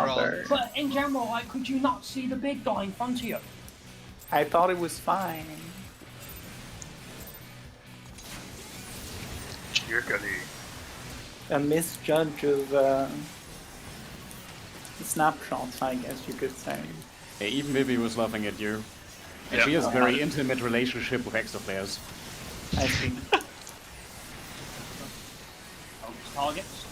father. But in general, like, could you not see the big guy in front of you? I thought it was fine. A misjudge of snapshots, I guess you could say. Yeah, even Vivi was laughing at you. And she has a very intimate relationship with extra players. I see. Focus targets.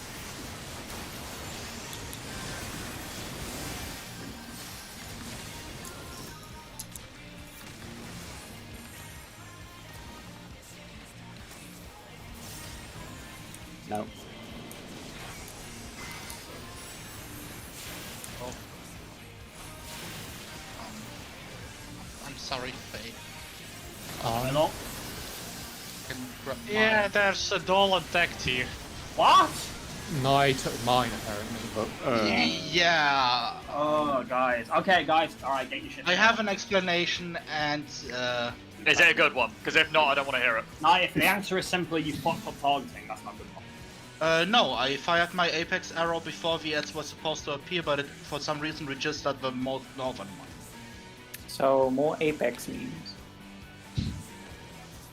No. Oh. I'm sorry, Faye. Hello? Yeah, there's a doll attacked here. What? No, he took mine apparently. Yeah. Oh, guys. Okay, guys. Alright, get your shit. I have an explanation, and Is it a good one? Because if not, I don't want to hear it. No, if the answer is simply you fucked up targeting, that's not good enough. no, I fired my Apex arrow before the ads was supposed to appear, but it, for some reason, registered the most northern one. So, more Apex memes.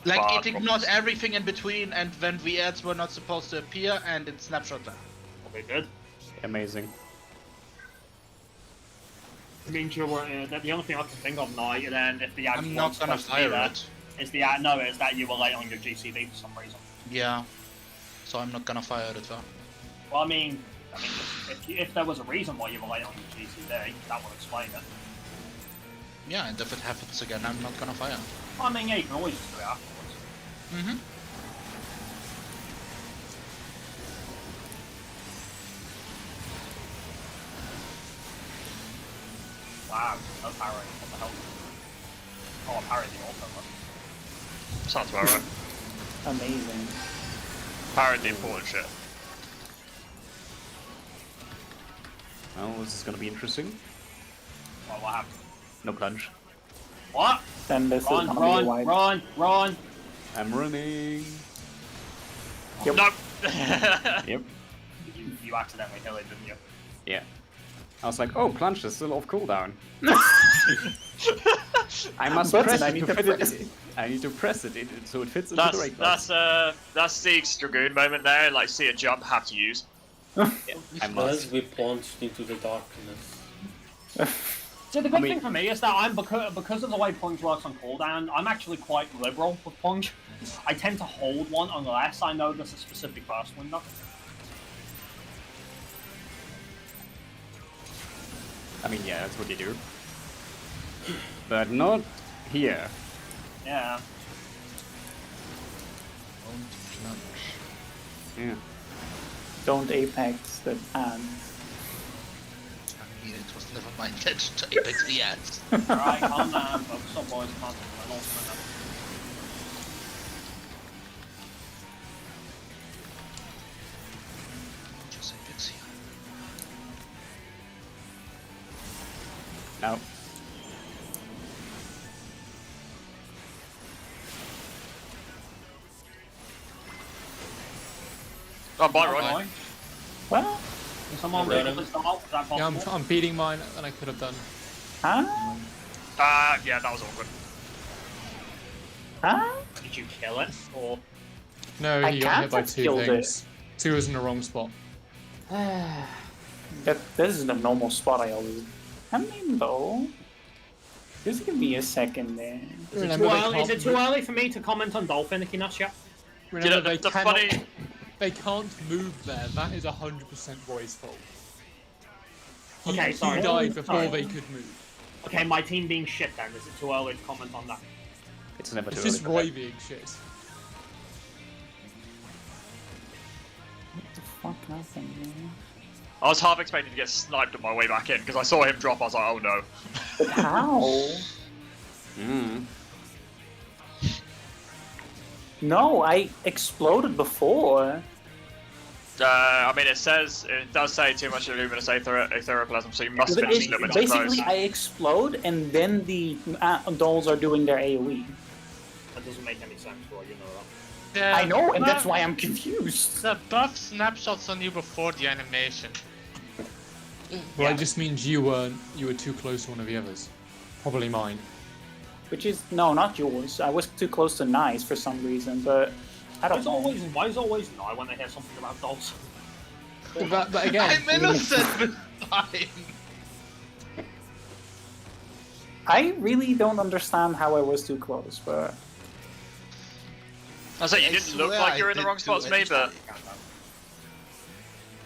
Like, Fuck. it ignored everything in between, and when the ads were not supposed to appear, and it snapshot them. Okay, good. Amazing. It means you're the only thing I can think of now, and then if the ad I'm not gonna fire it. Is the is that you were late on your GCD for some reason. Yeah. So I'm not gonna fire it though. Well, I mean, if there was a reason why you were late on your GCD, that would explain it. Yeah, and if it happens again, I'm not gonna fire. I mean, yeah, you can always just do it afterwards. Mm-hmm. Wow, no parrying. What the hell? Oh, I parried the also. Sounds about right. Amazing. Parrot the important shit. Well, this is gonna be interesting. Well, what happened? No plunge. What? Then this is Run, gonna be a run, wide. run, run! I'm running. Yep. No! Yep. You accidentally hit it, didn't you? Yeah. I was like, oh, plunge is still off cooldown. I must Button, press I it need to to fit press it. I need to press it so it fits into the right box. That's Sieg's Dragoon moment there, like see a jump, have to use. Yeah, I Because must. we plunged into the darkness. So the good thing for me is that I'm because of the way Punch works on cooldown, I'm actually quite liberal with Punch. I tend to hold one unless I know there's a specific burst window. I mean, yeah, that's what you do. But not here. Yeah. Don't plunge. Yeah. Don't Apex the ads. I mean, it was never my intention to apex the ads. Alright, calm down, focus on boys, concentrate. Just apex here. No. Oh, bye, right. Well, Can someone Right. read this out? Is that Yeah, possible? I'm beating mine than I could have done. huh? Yeah, that was awkward. Huh? Did you kill it? Or No, I he got can't hit by have two killed things. Two was in the wrong spot. This is the normal spot I always. I mean, though. Just give me a second there. Remember, is it too early for me to comment on dolphin ickiness yet? Remember, the they cannot. funny- They can't move there. That is 100% Roy's fault. Okay, sorry. He died before Sorry. they could move. Okay, my team being shit then. Is it too early to comment on that? It's never It's too just early. Roy being shit. What the fuck happened, man? I was half expecting to get sniped on my way back in because I saw him drop. I was like, oh no. But how? Mm. No, I exploded before. I mean, it does say too much luminous etheroplasm, so you must finish a little bit too Basically, close. I explode and then the dolls are doing their AoE. That doesn't make any sense, Roy, you know that. Yeah, I know, and that's but why I'm confused. the buff snapshots on you before the animation. Well, it just means you were too close to one of the others. Probably mine. Which is no, not yours. I was too close to Nice for some reason, but I don't know. Why is always Nye when they hear something about dolls? But again, I'm innocent, but fine. I really don't understand how I was too close, but I was like, you didn't look swear like you were I in the did wrong spot do to me, but anything.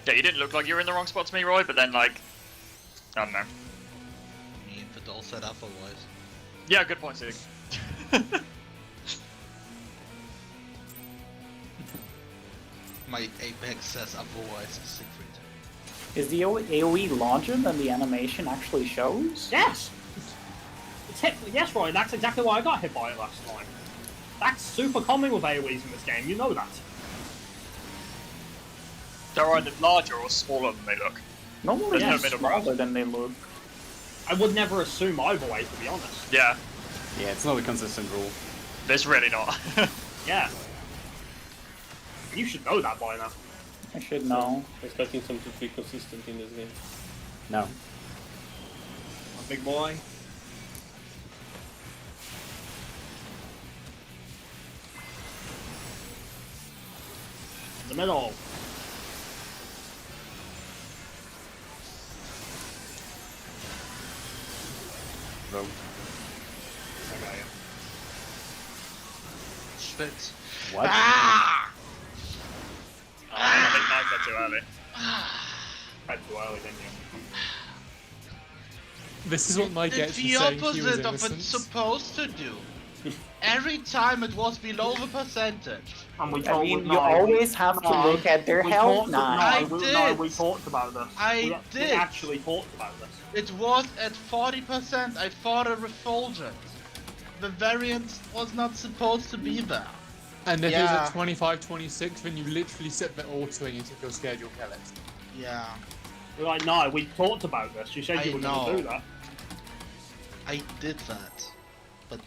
yeah, you didn't look like you were in the wrong spot to me, Roy. But then like, I don't know. Me and Fidel said otherwise. Yeah, good point, Sig. My Apex says otherwise, Siegfried. is the AoE larger than the animation actually shows? Yes! Yes, Roy, that's exactly why I got hit by it last time. That's super common with AoEs in this game, you know that. They're either larger or smaller than they look. Normally There's no they're middle smaller ground. than they look. I would never assume either way, to be honest. Yeah, Yeah, it's not a consistent rule. there's really not. Yeah. You should know that by now. I should know. Expecting some to be consistent in this game. No. A big boy. In the middle. Rogue. Okay. Spitz. What? Ah! I think Mike said too early. Had too early, didn't you? this is what Mike gets for The saying he was opposite of innocent. it's supposed to do. Every time it was below the percentage. And we I told mean, you always have to look at their health now. I did. we talked about this. I We did. actually talked about this. It was at 40%. I fought a refulgent. The variant was not supposed to be there. And if Yeah. it's at 25-26, then you literally set the autoing it if you're scared you'll kill it. Yeah, We're like, no, we talked about this. You said I you were going to know. do that. I did that. But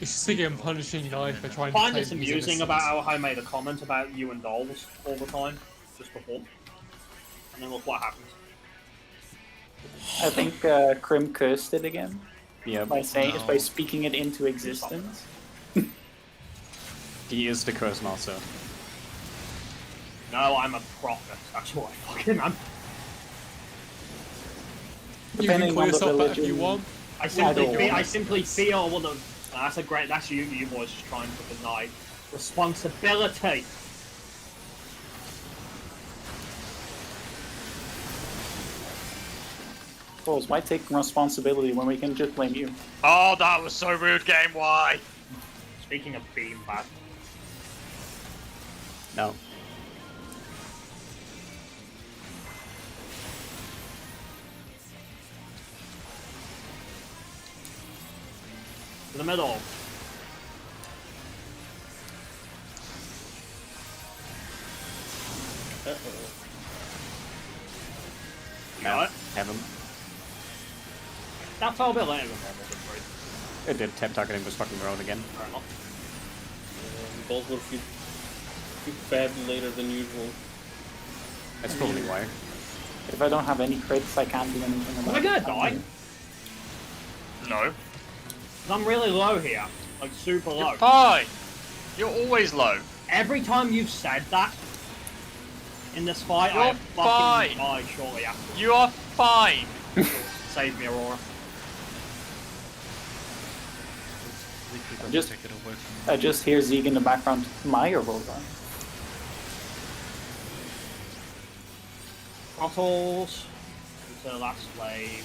It's just again punishing Knife for trying I find to this claim he's amusing innocent. about how I made a comment about you and dolls all the time, just before. And then look what happens. I think Krim cursed it again Yeah, by saying No. by speaking it into existence. he is the curse master. No, I'm a prophet. That's what I fucking am. You Depending can call on the yourself that if you religion. want. I simply, don't feel, I want simply feel one of. That's a great. That's you boys just trying to deny responsibility. Fools, why take responsibility when we can just blame you? Oh, that was so rude, game. Why? Speaking of being bad, No. to the middle. Uh-oh. No. Right. Have him. That fell a bit later than normal, good grief. It did. Tap targeting was fucking around again. Fair enough. Balls will feel bad later than usual. That's probably why. If I don't have any crits, I can't do anything Am about I it. gonna die? No. 'Cause I'm really low here. Like, super low. You're fine. You're always low. Every time you've said that in this fight, You're I have fucking fine. died shortly after. You are fine. Save me, Aurora. Just- take it away from I just hear Zeeg in the background. My Aurora. Bottles. Until that slave.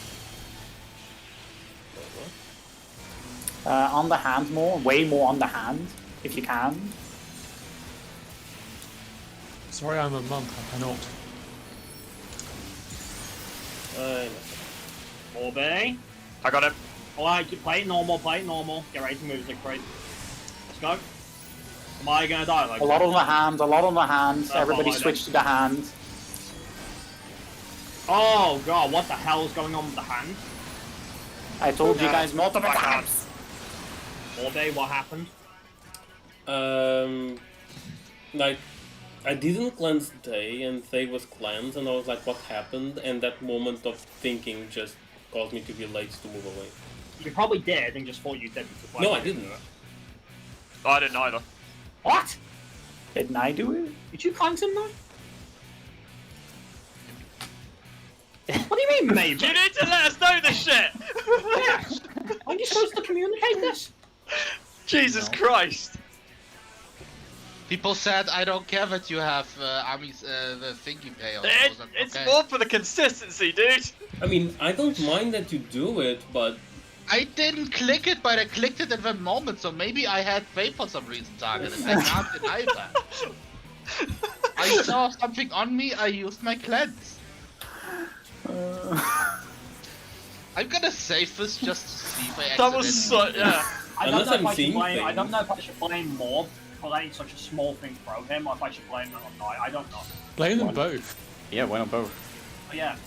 On the hand more, way more on the hand, if you can. Sorry, I'm a monk. I cannot. Orbe. I got him. Alright, play it normal, Get ready to move, Siegfried. Let's go. Am I gonna die like A lot on the hand, a lot on the hand. That's Everybody all I switch to the hand. Oh god, what the hell is going on with the hand? I told you Yeah, guys multiple I can't. times. Orbe, what happened? Like, I didn't cleanse Thay, and Thay was cleansed, and I was like, what happened? And that moment of thinking just caused me to be late to move away. You probably did and just thought you didn't. No, I didn't. I didn't either. What? Didn't I do it? Did you cleanse him though? What do you mean, maybe? You need to let us know this shit! Aren't you supposed to communicate this? Jesus Christ! People said, I don't care that you have armies, the thingy pay. It's more for the consistency, dude! I mean, I don't mind that you do it, but I didn't click it, but I clicked it at the moment, so maybe I had Faith for some reason targeted. I can't deny that. I saw something on me, I used my cleanse. I'm gonna save this just to see if I accidentally... That was so... yeah. I don't Unless know if I'm I should seeing blame. I don't things. know if I should blame Morb for letting such a small thing throw him, or if I should blame him or not. I don't know. Blame them both. Yeah, why not both? But yeah.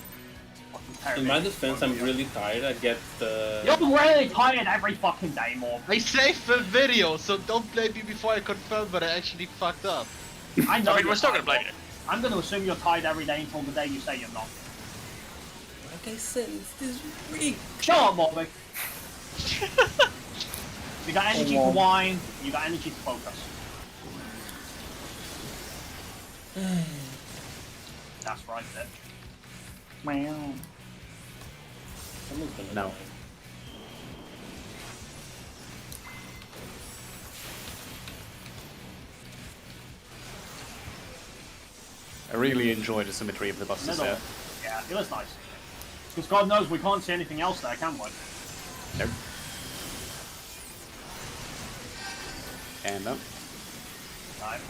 in my defense, I'm really tired. I get You're really tired every fucking day, Morb. I saved the video, so don't blame me before I confirm that I actually fucked up. I know. I mean, you're we're still gonna tired, blame you. Morb. I'm gonna assume you're tired every day until the day you say you're not. Like I said, it's this week. Shut up, Morby. You got energy to whine, you got energy to focus. That's right, bitch. Wow. Someone's gonna No. die. I really enjoy the symmetry of the bosses Middle. there. Yeah, it was nice. Because God knows we can't see anything else there, can we? Nope. And up. Right.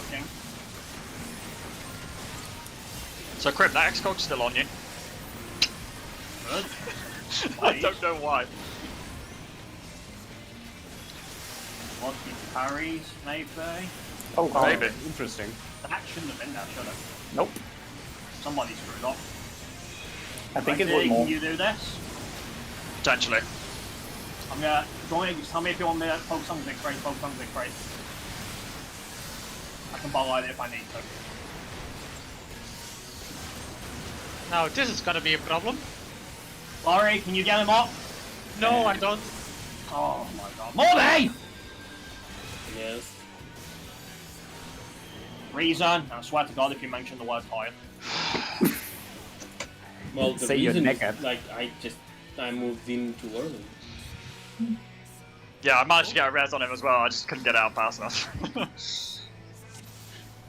Okay. So, Crim, that X-Cog's still on you. Good. I don't know why. What the parries, maybe? Oh, God. Maybe. Interesting. That shouldn't have been there, should it? Nope. Somebody screwed up. I think it Right, was more. Can you do this? Potentially. I'm gonna... Do you want me, just tell me if you want me to focus on Victory, focus on Victory. I can ball out it if I need to. Now this is gonna be a problem. Laurie, can you get him up? No, I don't. Oh my god. Morby! Yes. Reason, I swear to god if you mention the word tired. Well, the Say you're reason is, naked. like, I moved in too early. Yeah, I managed to get a res on him as well, I just couldn't get out fast enough.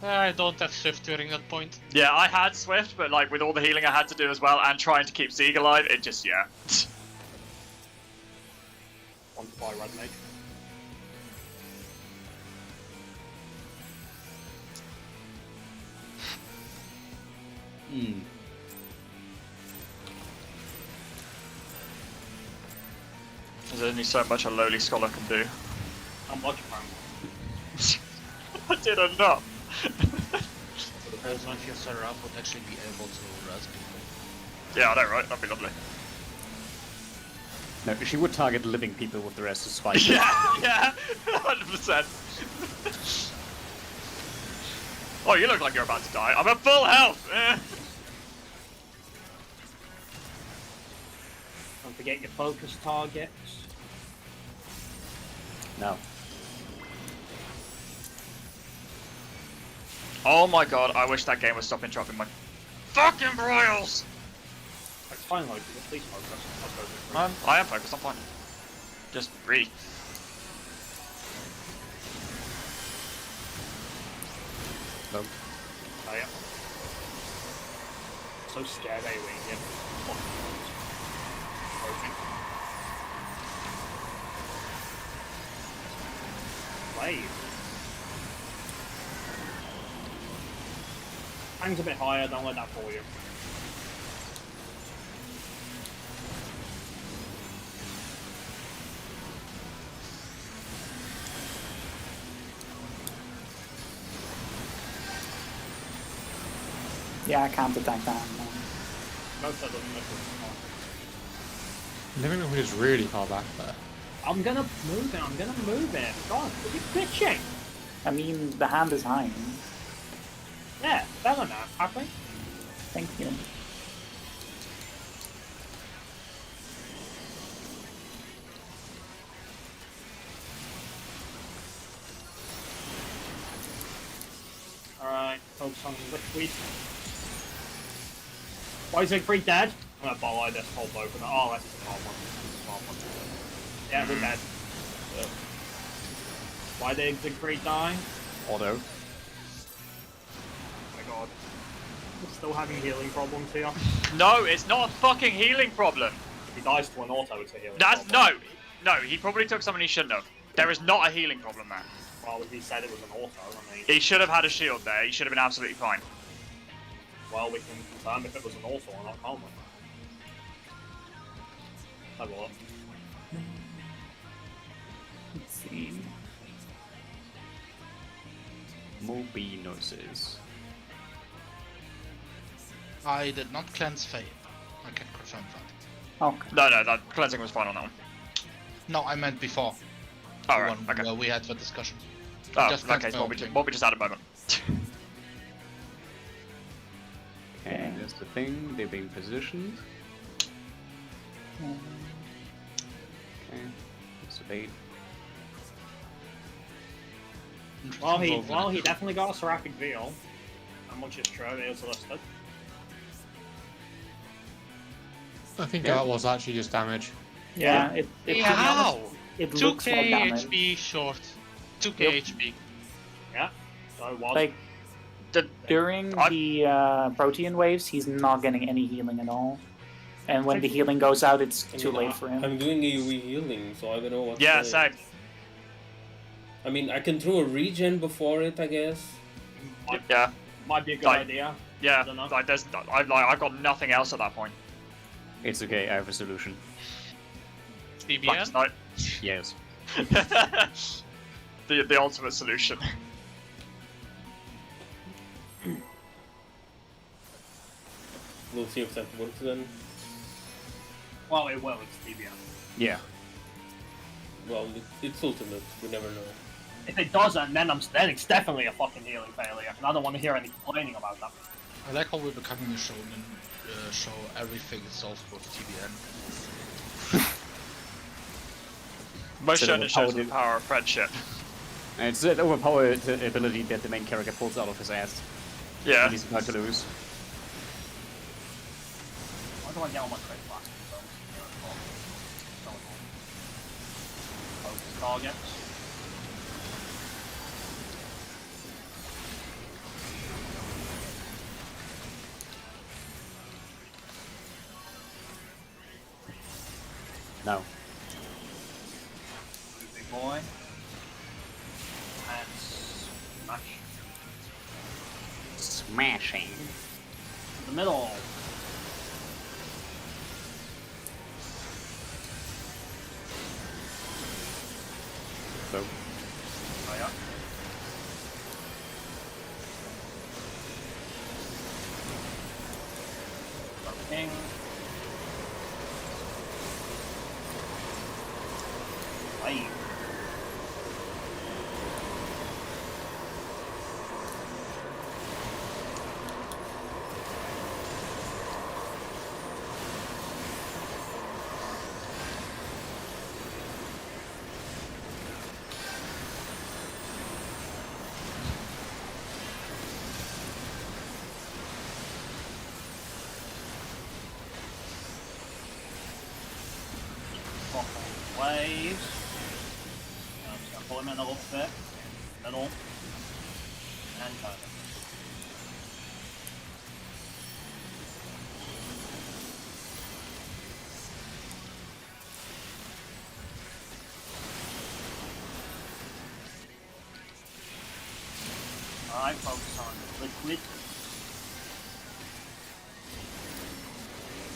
I don't have Swift during that point. Yeah, I had Swift, but like with all the healing I had to do as well, and trying to keep Zeke alive, it just, yeah. Want to buy red mage? There's only so much a lowly scholar can do. How much, man? I did enough. Depends on if your Seraph would actually be able to res people. Yeah, I know, right? That'd be lovely. No, she would target living people with the rest of spike. Yeah, 100%. Oh, you look like you're about to die. I'm at full health. Don't forget your focus targets. No. Oh my god, I wish that game would stop interrupting my fucking broils. It's fine, like, please focus. Let's go with I am focused, I'm fine. Just breathe. No. Oh yeah. So scared anyway, yeah. Wave. Hangs a bit higher, don't let that fool you. Yeah, I can't attack that. No. Most of them are I never know who is really far back there. I'm gonna move it. God, you're bitching. I mean, the hand is high. Yeah, fair enough, happy. Thank you. Alright, focus on Weeklies. Why is Siegfried dead? I'm gonna follow this whole boat. Oh, that's a small one. Yeah, we're dead. Yep. Why did Siegfried die? Auto. Oh my god. We're still having healing problems here. No, it's not a fucking healing problem. If he dies to an auto, it's a healing That's problem. no. He probably took something he shouldn't have. There is not a healing problem there. Well, he said it was an auto, I mean... He should have had a shield there. He should have been absolutely fine. Well, we can confirm if it was an auto or not, can't we? Have a look. Let's see. Moby noises. I did not cleanse Faye. I can confirm that. Okay. No, that cleansing was fine on that one. No, I meant before. Oh, The right, one okay. where we had the discussion. Oh, Just in that cleanse case, my what own we just had a moment. Okay, there's the thing. They're being positioned. Okay, it's a bait. Well, he definitely got a Seraphic Veil. How much is true? It is listed. I think that was actually just damage. Yeah, it to be honest, it looks like 2k damage. HP short. 2k Yep. HP. Yeah. So it was. Like, during the protean waves, he's not getting any healing at all. And when the healing goes out, it's I too mean, late for him. I'm doing a re-healing, so I don't know what Yeah, to say. same. I mean, I can throw a regen before it, I guess. Yeah, Might be a good Like- idea. yeah. I don't know. Like I've got nothing else at that point. It's okay, I have a solution. TBN? Like, Yes. the ultimate solution. We'll see if that works then. Well, it will. It's TBM. Yeah. Well, it's ultimate. We never know. If it doesn't, then it's definitely a fucking healing failure, and I don't want to hear any complaining about that. I like how we're becoming a shonen show. Everything is solved with TBN. Most It's an shonen shows the overpowered- power of friendship. And it's an overpowered ability that the main character pulls out of his ass. Yeah. When he's about to lose. Why do I get all my crit back? Focus targets. No. Big boy. And smash. Smashing. The middle. So, Oh yeah. King. Wave. Waves. I'm just gonna pull him in a little bit. Middle. And turn. Alright, focus on liquid.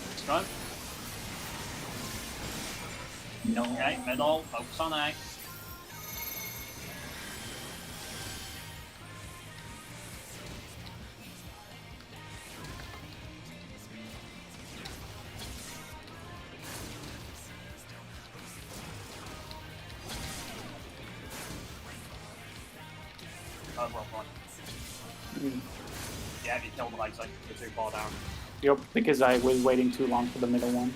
Let's go. No. Okay, middle, focus on A. overall point. Yeah, you killed the legs, like, you're too far down. Yep, because I was waiting too long for the middle one.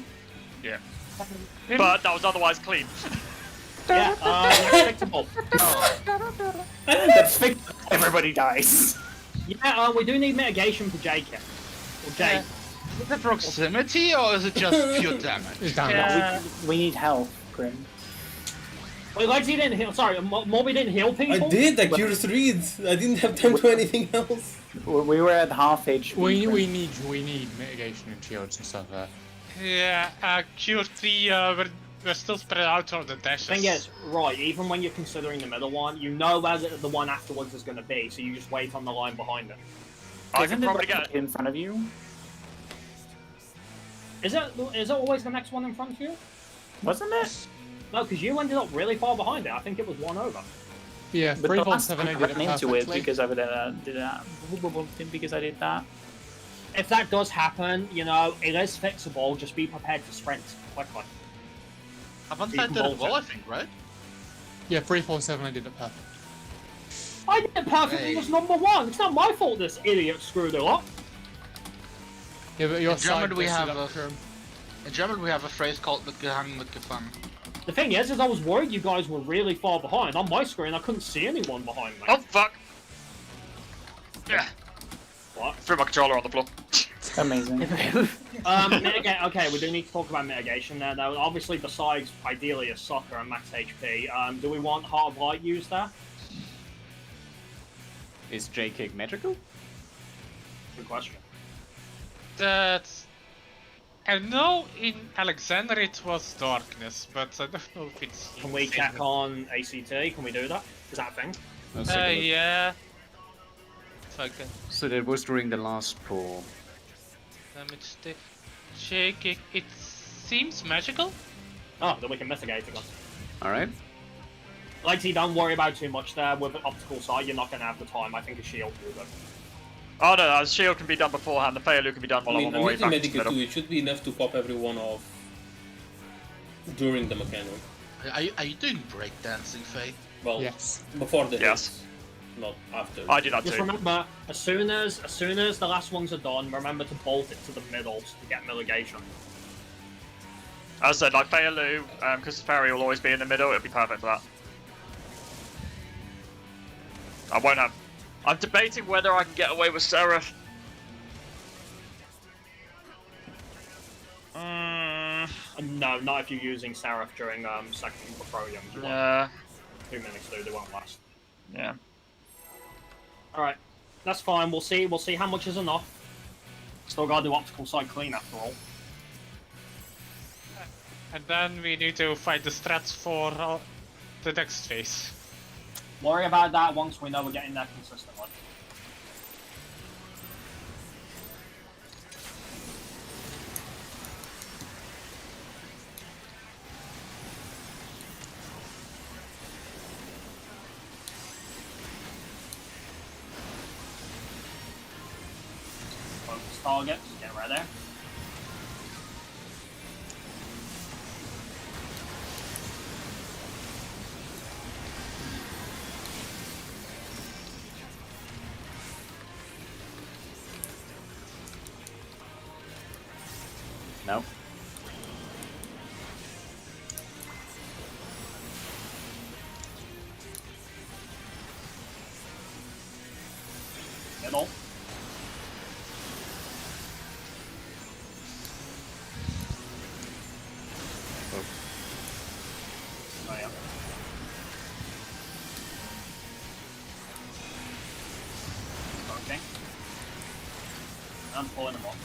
Yeah. But that was otherwise clean. Yeah, that's fixable. That's fixed. Everybody dies. Yeah, we do need mitigation for Jake. Or Jake. Is it proximity or is it just pure damage? It's down. Yeah. We need health, Grim. Wait, Legsy didn't heal. Sorry, Mobby didn't heal people? I did. I cured 3. I didn't have time to do anything else. We were at half HP. We Grim. need mitigation and shields and stuff there. Yeah, Q3, we're still spread out on the dashes. Thing is, right, even when you're considering the middle one, you know where the one afterwards is going to be, so you just wait on the line behind it. I Isn't can it probably like get. in front of you? Is it always the next one in front of you? Wasn't it? No, because you ended up really far behind it. I think it was one over. Yeah, But the last 347 time I did it ran into it perfectly. because I because I did that. If that does happen, you know, it is fixable. Just be prepared to sprint quickly. Avantide did it well, I think, right? Yeah, 347 I did it perfect. I did it perfectly as number one. It's not my fault this idiot screwed it up. Yeah, but your In German side we messed have it up, a- Grim. In German, we have a phrase called "mitgehangen, mitgefangen." The thing is I was worried you guys were really far behind. On my screen, I couldn't see anyone behind me. Oh fuck! Yeah. What? Threw my controller on the floor. Amazing. Okay, we do need to talk about mitigation there, though. Obviously, besides ideally a soccer and max HP, do we want Heart of Light used there? Is J-Kick magical? Good question. That's... I know in Alexander it was darkness, but I don't know if it's... Can we check on ACT? Can we do that? Is that a thing? Let's take a look. yeah. Okay. So that was during the last pull. Damage stick. Shake it. It seems magical. Oh, then we can mitigate it. Alright. Legsy, don't worry about too much there. With an optical sight, you're not going to have the time. I think a shield will do. Oh no, shield can be done beforehand. The failure can be done while I I'm mean, on I'm my way using back to the medical middle. too. It should be enough to pop everyone off during the mechanic. Are you doing breakdancing, Faye? Well, Yes. before the Yes. hits, not after. I do that Just too. remember, as soon as the last ones are done, remember to bolt it to the middle to get mitigation. As I said, like Fealu, because Fairy will always be in the middle, it'll be perfect for that. I won't have. I'm debating whether I can get away with Seraph. No, not if you're using Seraph during second Pro-Young. Yeah. 2 minutes, though, they won't last. Yeah. Alright, that's fine. We'll see how much is enough. Still gotta do optical sight clean after all. And then we need to find the strats for the next phase. Worry about that once we know we're getting there consistently. Focus targets, get ready. No. Middle. Oh yeah. Okay. I'm pulling them off.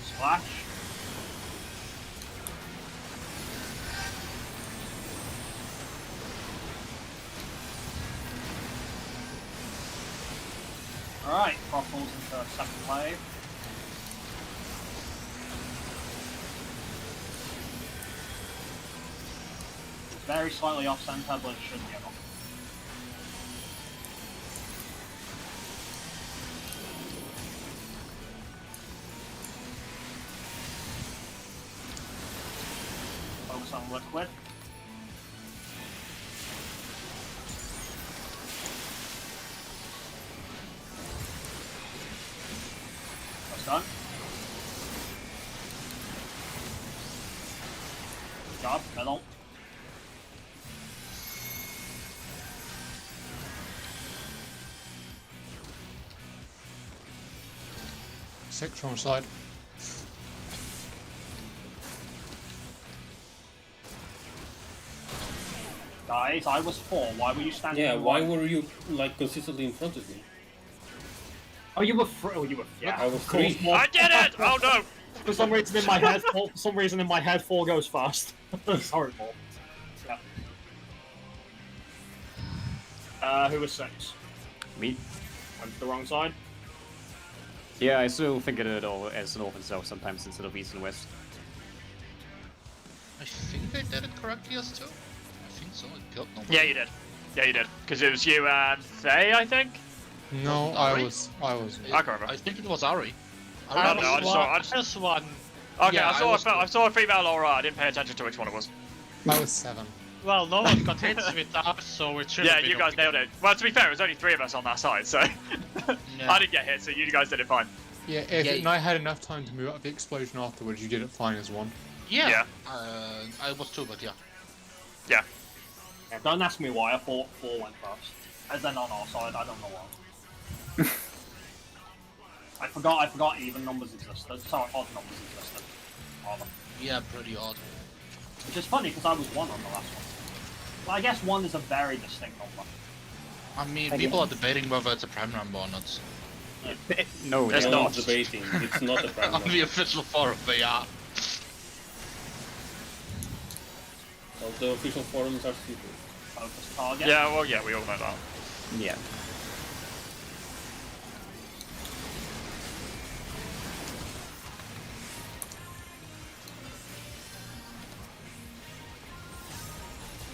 Splash. Alright, Prog falls into second wave. Very slightly off center, but it should be enough. liquid. That's done. Good job, middle. Six wrong side. Guys, I was 4. Why were you standing? Yeah, in why line? were you like consistently in front of me? Oh, you were. Oh, you were. Yeah, I was 3. I did it! Oh no! For some reason in my head, four goes fast. Sorry, Paul. Yeah. Who was 6? Me. Went to the wrong side. Yeah, I still think of it all as north and south sometimes instead of east and west. I think I did it correctly as too. I think so. I killed nobody. Yeah, you did. Yeah, you did. Because it was you and Faye, I think? No, Ari? I was. I can't remember. I think it was Ari. I don't know, I just saw... one. Okay, Yeah, I saw a female aura, I didn't pay attention to which one it was. I was 7. Well, no one got hits with us, so it should Yeah, have been you guys okay. nailed it. Well, to be fair, it was only 3 of us on that side, so... I didn't get hit, so you guys did it fine. Yeah, and I had enough time to move up the explosion afterwards. You did it fine as 1. Yeah. Yeah. I was too, but yeah. Yeah. Yeah, don't ask me why. I thought 4 went first. As then on our side, I don't know why. I forgot even numbers existed. Sorry, odd numbers existed. Rather. Yeah, pretty odd. Which is funny because I was 1 on the last one. Well, I guess 1 is a very distinct number. I mean, people are debating whether it's a prime number or not. No, It's it's No not. one's debating. It's not a prime On number. the official forum, they are. All the official forums are stupid. Focus target. Yeah, well, yeah, we all know that. Yeah.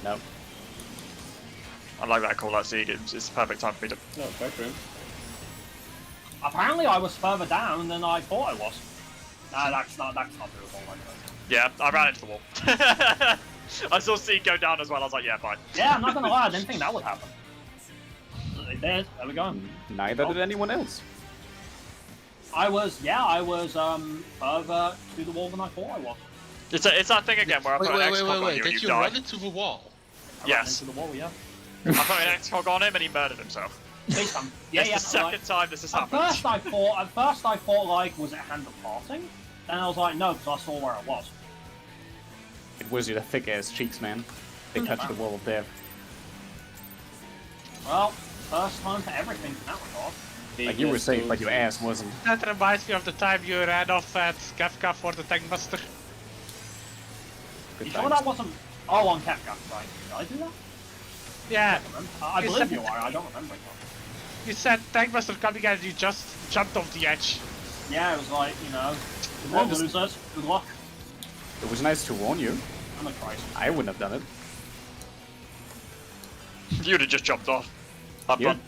No. I like that call out seed, it's the perfect time for me to... No, quite grim. Apparently, I was further down than I thought I was. Nah, that's not doable like that. Yeah, I ran into the wall. I saw seed go down as well, I was like, yeah, fine. Yeah, I'm not gonna lie, I didn't think that would happen. But it did. There we go. Neither did anyone else. I was further to the wall than I thought I was. It's that thing again where I put an X-Cog on you and Did you you die. run into the wall? I Yes. ran into the wall, yeah. I put an X-Cog on him and he murdered himself. Please come. Yeah, It's yeah. the second time this has happened. At first I thought like, was it a hand of parting? Then I was like, no, because I saw where it was. It was your thick ass cheeks, man. They touched the wall of death. Well, first time for everything in that regard. Like you were safe, but your ass wasn't. That reminds me of the time you ran off at Kafka for the Tankbuster. Good You sure times. that wasn't... Oh, on Kafka, right. Did I do that? Yeah, I You believe said- you are, I don't remember it. you said Tankbuster coming and you just jumped off the edge. Yeah, it was like, you know, good Well, luck, just- losers. Good luck. It was nice to warn you. I'm a Christ. I wouldn't have done it. You'd have just jumped off. Up You? front.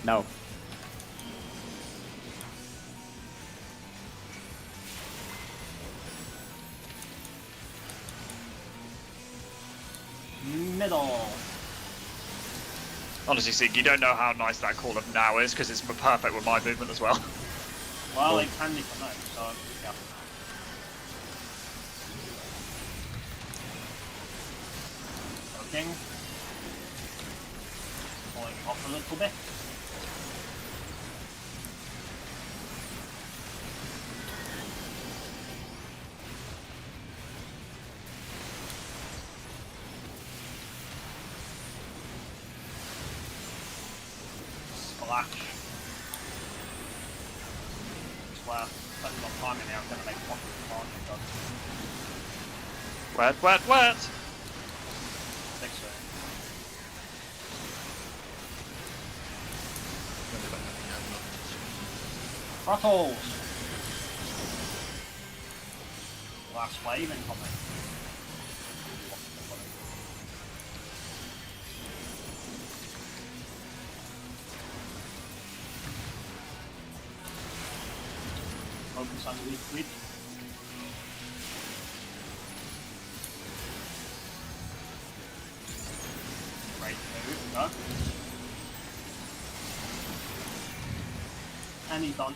No. Middle. Honestly, Sig, you don't know how nice that call up now is because it's perfect with my movement as well. Well, it can be for me, so, yeah. Poking. Pulling off a little bit. Splash. Splash. Depending on timing now, I'm gonna make one splash. Wet, wet, wet! Fix it. Throttles! Last wave incoming. Focus on weak. And he's done.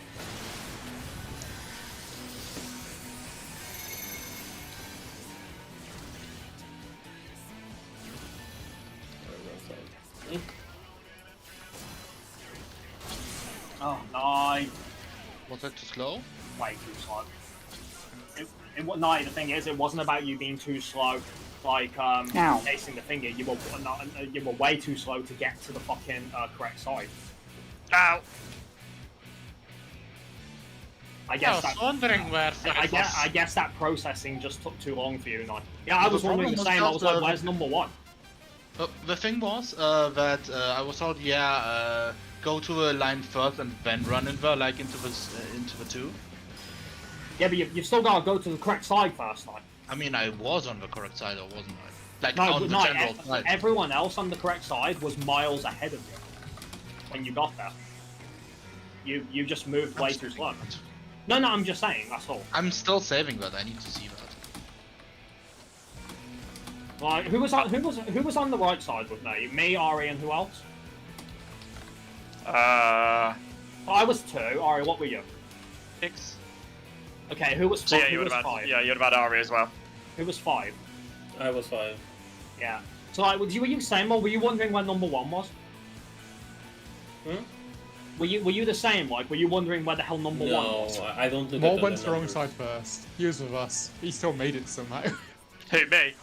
Oh, no. Was that too slow? Way too slow. No, the thing is, it wasn't about you being too slow, like, chasing the finger. You were way too slow to get to the fucking correct side. Ow! I guess I was wondering where I guess that processing just took too long for you, Nod. Yeah, I was wondering the same. I was like, where's number one? The thing was that I was told, go to a line first and then run into the two. Yeah, but you've still got to go to the correct side first, like. I mean, I was on the correct side, or wasn't I? Like, No, on the general side. everyone else on the correct side was miles ahead of you when you got there. You just moved way too slow. No, I'm just saying, that's all. I'm still saving that, I need to see that. Like, who was on the right side with me? Me, Ari, and who else? I was 2. Ari, what were you? 6. Okay, who was 5? So yeah, you would have had, yeah, you would have had Ari as well. Who was 5? I was 5. Yeah. So like, were you saying, or were you wondering where number 1 was? Hmm? Were you the same? Like, were you wondering where the hell number 1 was? No, I don't look Maul at went to the wrong numbers. side first. He was with us. He still made it somehow. Who, me?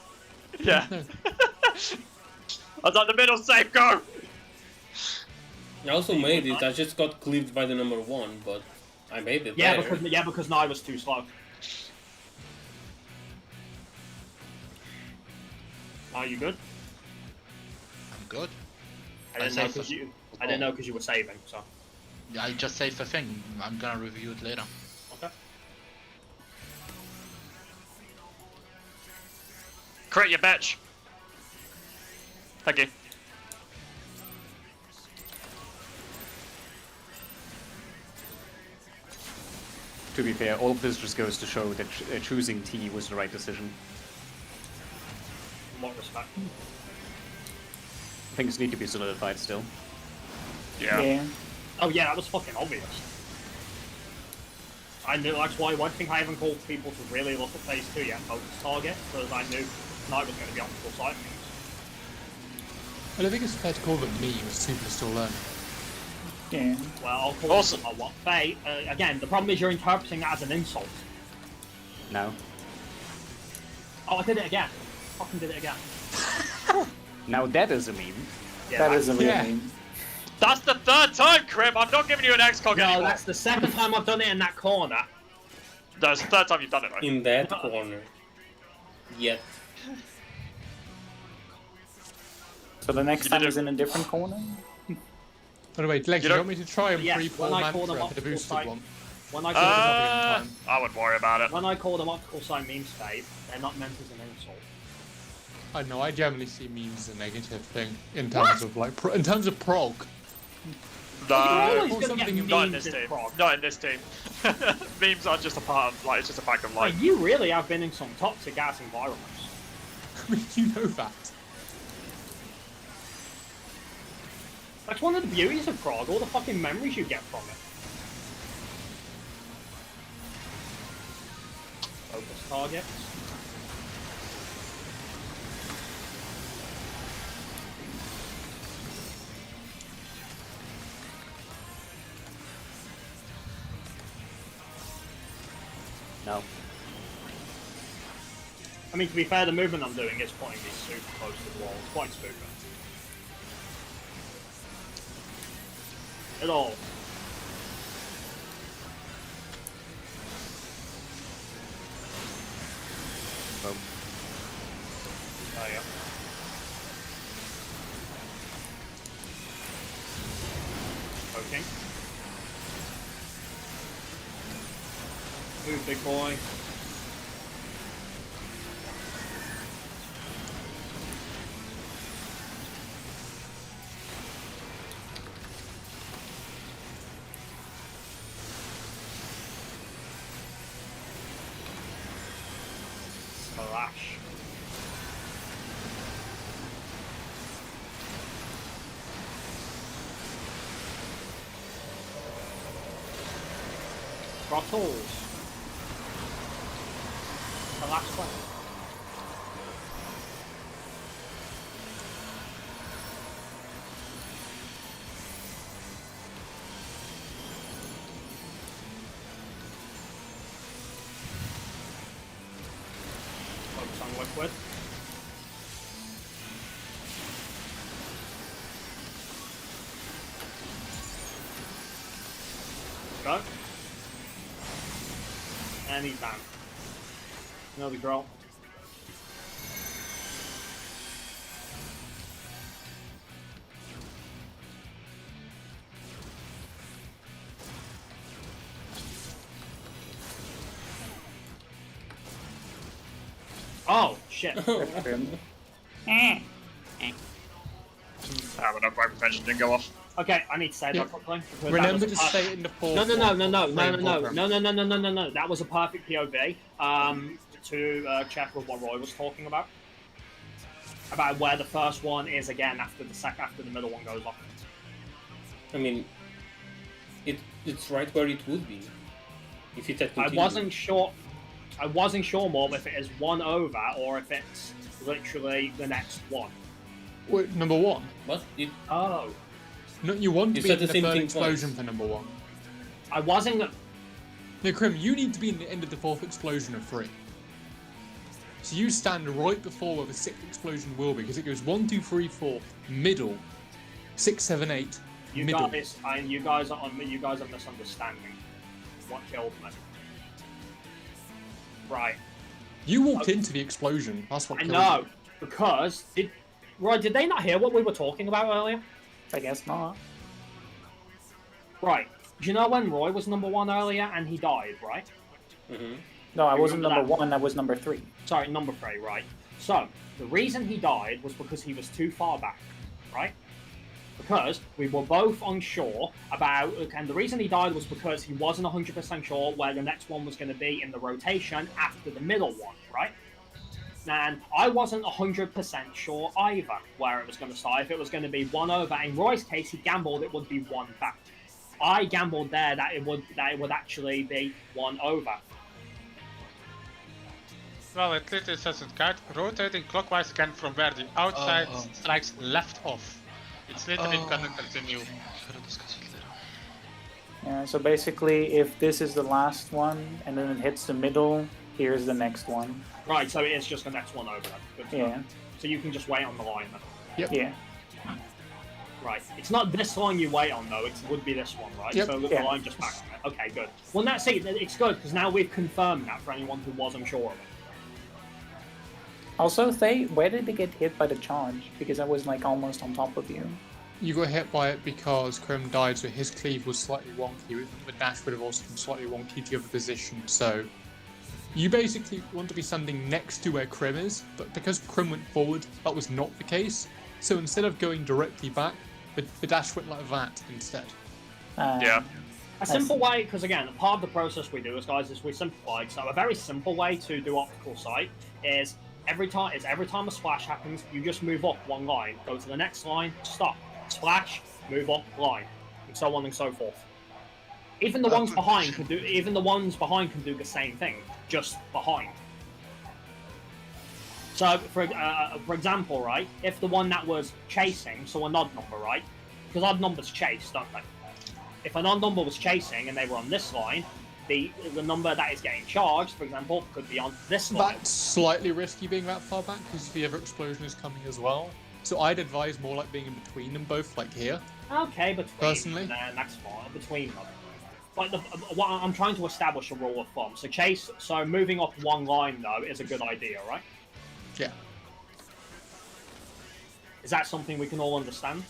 Yeah. I was at the middle, safe, go! I also made it, I just got cleaved by the number 1, but I made it Yeah, there. because I was too slow. Are you good? I'm good. I didn't know because you were saving, so. I just saved the thing. I'm gonna review it later. Okay. Crit your bitch. Thank you. To be fair, all of this just goes to show that choosing T was the right decision. In what respect? Things need to be solidified still. Yeah. Oh yeah, that was fucking obvious. I knew, that's why one thing I haven't called people to really look at phase 2 yet, focus target, because I knew tonight was going to be optical sight memes. I don't think it's fair to call them memes. People are still learning. Yeah. Well, I'll call Awesome. it what. Faye, again, the problem is you're interpreting that as an insult. Now? Oh, I did it again. Fucking did it again. Now that is a meme. Yeah, That is a real yeah. meme. That's the 3rd time, Crib. I'm not giving you an X-Cog No, anymore. that's the 2nd time I've done it in that corner. That's the 3rd time you've done it, right? In that corner. Yet. So the next You time did is in a different corner? By the way, Lex, do you don't- want me to try and Yes, pre-pull when I call them Mantra for the optical boosted sight, one? when I call them, I wouldn't worry about it. when I call them optical sight memes, Faye, they're not meant as an insult. I know, I generally see memes as a negative thing in terms of like in terms of prog. No, You're always or gonna get something not in memes this team. Prog. Not in this team. Memes are just a part of, like, it's just a fact of life. Like, you really have been in some toxic ass environments. I mean, you know that. That's one of the beauties of Prog, all the fucking memories you get from it. Focus targets. No. I mean, to be fair, the movement I'm doing is putting me super close to the wall. It's quite spooky. At all. Oh. Oh, yeah. Okay. Move, big boy. Slash. Throttles. The last one. Focus on liquid. Go. And he's down. Another girl. Oh, shit. Ah, but no point prevention didn't go off. Okay, I need to say Yeah. that quickly. because that Remember was to a stay perfect- in the fourth. No. one. That was a perfect POV. To check with what Roy was talking about where the first one is again after the middle one goes off. I mean, it's right where it would be if it had I continued. wasn't sure more if it is one over or if it's literally the next one. Wait, number one. What? Oh, No, you want to You be said in the the same third thing explosion twice. for number one. I wasn't. No, Krim, you need to be in the end of the fourth explosion of 3. So you stand right before where the sixth explosion will be, because it goes 1, 2, 3, 4, middle, 6, 7, 8, You middle. guys, you guys are misunderstanding what killed me. Right. You walked into the explosion. That's what I killed know, you. because did they not hear what we were talking about earlier? I guess not. Right. Do you know when Roy was number 1 earlier and he died, right? Mm-hmm. No, I wasn't remember number that? 1, I was number 3. Sorry, number 3, right? So, the reason he died was because he was too far back, right? Because we were both unsure about, and the reason he died was because he wasn't 100% sure where the next one was going to be in the rotation after the middle one, right? And I wasn't 100% sure either where it was going to start, if it was going to be 1 over. In Roy's case, he gambled it would be 1 back. I gambled there that it would actually be 1 over. Well, it literally says it guide rotating clockwise again from where the outside strikes left off. It's literally gonna continue. Yeah, so basically, if this is the last one, and then it hits the middle, here's the next one. Right, so it is just the next one over then. Good to know. Yeah. So you can just wait on the line then. Yeah. Right. It's not this line you wait on though, it would be this one, right? Yep. So the Yeah. line just back on it. Okay, good. Well, that's it. It's good, because now we've confirmed that for anyone who wasn't sure of it. Also, where did they get hit by the charge? Because I was like almost on top of you. You got hit by it because Krim died, so his cleave was slightly wonky. The dash would have also been slightly wonky to the other position. So you basically want to be standing next to where Krim is, but because Krim went forward, that was not the case. So instead of going directly back, the dash went like that instead. Yeah. A simple way, because again, part of the process we do as guys is we simplify. So a very simple way to do optical sight is every time a splash happens, you just move up 1 line, go to the next line, stop, splash, move up line, and so on and so forth. Even the ones behind can do the same thing, just behind. So, for example, right, if the one that was chasing, so an odd number, right, because odd numbers chase, don't they? If an odd number was chasing and they were on this line, the number that is getting charged, for example, could be on this line. That's slightly risky being that far back because the other explosion is coming as well. So I'd advise more like being in between them both, like here. Okay, between Personally? them, that's fine. Between them. But what I'm trying to establish a rule of thumb. So moving up 1 line though is a good idea, right? Yeah. Is that something we can all understand?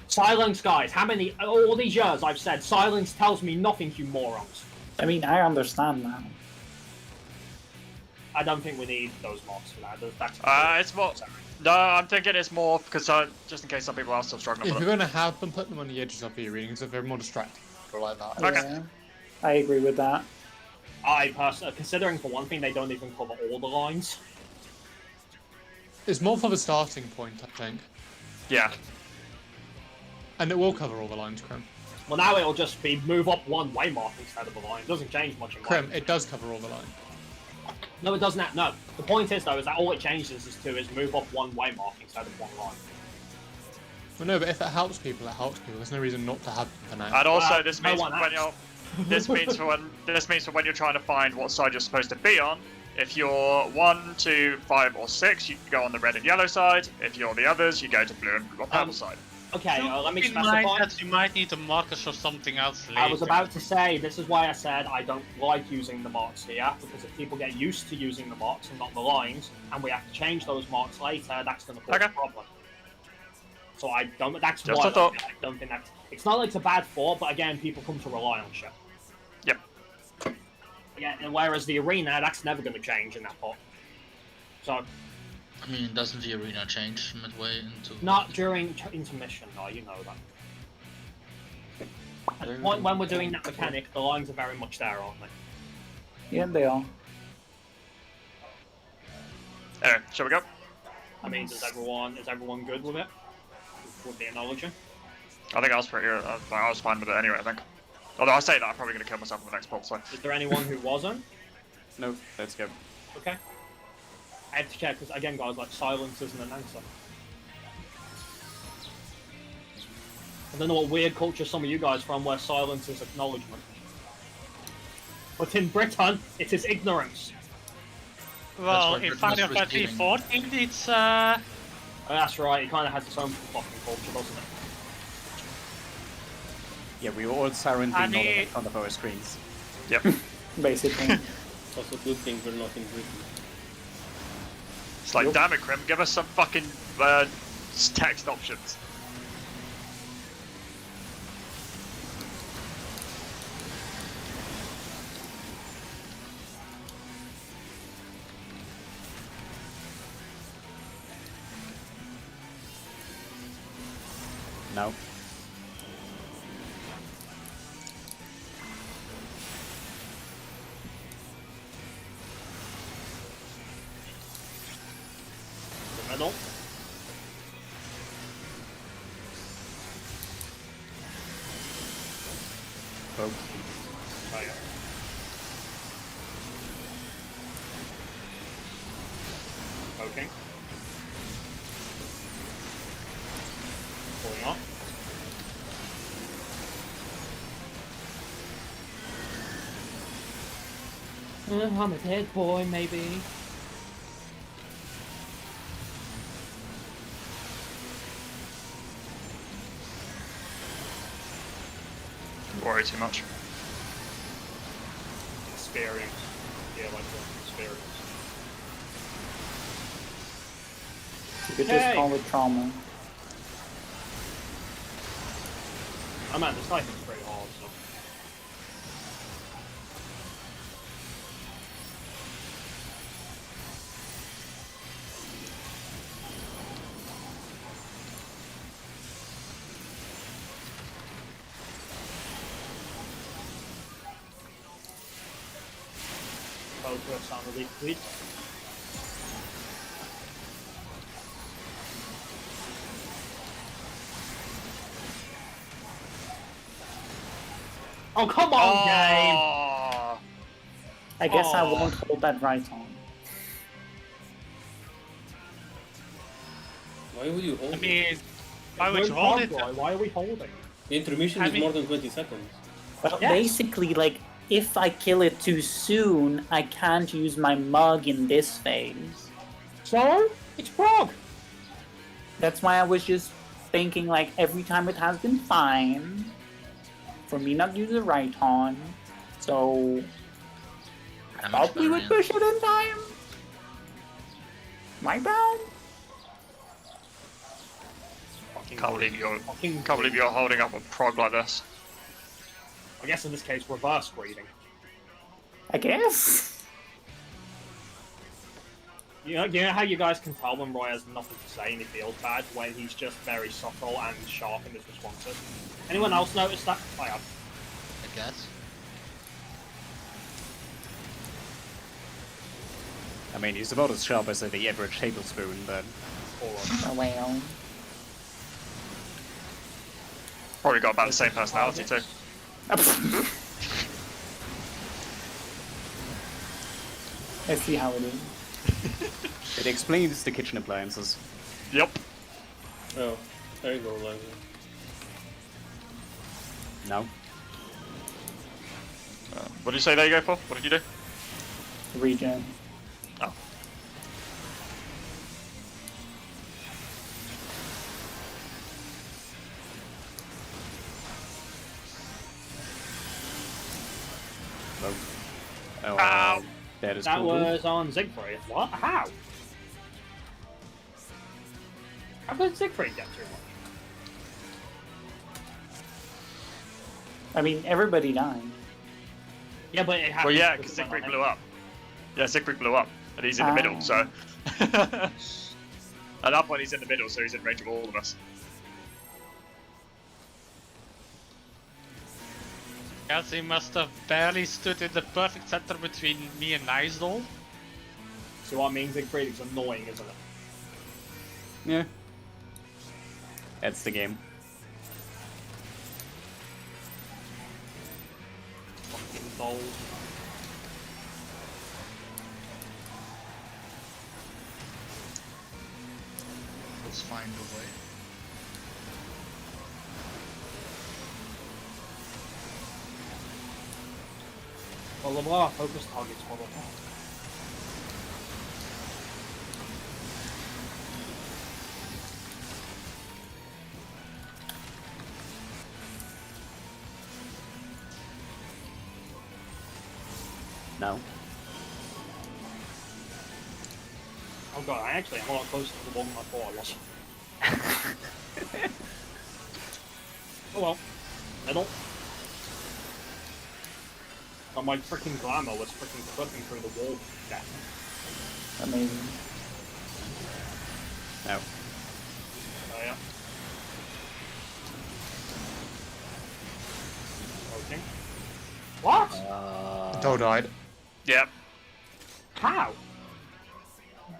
Silence, guys. All these years I've said, silence tells me nothing, you morons. I mean, I understand now. I don't think we need those marks for that. That's It's more. No, I'm thinking it's more because just in case some people are still struggling If with you're it. going to have them, put them on the edges of your readings if they're more distracting or like that. Okay. Yeah, I agree with that. I personally, considering for one thing they don't even cover all the lines. It's more for the starting point, I think. Yeah. And it will cover all the lines, Krim. Well, now it'll just be move up one waymark instead of a line. It doesn't change much in Krim, line. it does cover all the line. No, it doesn't. No. The point is, though, is that all it changes is move up one waymark instead of one line. Well, no, but if it helps people, it helps people. There's no reason not to have them for now. And also, this no means one when you're this means for when you're trying to find what side you're supposed to be on. If you're 1, 2, 5, or 6, you go on the red and yellow side. If you're the others, you go to blue and purple side. Okay, let me Keep in specify. mind that you might need a markers or something else later. I was about to say, this is why I said I don't like using the marks here, because if people get used to using the marks and not the lines, and we have to change those marks later, that's going to cause a problem. So I don't. That's Just why a thought. I don't think that's. It's not like it's a bad thought, but again, people come to rely on shit. Yep. Yeah, and whereas the arena, that's never going to change in that pot. So. I mean, doesn't the arena change midway into? Not during intermission, though. You know that. At the point when we're doing that mechanic, the lines are very much there, aren't they? Yeah, they are. Anyway, shall we go? I mean, is everyone good with it? With the analogy? I think I was I was fine with it anyway, I think. Although I say that, I'm probably going to kill myself in the next pull, so... Is there anyone who wasn't? No, let's go. Okay. I have to check, because again, guys, like, silence isn't an answer. I don't know what weird culture some of you guys from where silence is acknowledgement. But in Britain, it is ignorance. Well, That's what in Britain Final was Fantasy receiving. 14, it's Oh, that's right, it kind of has its own fucking culture, doesn't it? Yeah, we were all silently I nodding mean- in front of our screens. Yep. Basically. It's also a good thing we're not in Britain. It's like, damn it, Krim, give us some fucking text options. No. The middle. Oh. Oh, yeah. Okay. Pulling off. I'm a dead boy, maybe. Don't worry too much. Experience. Yeah, like the experience. You could just call it trauma. Oh man, this typing's pretty hard, so. Focus on the liquid. Oh, come on, game! Oh, I guess I Aw. won't hold that right on. Why would you hold I it? mean, why would We're you hold it? Prog, boy, why are we holding? The intermission I is mean- more than 20 seconds. Well, Yes. basically, like, if I kill it too soon, I can't use my mug in this phase. So, it's Prog! That's why I was just thinking, like, every time it has been fine for me not to use the right on, so probably would push it in time. My bad. can't believe you're holding up a prog like this. I guess in this case, reverse greeting. I guess. You know how you guys can tell when Roy has nothing to say and he feels bad when he's just very subtle and sharp in his responses. Anyone else notice that? I have. I guess. I mean, he's about as sharp as the average tablespoon, but... Oh well. Probably got about the same personality too. I see how it is. It explains the kitchen appliances. Yep. Oh, there you go, Logan. No. What did you say there you go for? What did you do? Regen. Oh. No. Oh, Ow. that is That cool. was on Siegfried. What? How? How did Siegfried get too much? I mean, everybody died. Yeah, but it happened. Well, yeah, because Siegfried blew up. Yeah, Siegfried blew up, and he's in the middle, so. At that point, he's in the middle, so he's in range of all of us. Yes, he must have barely stood in the perfect center between me and Nysdol. So what I mean, Siegfried is annoying, isn't it? Yeah. That's the game. Fucking bold. Let's find a way. Blah blah blah. Focus targets. Blah blah blah. No. Oh god, I actually am a lot closer to the one I thought I was. Oh well. Middle. But my freaking glamour was freaking clipping through the wall. Yeah. Amazing. No. Oh yeah. Okay. What? Doe died. Yep. How?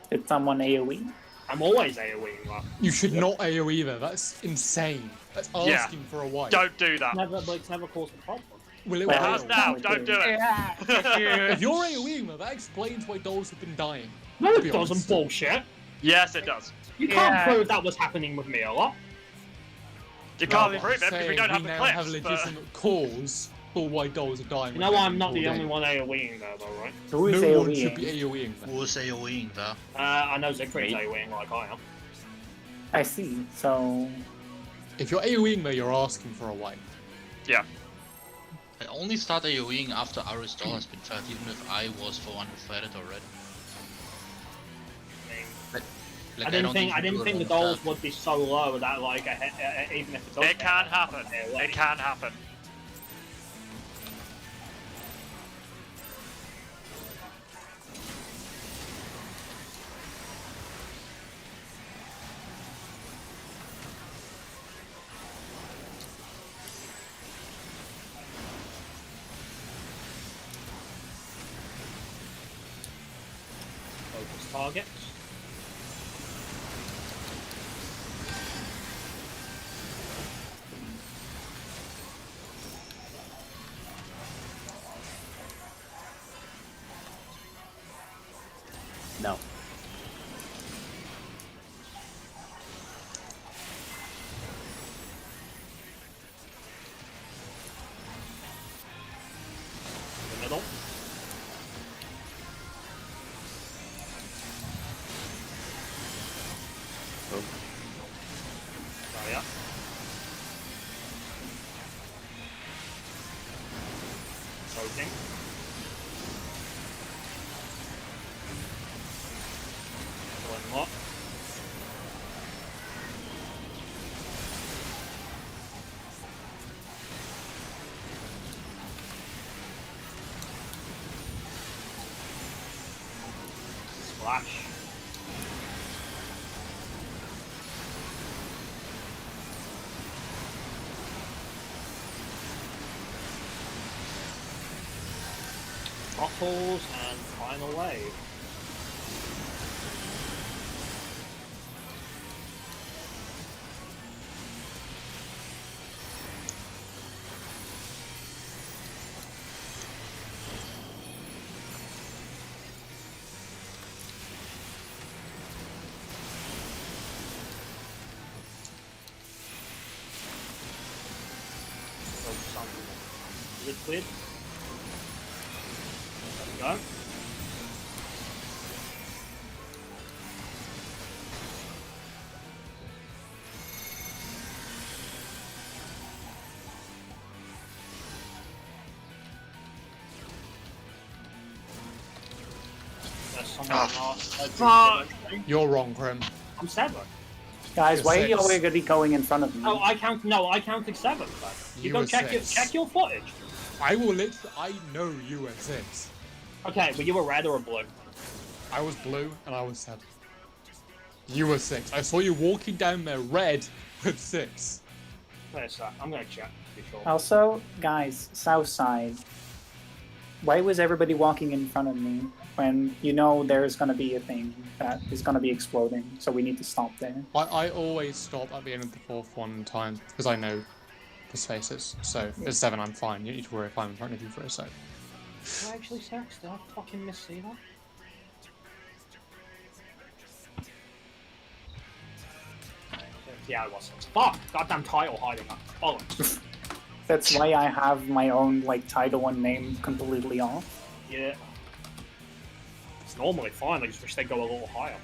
Did someone AoE? I'm always AoEing that. You should not AoE there. That's insane. That's Yeah. asking for a wipe. Don't do that. Never, but it's never caused a problem. Will it Well, It will? has now. it Don't do did. it. If you're AoEing there, that explains why dolls have been dying. No, To it be doesn't. honest. Bullshit. Yes, it does. You can't prove that was happening with me a lot. You can't Well, prove it because we saying don't have we the now clips. have a but- legitimate cause for why dolls are dying. You know I'm not the only one AoEing there, though, right? Who is No one should be AoEing? AoEing there. Who's AoEing there? I know Siegfried's AoEing like I am. I see. So If you're AoEing there, you're asking for a wipe. Yeah. I only start AoEing after Aristal has been fed, even if I was 400 threaded already. I mean, Like, I didn't think do a the lot of dolls that. would be so low that like even if it's It can happen. It can happen. Focus targets. No. The middle. Oh. Oh yeah. Soaking. One more. Splash. Bottles and final wave. focus on. Is it cleared? There we go. There's someone fuck. You're wrong, Grim. I'm 7. Guys, You're why are you 6. already going in front of me? Oh, I counted 7. But you You go were check 6. your footage. I will literally. I know you were 6. Okay, but you were red or blue? I was blue and I was 7. You were 6. I saw you walking down there red with 6. Where's that? I'm gonna check to be sure. Also, guys, south side. Why was everybody walking in front of me when you know there's gonna be a thing that is gonna be exploding? So we need to stop there. I always stop at the end of the 4th one time because I know the spaces. So if it's 7, I'm fine. You don't need to worry if I'm in front of you for a sec. Did I actually sex? Did I fucking missee that? Yeah, I was 6. Fuck! Goddamn title hiding that. Bollocks. That's why I have my own like title and name completely off. Yeah. It's normally fine, I just wish they'd go a little higher.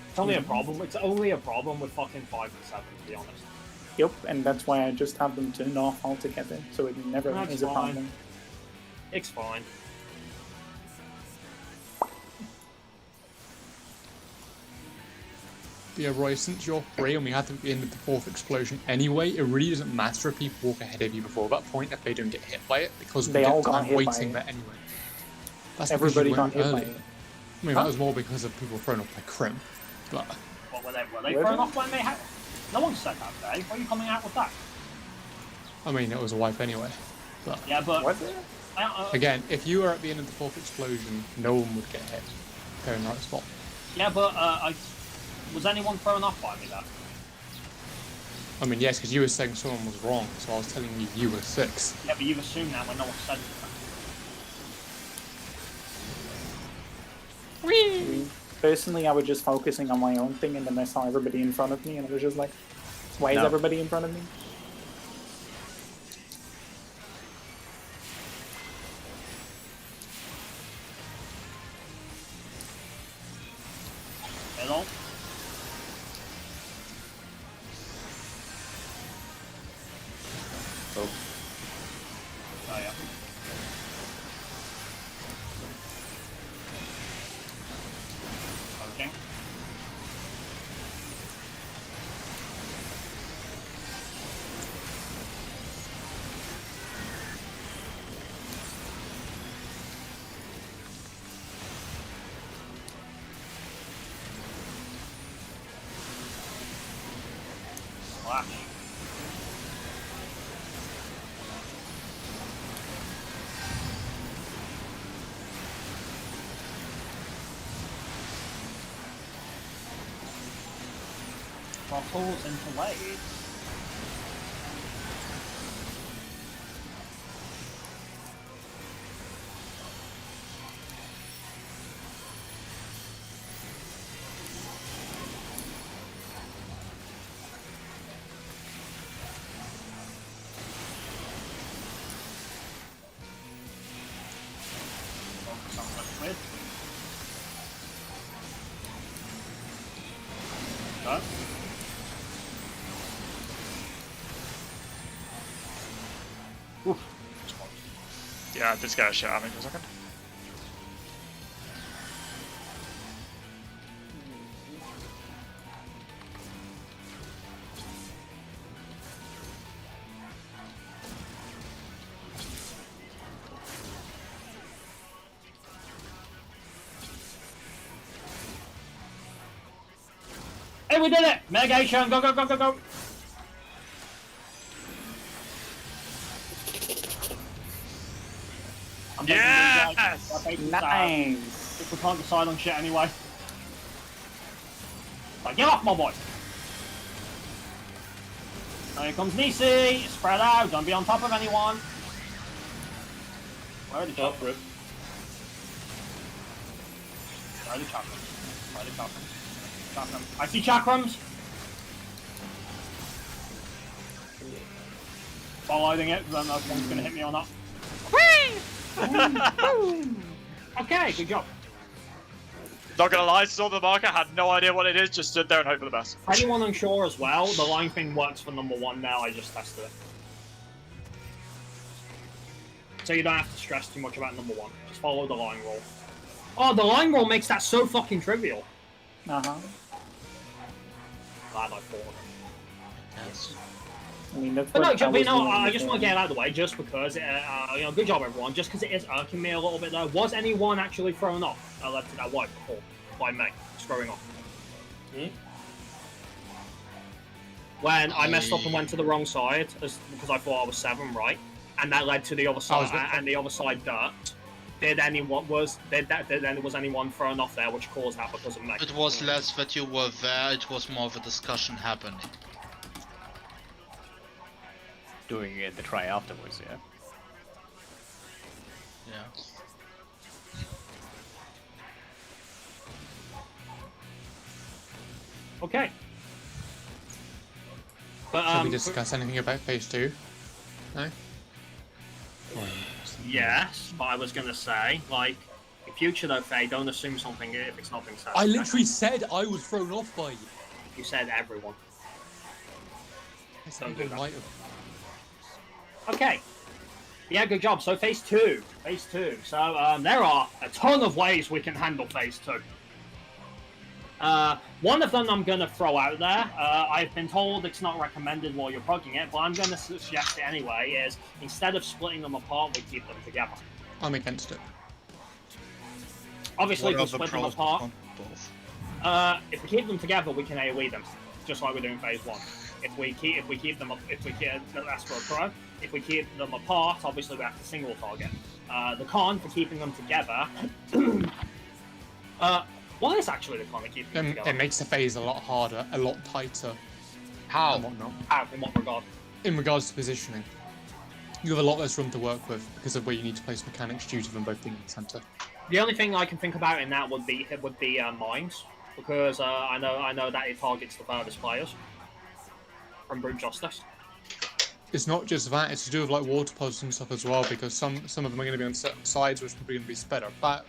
It's only a problem. It's only a problem with fucking 5 and 7, to be honest. Yep, and that's why I just have them turned off altogether, so it never That's is a fine. problem. It's fine. Yeah, Roy, since you're 3 and we had to be in the 4th explosion anyway, it really doesn't matter if people walk ahead of you before that point if they don't get hit by it, because They we all get got time hit by waiting it. there anyway. That's Everybody because got you hit went by earlier. it. I mean, that was more because of people thrown off by Crim. But What were they Were thrown they? off when they had... No one said that, Dave. Why are you coming out with that? I mean, it was a wipe anyway. But Yeah, but... Was it? again, if you were at the end of the 4th explosion, no one would get hit. They're in the right spot. Yeah, but was anyone thrown off by me then? I mean, yes, because you were saying someone was wrong, so I was telling you you were 6. Yeah, but you've assumed that when no one said anything. Personally, I was just focusing on my own thing, and then I saw everybody in front of me, and it was just like, why is No. everybody in front of me? Hello? Oh. Oh, yeah. Okay. Slash. Throttles into blades. Focus on liquid. Go. Oof. That's close. Yeah, this guy shot at me for a second. Hey, we did it! Mitigation, go, go, go, go, go! I'm taking these guys. Yes! I'm taking Nice! We can't decide on shit anyway. Like, get off my boy! Now here comes Nisi! Spread out, don't be on top of anyone! Where are the Top chakrams? rip. Where are the chakrams? Where are the chakrams? Chakrams. I see chakrams! Following it, then that one's gonna hit me or not. Okay, good job. Not gonna lie, saw the marker, had no idea what it is, just stood there and hope for the best. For anyone unsure as well, the line thing works for number 1 now, I just tested it. So you don't have to stress too much about number 1. Just follow the line roll. Oh, the line roll makes that so fucking trivial. Uh-huh. Glad I thought of it. Yes. I mean, that's But what no, I you was know, doing I just before. want to get it out of the way, just because, good job everyone, just because it is irking me a little bit though. Was anyone actually thrown off left to that white before? By me, screwing off. When I messed up and went to the wrong side, because I thought I was 7, right? And that led to the other side, and the other side dirt. Was anyone thrown off there, which caused that because of me? It was less that you were there, it was more of a discussion happening. Doing the try afterwards, yeah. Yeah. Okay. But Shall we discuss anything about phase 2? No? yes, but I was gonna say, like, in future though, Faye, don't assume something if it's not being said. I okay? literally said I was thrown off by you. You said everyone. I said Don't do I that. might have. Okay. Yeah, good job. So phase 2. Phase 2. So there are a ton of ways we can handle phase 2. One of them I'm going to throw out there. I've been told it's not recommended while you're progging it, but I'm going to suggest it anyway, is instead of splitting them apart, we keep them together. I'm against it. Obviously, What if we are the split them pros apart, and cons? if we keep them together, we can AoE them, just like we're doing phase 1. If we keep them that's for a pro. If we keep them apart, obviously we have to single target. The con for keeping them together. What is actually the con of keeping them together? It makes the phase a lot harder, a lot tighter, How? and whatnot. How? In what regard? In regards to positioning, you have a lot less room to work with because of where you need to place mechanics due to them both being in the centre. The only thing I can think about in that would be mines, because I know that it targets the furthest players from brute justice. It's not just that; it's to do with like water pods and stuff as well, because some of them are going to be on certain sides, which are probably going to be sped up back,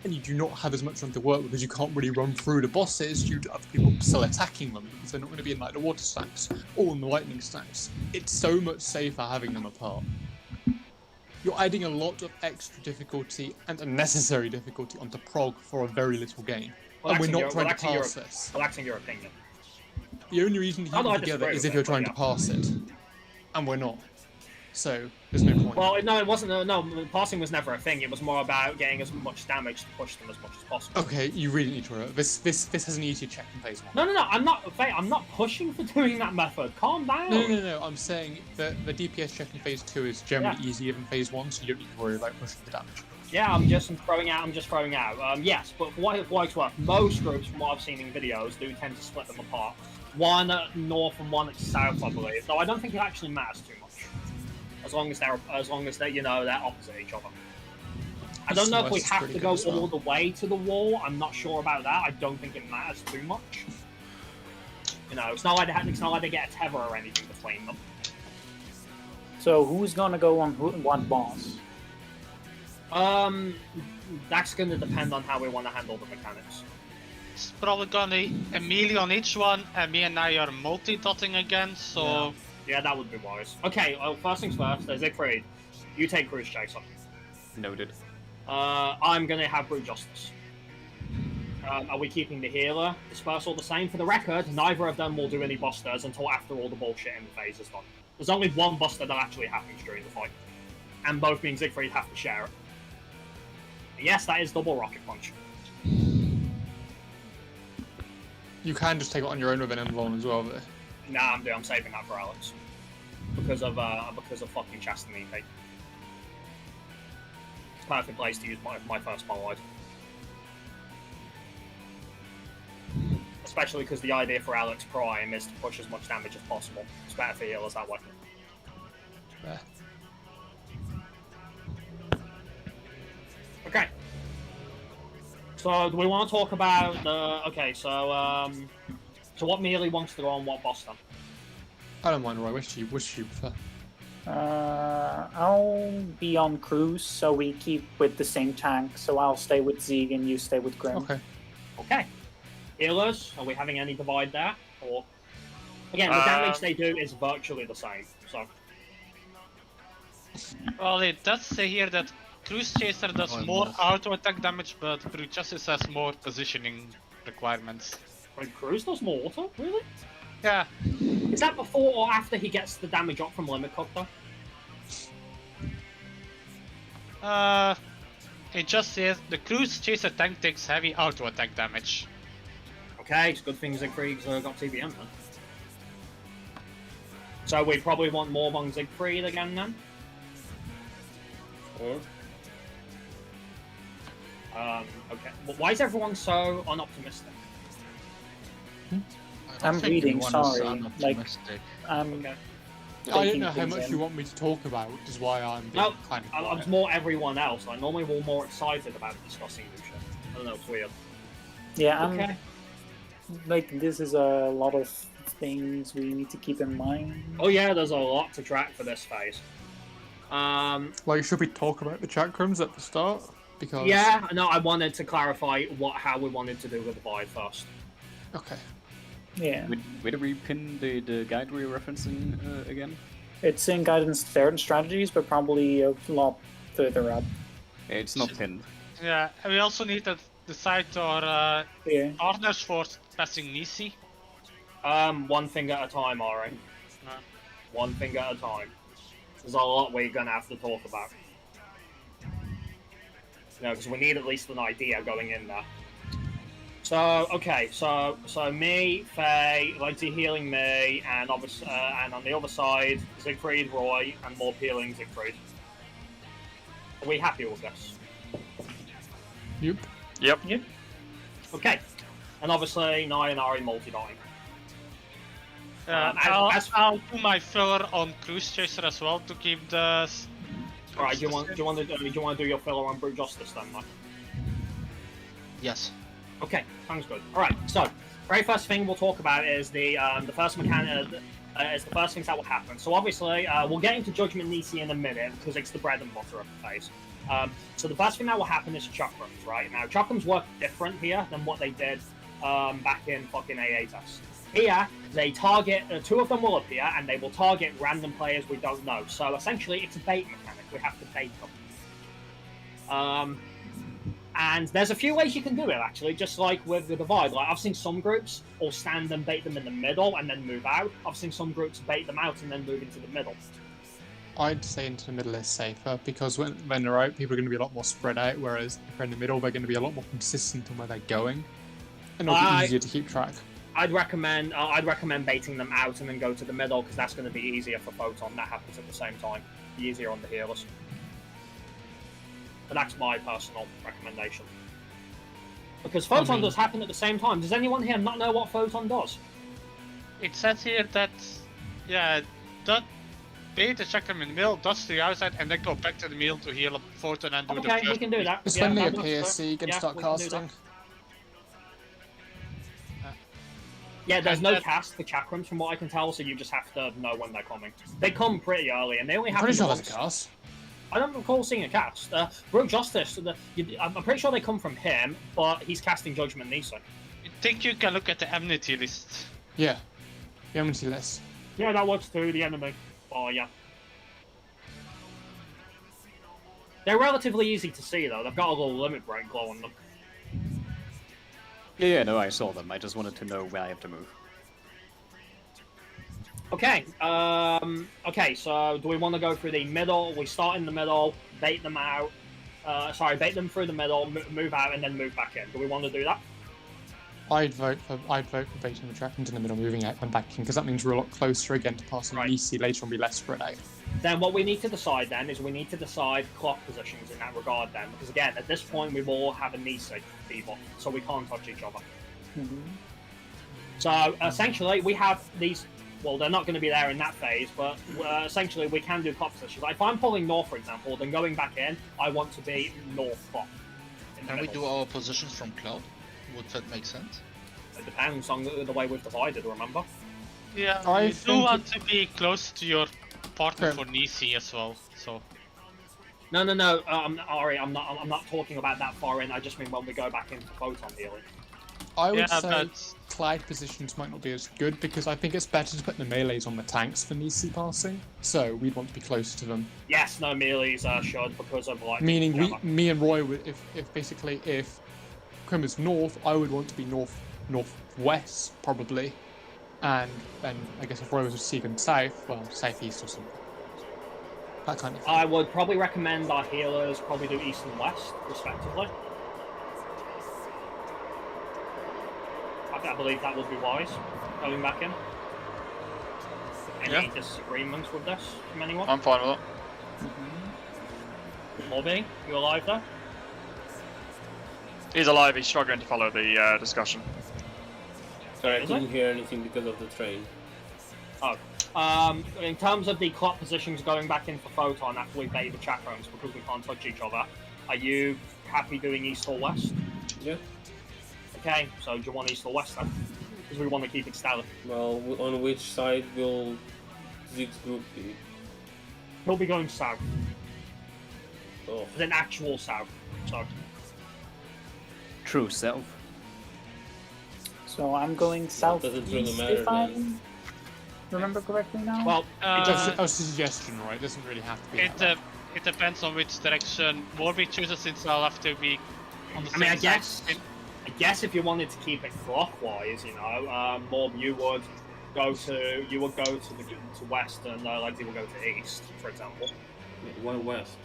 and you do not have as much room to work because you can't really run through the bosses due to other people still attacking them because they're not going to be in like the water stacks or in the lightning stacks. It's so much safer having them apart. You're adding a lot of extra difficulty and unnecessary difficulty onto Prog for a very little game, and we're not trying to pass this. Relaxing your opinion. The only reason to keep them together is if you're trying to pass it, and we're not. So there's no point. Well, no, it wasn't. No, passing was never a thing. It was more about getting as much damage to push them as much as possible. Okay, you really need to. This has an easier check in phase 1. No. I'm not pushing for doing that method. Calm down. No. I'm saying that the DPS check in phase 2 is generally easier than phase 1, so you don't need to worry about pushing the damage. Yeah, I'm just throwing out. Yes, but for what it's worth, most groups, from what I've seen in videos, do tend to split them apart. One at north and one at south, I believe. Though I don't think it actually matters too much, as long as they're opposite each other. I don't know if we have to go all the way to the wall. I'm not sure about that. I don't think it matters too much. You know, it's not like they get a tether or anything between them. So who's gonna go on what boss? That's gonna depend on how we want to handle the mechanics. It's probably gonna be a melee on each one, and me and I are multi-dotting again, so... Yeah, that would be wise. Okay, well, first things first, there's Siegfried. You take Cruise Chaser. Noted. I'm gonna have Brute Justice. Are we keeping the healer dispersal the same? For the record, neither of them will do any busters until after all the bullshit in the phase is done. There's only one buster that actually happens during the fight. And both me and Siegfried have to share it. Yes, that is double Rocket Punch. You can just take it on your own with an Invuln as well, but... Nah, I'm saving that for Alex. Because of fucking Chastity. It's a perfect place to use my first Mollide. Especially because the idea for Alex Prime is to push as much damage as possible. It's better for healers that way. Okay. So, do we want to talk about the... Okay, so what melee wants to go on what boss then? I don't mind, Roy. Which do you prefer? I'll be on cruise, so we keep with the same tank. So I'll stay with Zeke and you stay with Grim. Okay. Okay. Healers, are we having any divide there? Or again, the damage they do is virtually the same. So Well, it does say here that Cruise Chaser does more auto attack damage, but Brute Justice has more positioning requirements. wait, Cruise does more auto, really? Yeah. Is that before or after he gets the damage up from Limit Cut though? It just says the Cruise Chaser tank takes heavy auto attack damage. Okay, it's good thing Siegfried's got TBM then. So we probably want more on Siegfried again then? Or Okay. Well, why is everyone so unoptimistic? I'm reading, sorry. Like, Okay. I don't taking know how things much in. you want me to talk about, which is why I'm being No, kind of I'm quiet. more everyone else. Like, normally we're more excited about discussing new shit. I don't know, it's weird. Yeah, Okay. like this is a lot of things we need to keep in mind. Oh yeah, there's a lot to track for this phase. Like, should we talk about the chakrams at the start? Because Yeah, no, I wanted to clarify how we wanted to do the divide first. Okay. Yeah, Where do we pin the guide we're referencing again? it's in guidance there and strategies, but probably a lot further up. It's not pinned. Yeah, and we also need to decide our Yeah. partners for passing Nisi. One thing at a time, Ari. One thing at a time. There's a lot we're gonna have to talk about. You know, because we need at least an idea going in there. So okay, so me, Faye, Lexi healing me, and obviously, and on the other side, Siegfried, Roy, and more healing Siegfried. Are we happy with this? Yep. Yep. Okay, and obviously, Nye and Ari multi-dying. I'll do my filler on Cruise Chaser as well to keep the. All right, do you want to do your filler on Brute Justice then, Mike? Yes. Okay, sounds good. All right, so very first thing we'll talk about is the first mechanic. Is the first things that will happen. So obviously, we'll get into Judgment Nisi in a minute because it's the bread and butter of the phase. So the first thing that will happen is chakrams, right? Now chakrams work different here than what they did back in fucking AA test. Here, they target, two of them will appear, and they will target random players we don't know. So essentially, it's a bait mechanic. We have to bait them. And there's a few ways you can do it, actually, just like with the divide. Like, I've seen some groups all stand and bait them in the middle and then move out. I've seen some groups bait them out and then move into the middle. I'd say into the middle is safer, because when they're out, people are going to be a lot more spread out, whereas if they're in the middle, they're going to be a lot more consistent on where they're going. And it'll be easier to keep track. I'd recommend baiting them out and then go to the middle, because that's going to be easier for Photon. That happens at the same time. Be easier on the healers. But that's my personal recommendation. Because Photon does happen at the same time. Does anyone here not know what Photon does? It says here that, yeah, that bait the chakram in the middle, dodge to the outside, and then go back to the middle to heal up Photon and do the Okay, we can do that. It's Yeah, when they that works, appear, sir. so you can Yeah, start we can do casting. that. Yeah, there's And no that- cast for chakrams from what I can tell, so you just have to know when they're coming. They come pretty early, and they only happen Pretty sure once. there's a cast. I don't recall seeing a cast. Brute Justice, I'm pretty sure they come from him, but he's casting Judgment Nisi. I think you can look at the enmity list. Yeah. The enmity list. Yeah, that works too, the enemy. Oh, yeah. They're relatively easy to see, though. They've got a little limit break glow on them. Yeah, no, I saw them. I just wanted to know where I have to move. Okay, okay, so do we want to go through the middle? We start in the middle, bait them out. Bait them through the middle, move out, and then move back in. Do we want to do that? I'd vote for baiting the track into the middle, moving out and back in, because that means we're a lot closer again to passing Nisi later and be less spread out. Then what we need to decide then is we need to decide clock positions in that regard then, because again, at this point we will have a Nisi debuff, so we can't touch each other. So essentially we have these, well, they're not going to be there in that phase, but essentially we can do clock positions. Like if I'm pulling north, for example, then going back in, I want to be north clock. Can we do our positions from cloud? Would that make sense? It depends on the way we've divided, remember? Yeah, I you do think want to be close to your partner for Nisi as well, so... No. Ari, I'm not talking about that far in. I just mean when we go back into photon healing. I would Yeah, say but- Clyde positions might not be as good because I think it's better to put the melees on the tanks for Nisi passing. So we'd want to be closer to them. Yes, no melees should because of like. Meaning me and Roy would, if Krim is north, I would want to be northwest probably, and then I guess if Roy was seeking south, well southeast or something. That kind of thing. I would probably recommend our healers probably do east and west respectively. I believe that would be wise going back in. Any disagreements with this from anyone? I'm fine with it. Morby, you alive though? He's alive, he's struggling to follow the discussion. Sorry, I Is couldn't hear anything because of the train. Oh. In terms of the clock positions going back in for Photon after we've baited the chat rooms because we can't touch each other, are you happy doing east or west? Yeah. Okay, so do you want east or west then? Because we want to keep it stellar. Well, on which side will Zig's group be? He'll be going south. Oh. An actual south. So. True self. So I'm going Doesn't southeast really matter if I then. remember correctly now. Well, That was a suggestion, right? It doesn't really have to be. It depends on which direction Morby chooses, since I'll have to be on the I mean, same I side. guess if you wanted to keep it clockwise, you know, Morb, you would go to west, and Lexi will go to east, for example. Why west?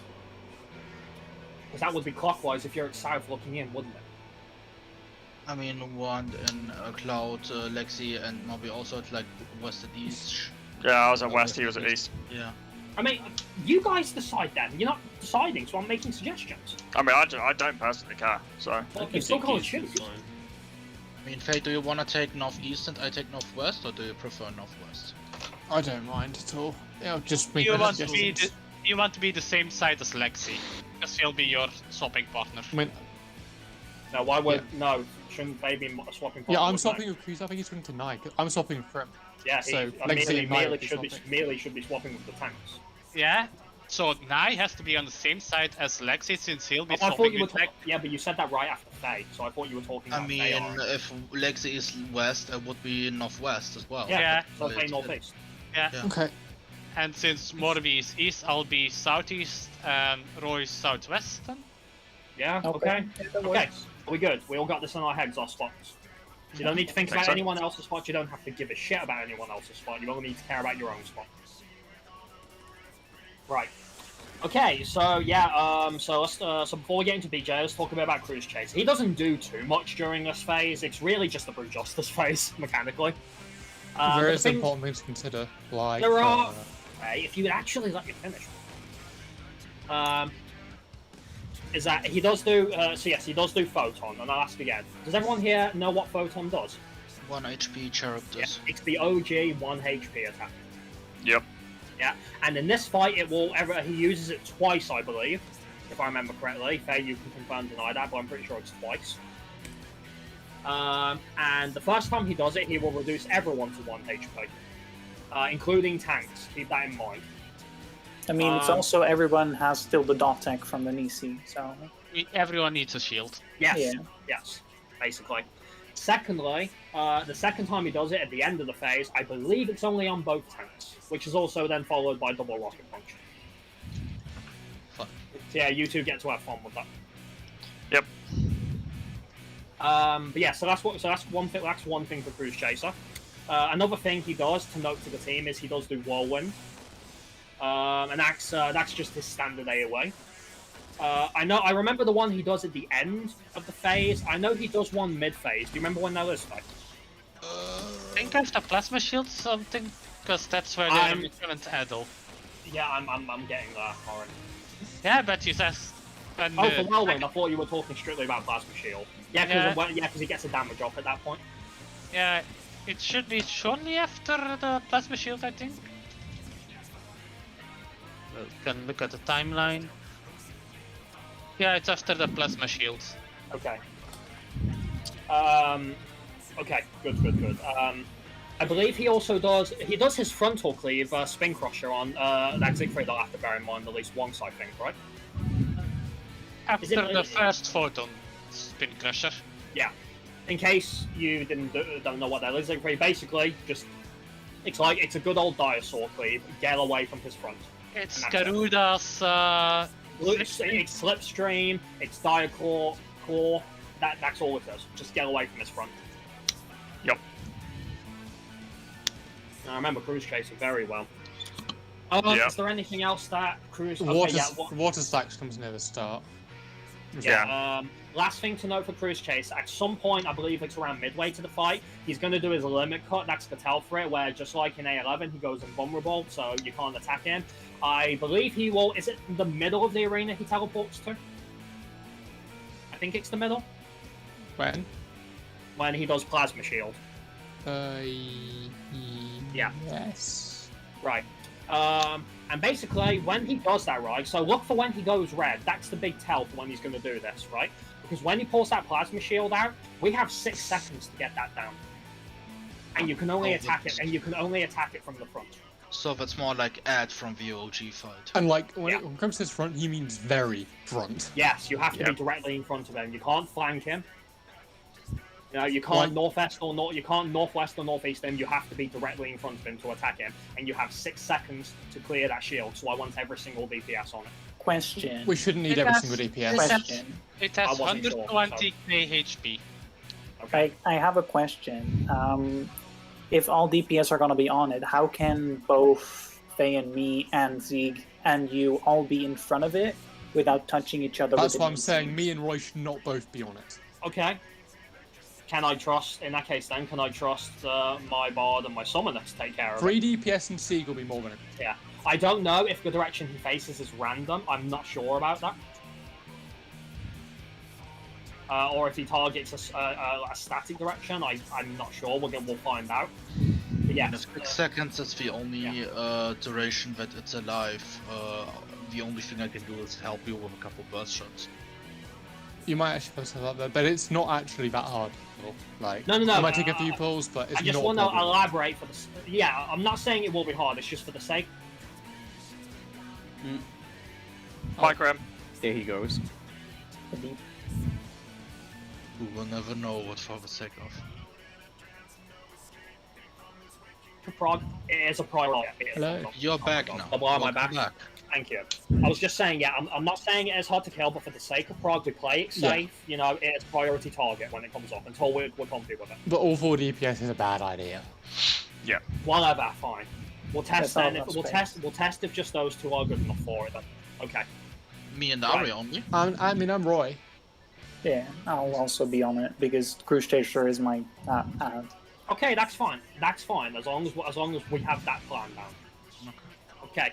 Because that would be clockwise if you're at south looking in, wouldn't it? I mean, one in Cloud, Lexi, and Moby also at like west and east. Yeah, I was at west, he was at east. Yeah. I mean, you guys decide then. You're not deciding, so I'm making suggestions. I mean, I don't personally care, so... Well, you still can't East choose. is fine. I mean, Faye, do you want to take northeast and I take northwest, or do you prefer northwest? I don't mind at all. It'll just make You the want to be suggestions. you want to be the same side as Lexi, because he'll be your swapping partner. I mean, No, why would no? Shouldn't they be swapping? yeah, I'm partners? swapping with Cruz. I think he's swinging to Nike. I'm swapping with Krim. Yeah, So, I Lexi mean, and Nike Melee should be swapping with the tanks. Yeah. So Nai has to be on the same side as Lexi, since he'll be Oh, I thought swapping you were with Lex. yeah, but you said that right after Faye, so I thought you were talking I about mean, Faye. Alright. if Lexi is west, I would be northwest as well. Yeah, Yeah. so Faye northeast. Yeah. Yeah. Okay. And since Morby is east, I'll be southeast and Roy's southwest then. Yeah, okay. Okay, we good. We all got this in our heads, our spots. You don't need to think about so. anyone else's spot, you don't have to give a shit about anyone else's spot, you only need to care about your own spot. Right. Okay, so yeah, so let's so before we get into BJ, let's talk a bit about Cruise Chase. He doesn't do too much during this phase, it's really just the Brute Justice phase, mechanically. There but is the thing- important things to consider, like There are. If you would actually let me finish. Is that he does do? So yes, he does do Photon, and I'll ask again. Does everyone here know what Photon does? 1 HP characters. Yeah, it's the OG 1 HP attack. Yep. Yeah, and in this fight, he uses it twice, I believe, if I remember correctly. Faye, you can confirm deny that, but I'm pretty sure it's twice. And the first time he does it, he will reduce everyone to 1 HP, including tanks. Keep that in mind. I mean, it's also everyone has still the dot tech from the Nisi, so Everyone needs a shield. Yes, Yeah. yes, basically. Secondly, the second time he does it at the end of the phase, I believe it's only on both tanks, which is also then followed by double rocket punch. Fun. So yeah, you two get to have fun with that. Yep. But yeah, so that's one thing. That's one thing for Cruise Chaser. Another thing he does to note to the team is he does do Whirlwind, and that's just his standard AoE. I remember the one he does at the end of the phase. I know he does one mid-phase. Do you remember when that was, Faye? I think after plasma shield something, because that's where I'm- the current Adel. Yeah, I'm getting there already. Yeah, but you says. And, Oh, for Whirlwind, I thought you were talking strictly about Plasma Shield. Yeah, because he gets a damage off at that point. Yeah, it should be shortly after the plasma shield, I think. We can look at the timeline. Yeah, it's after the plasma shield. Okay. Okay, good. I believe he also does. He does his frontal cleave spin crusher on that Siegfried. I'll have to bear in mind at least once, I think, right? After the first photon spin crusher. Yeah. In case you don't know what that is, Siegfried, basically just it's a good old dinosaur cleave. Get away from his front. It's Garuda's. It's slipstream. It's diaclaw. Claw. That's all it does. Just get away from his front. Yep. I remember Cruise Chaser very well. Is there anything else that Cruise... Water Slacks comes near the start. Yeah. Last thing to note for Cruise Chase, at some point, I believe it's around midway to the fight, he's going to do his limit cut, that's the tell for it, where just like in A11, he goes invulnerable, so you can't attack him. I believe he will... Is it the middle of the arena he teleports to? I think it's the middle. When? When he does Plasma Shield. Yeah. Yes. Right. And basically, when he does that, right, so look for when he goes red. That's the big tell for when he's going to do this, right? Because when he pulls that Plasma Shield out, we have 6 seconds to get that down. And you can only attack it, from the front. So that's more like Ed from the OG fight. And like, when it comes to his front, he means very front. Yes, you have to be directly in front of him. You can't flank him. You know, you can't northwest or northeast him. You have to be directly in front of him to attack him, and you have 6 seconds to clear that shield. So I want every single DPS on it. Question. We shouldn't need every single DPS. Question. It has 120 HP. Okay, I have a question. If all DPS are going to be on it, how can both Faye and me and Zieg and you all be in front of it without touching each other? That's why I'm saying me and Roy should not both be on it. Okay. Can I trust, in that case then, my Bard and my Summoner to take care of it? 3 DPS and Sieg will be more than it. Yeah. I don't know if the direction he faces is random. I'm not sure about that. Or if he targets a static direction, I'm not sure. We'll find out. But yeah. 6 seconds is the only duration that it's alive. The only thing I can do is help you with a couple burst shots. You might actually post that there, but it's not actually that hard. Like, no. You might take a few pulls, but it's not. I just want to elaborate for this. Yeah, I'm not saying it will be hard. It's just for the sake. Hi, Graham. There he goes. We will never know what for the sake of. Prog, it is a priority. Hello. You're back now. Why am I back? Thank you. I was just saying, I'm not saying it is hard to kill, but for the sake of Prog, we play it safe. You know, it is a priority target when it comes up until we're comfy with it. But all 4 DPS is a bad idea. Yeah. Whatever, fine. We'll test then. We'll test if just those 2 are good enough for it. Then. Okay. Me and Ari only. I'm Roy. Yeah, I'll also be on it because Cruise Chaser is my ad. Okay, that's fine. That's fine as long as we have that plan down. Okay.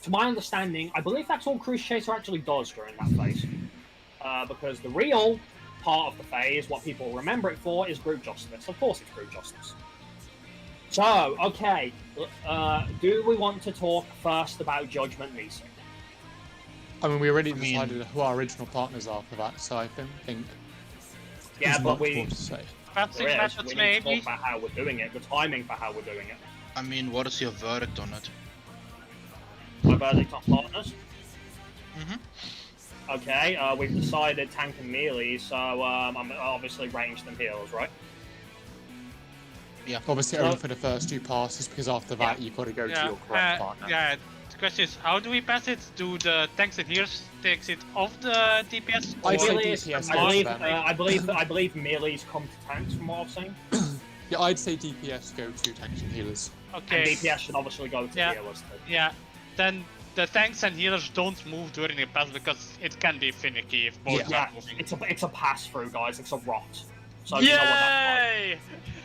To my understanding, I believe that's all Cruise Chaser actually does during that phase. Because the real part of the phase, what people remember it for, is group justice. Of course it's group justice. So, okay. Do we want to talk first about Judgment Leasing? I mean, we already decided who our original partners are for that, so I don't think yeah, but we more to say. We need to talk about how we're doing it, the timing for how we're doing it. I mean, what is your verdict on it? My verdict on partners? Okay, we've decided tank and melee, so I'm obviously ranged and healers, right? Yeah. Obviously only for the first 2 passes, because after that you've got to go to your correct partner. Yeah, the question is, how do we pass it? Do the tanks and healers takes it off the DPS? I'd say DPS I believe melees come to tanks from what I've seen. Yeah, I'd say DPS go to tanks and healers. Okay. And DPS should obviously go to healers too. Yeah, then the tanks and healers don't move during the pass because it can be finicky if both are moving. It's a pass through, guys. It's a rot. So yay! You know what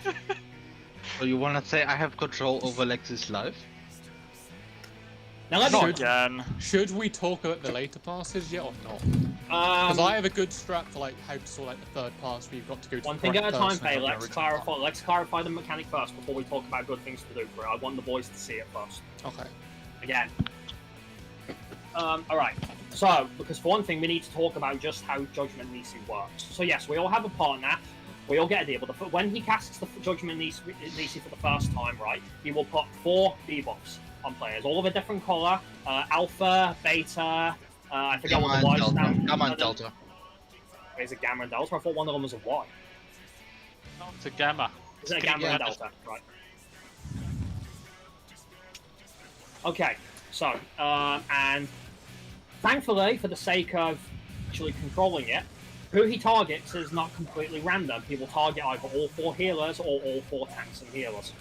that's like. So you wanna say I have control over Lexi's life? Now should we talk about the later passes yet or not? Because I have a good strat for like how to sort like the 3rd pass where you've got to go to one thing at a time, Faye. Let's clarify the mechanic first before we talk about good things to do for it. I want the boys to see it first. Okay. Again. Alright. So, because for one thing, we need to talk about just how Judgment Leasing works. So yes, we all have a partner. we all get a deal. But when he casts the Judgment Nisi for the first time, right, he will put 4 debuffs on players, all of a different color: alpha, beta. I forget what the Y stands. Gamma and delta. Is it gamma and delta? I thought one of them was a Y. No, it's a gamma. Is it a gamma and delta? Right. Okay, so, and thankfully, for the sake of actually controlling it, who he targets is not completely random. He will target either all 4 healers or all 4 tanks and healers.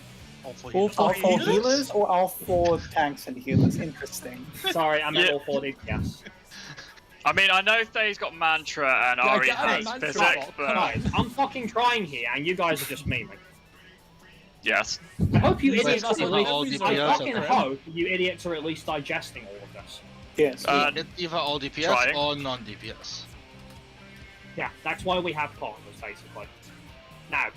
All 4 All healers. 4 healers or all 4 tanks and healers? Interesting. Sorry, I meant all 4 DPS. I mean, I know Thay's got Mantra and Ari has Physics, but... Guys, I'm fucking trying here, and you guys are just memeing. Yes. I hope you idiots that's are not at all least... DPS I fucking are hope you idiots are at least digesting all of this. Yes. It's either all DPS trying. or non-DPS. Yeah, that's why we have partners, basically. Now,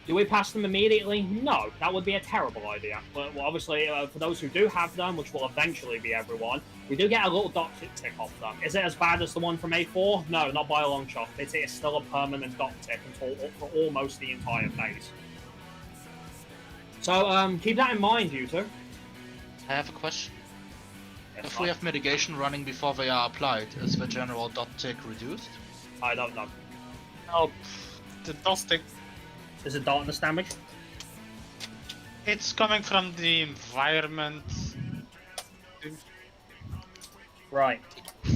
do we pass them immediately? No, that would be a terrible idea. But well, obviously, for those who do have them, which will eventually be everyone, we do get a little dot tick off them. Is it as bad as the one from A4? No, not by a long shot. It is still a permanent dot tick until for almost the entire phase. So, keep that in mind, you two. I have a question. Yes, If we have mitigation running before they are applied, is the general dot tick reduced? I don't know. Oh, the dusting. Is it darkness damage? It's coming from the environment. Right.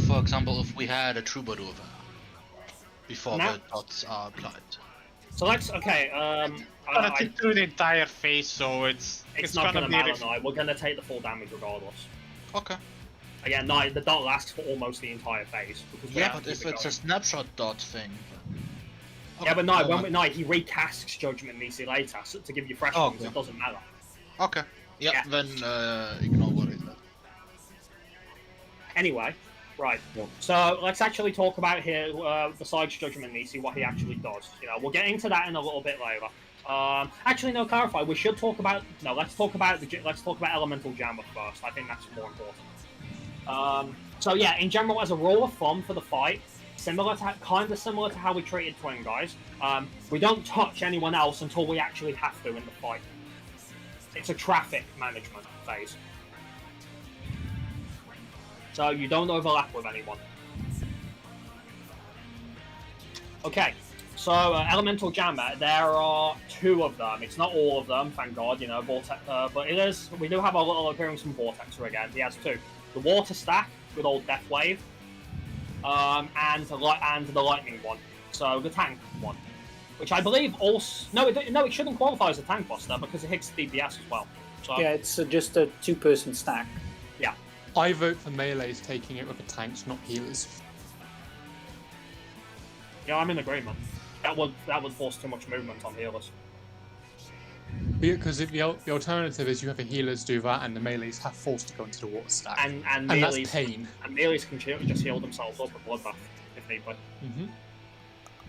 For example, if we had a troubadour there, before Now- the dots are applied. So let's, okay, Gonna take through the entire phase, so it's not gonna be matter, no. We're gonna take the full damage regardless. Okay. Again, no, the dot lasts for almost the entire phase. Because we Yeah, have to but if keep it it's going. a snapshot dot thing. Yeah, but no, Okay, when he recasts Judgment Nisi later so to give you fresh Oh, ones, yeah. it doesn't matter. Okay. Yeah, Yeah. then ignore what it said. Anyway, right. So let's actually talk about here, besides Judgment Nisi, what he actually does. You know, we'll get into that in a little bit later. Actually, no, clarify. We should talk about let's talk about Elemental Jammer first. I think that's more important. So yeah, in general, as a rule of thumb for the fight, kind of similar to how we treated Twin Guys, we don't touch anyone else until we actually have to in the fight. It's a traffic management phase. So you don't overlap with anyone. Okay, so Elemental Jammer, there are 2 of them. It's not all of them, thank God, you know, Vortex, but it is, we do have a little appearance from Vortexer again. He has 2. The Water Stack, good old Death Wave, and the Lightning one. So the Tank one. Which I believe also... No, it shouldn't qualify as a Tank Buster because it hits DPS as well. So, Yeah, it's just a 2-person stack. yeah. I vote for melees taking it with the tanks, not healers. Yeah, I'm in agreement. That would force too much movement on healers. Because the alternative is you have the healers do that and the melees have force to go into the water stack. And And melees, that's pain. And melees can just heal themselves up with Bloodbath if need be.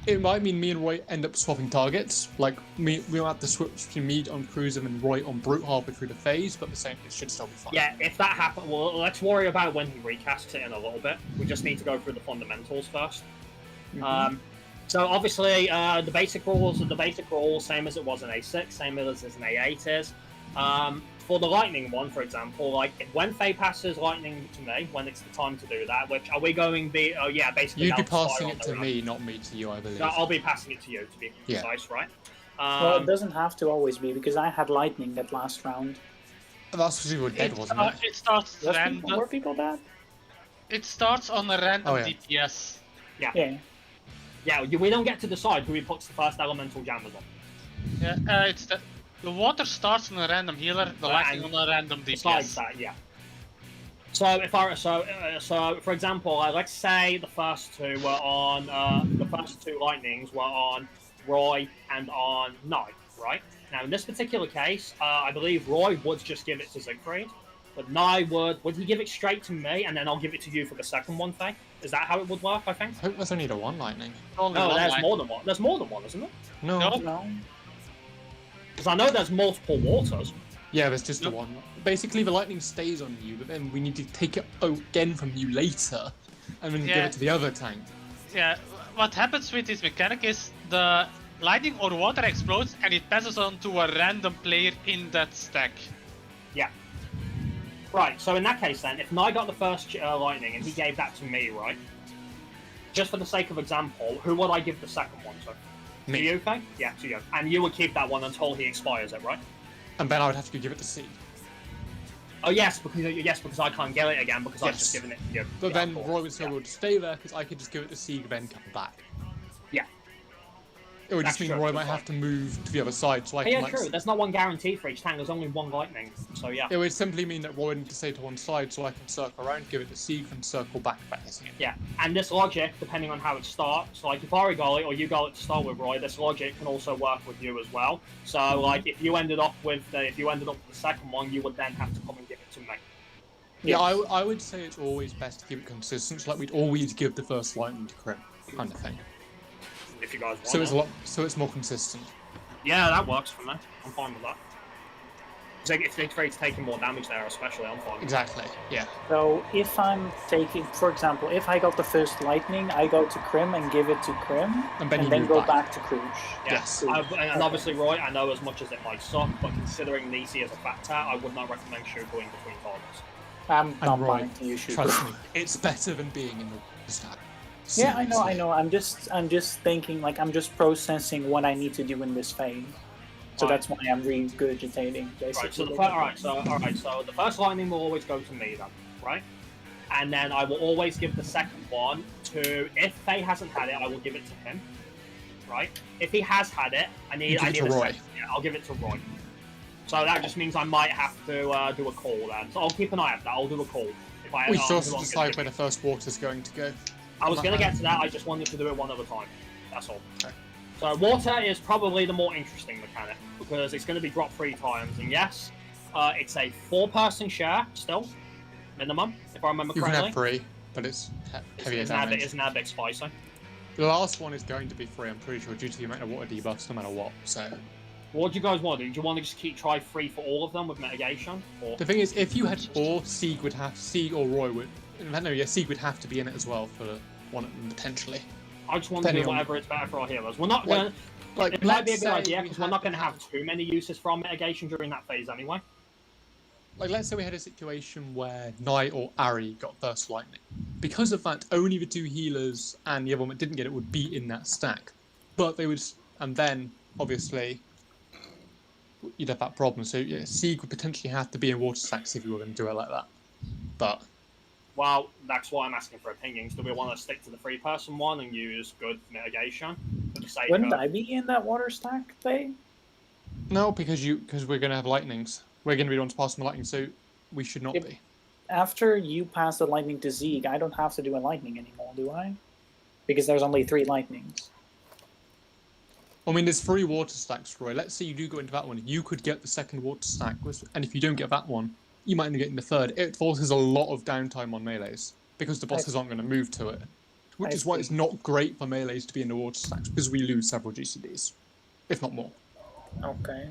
It might mean me and Roy end up swapping targets. Like, we'll have to switch between me on Cruiser and Roy on Brute halfway through the phase, but the same, it should still be fine. Yeah, if that happens, well, let's worry about when he recasts it in a little bit. We just need to go through the fundamentals first. So obviously, the basic rules are the basic rules, same as it was in A6, same as in A8 is. For the Lightning one, for example, like when Faye passes Lightning to me, when it's the time to do that, which are we going to be? Oh yeah, basically. You'd be they'll fire passing on it their to own. me, not me to you, I believe. No, I'll be passing it to you to be Yeah. precise, right? Well, it doesn't have to always be, because I had lightning that last round. That's because you were dead, wasn't it? It starts Were random. people bad? It starts on a random Oh, yeah. DPS. Yeah. Yeah, we don't get to decide who he puts the first Elemental Jammers on. Yeah, it's the water starts on a random healer, the lightning on and a random Besides DPS. that, yeah. So if I so for example, let's say the first 2 were on the first 2 lightnings were on Roy and on Knight, right? Now in this particular case, I believe Roy would just give it to Siegfried, but Knight would he give it straight to me and then I'll give it to you for the second one, Faye? Is that how it would work? I think. I hope there's only the one lightning. Only No, one there's line. more than one. There's more than one, isn't there? No. No. Because I know there's multiple waters. Yeah, there's just the one. Basically, the lightning stays on you, but then we need to take it again from you later, and then give Yeah. it to the other tank. Yeah, what happens with this mechanic is the lightning or water explodes and it passes on to a random player in that stack. Yeah. Right, so in that case then, if Nye got the first lightning and he gave that to me, right? Just for the sake of example, who would I give the second one to? Me. To you, Faye? Yeah, to you. And you would keep that one until he expires it, right? And then I would have to give it to Seed. Oh yes, because I can't get it again because I've just given it to you. But Yeah, then of course. Roy would still would stay there because I could just give it to Seed and then come back. Yeah. It would just That's mean true, Roy might that's have to move to the other side, so I Yeah, can like. true. There's not one guarantee for each tank. There's only one lightning. So yeah. It would simply mean that Roy would need to stay to one side, so I can circle around, give it to Seed, and circle back by hitting it. Yeah, and this logic, depending on how it starts, like if I got it or you got it to start with, Roy, this logic can also work with you as well. So like if you ended up with the second one, you would then have to come and give it to me. Yeah, I would say it's always best to keep it consistent. So like we'd always give the first lightning to Crim, kind of thing. If you guys want. So it's more consistent. Yeah, that works for me. I'm fine with that. If Siegfried's taking more damage there, especially, I'm fine. Exactly. Yeah. So if I'm taking, for example, if I got the first lightning, I go to Crim and give it to Crim, And then you then move go back. back to Krush. Yes. And obviously, Roy, I know as much as it might suck, but considering Nisi as a factor, I would not recommend shoot going between targets. I'm not And Roy, planning to use shoot. trust me, it's better than being in the stack. Yeah, I Seriously. know. I'm just thinking, like, I'm just processing what I need to do in this phase. So Right. that's why I'm regurgitating, basically. Right, so the first lightning will always go to me then, right? And then I will always give the second one to, if Faye hasn't had it, I will give it to him, right? If he has had it, I need give it to a Roy. second. Yeah, I'll give it to Roy. So that just means I might have to do a call then. So I'll keep an eye out for that. I'll do a call. If I We who still I'm have to gonna decide give where it. the first water's going to go. I was going to get to that, I just wanted to do it one at a time. That's all. Okay. So water is probably the more interesting mechanic, because it's going to be dropped 3 times, and yes, it's a 4-person share, still, minimum, if I remember You can correctly. have 3, but it's heavier damage. Isn't that a bit spicy? The last one is going to be 3, I'm pretty sure, due to the amount of water debuffs, no matter what. So What do you guys want to do? Do you want to just try 3 for all of them with mitigation? Or... the thing is, if you had 4, Sieg or Roy would. No, yeah, Sieg would have to be in it as well for one of them potentially. I just want to do Depending on- whatever is better for our heroes. We're not Like- going to... Like, It might be a let's good say idea, we because we're had- not going to have too many uses from mitigation during that phase anyway. Like, let's say we had a situation where Knight or Ari got Burst Lightning. Because of that, only the 2 healers and the other one that didn't get it would be in that stack. But they would, and then, obviously, you'd have that problem. So, yeah, Sieg would potentially have to be in water stacks if you were going to do it like that. But, Well, that's why I'm asking for opinions. Do we want to stick to the 3-person one and use good mitigation? For the sake Wouldn't of... I be in that water stack thing? no, because we're going to have lightnings. We're going to be the ones passing the lightning, so we should not Yep. be. After you pass the lightning to Zeeg, I don't have to do a lightning anymore, do I? Because there's only 3 lightnings. I mean, there's 3 water stacks, Roy. Let's say you do go into that one. You could get the second water stack, and if you don't get that one, you might end up getting the third. It forces a lot of downtime on melees, because the bosses aren't going to move to it. Which is why it's not great for melees to be in the water stacks, because we lose several GCDs. If not more. Okay.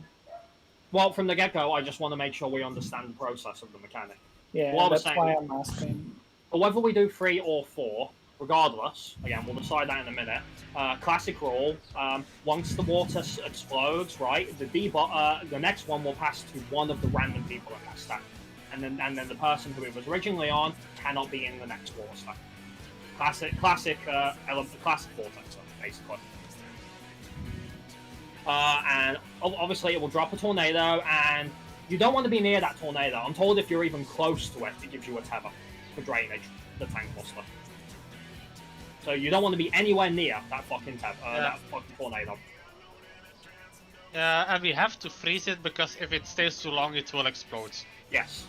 Well, from the get-go, I just want to make sure we understand the process of the mechanic. Yeah, Well, I was that's saying- why I'm asking. But whether we do 3 or 4, regardless, again, we'll decide that in a minute. Classic rule: once the water explodes, right, the next one will pass to one of the random people in that stack, and then the person who it was originally on cannot be in the next water stack. Classic vortex, basically. And obviously, it will drop a tornado, and you don't want to be near that tornado. I'm told if you're even close to it, it gives you a tether for drainage, the tank buster. So you don't want to be anywhere near that fucking that fucking tornado. And we have to freeze it because if it stays too long, it will explode. Yes.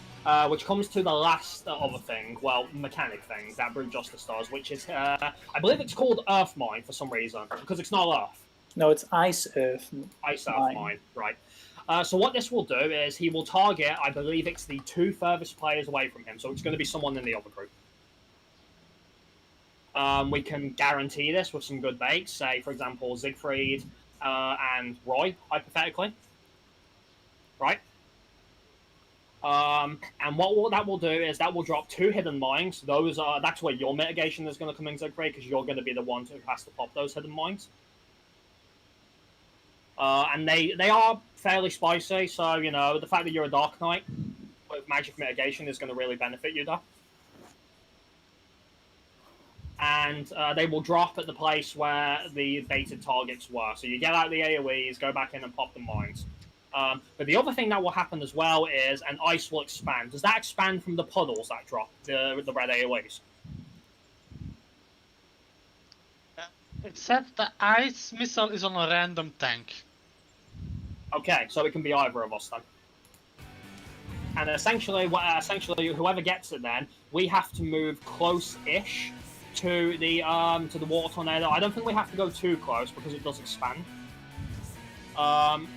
Which comes to the last other thing, well, mechanic thing that Brute Justice does, which is, I believe it's called Earth Mine for some reason, because it's not Earth. No, it's Ice Earth. Ice Earth Mine, right. So what this will do is he will target, I believe it's the 2 furthest players away from him, so it's going to be someone in the other group. We can guarantee this with some good baits, say, for example, Siegfried and Roy, hypothetically. Right? And what that will do is that will drop 2 hidden mines. That's where your mitigation is going to come in, Siegfried, because you're going to be the one who has to pop those hidden mines. and they are fairly spicy. So you know the fact that you're a Dark Knight with magic mitigation is going to really benefit you, though. And they will drop at the place where the baited targets were. So you get out the AoEs, go back in and pop the mines. But the other thing that will happen as well is an ice will expand. Does that expand from the puddles that drop, the red AoEs? It said the ice missile is on a random tank. Okay, so it can be either of us then. And essentially, whoever gets it then, we have to move close-ish to the water tornado. I don't think we have to go too close because it does expand. I'm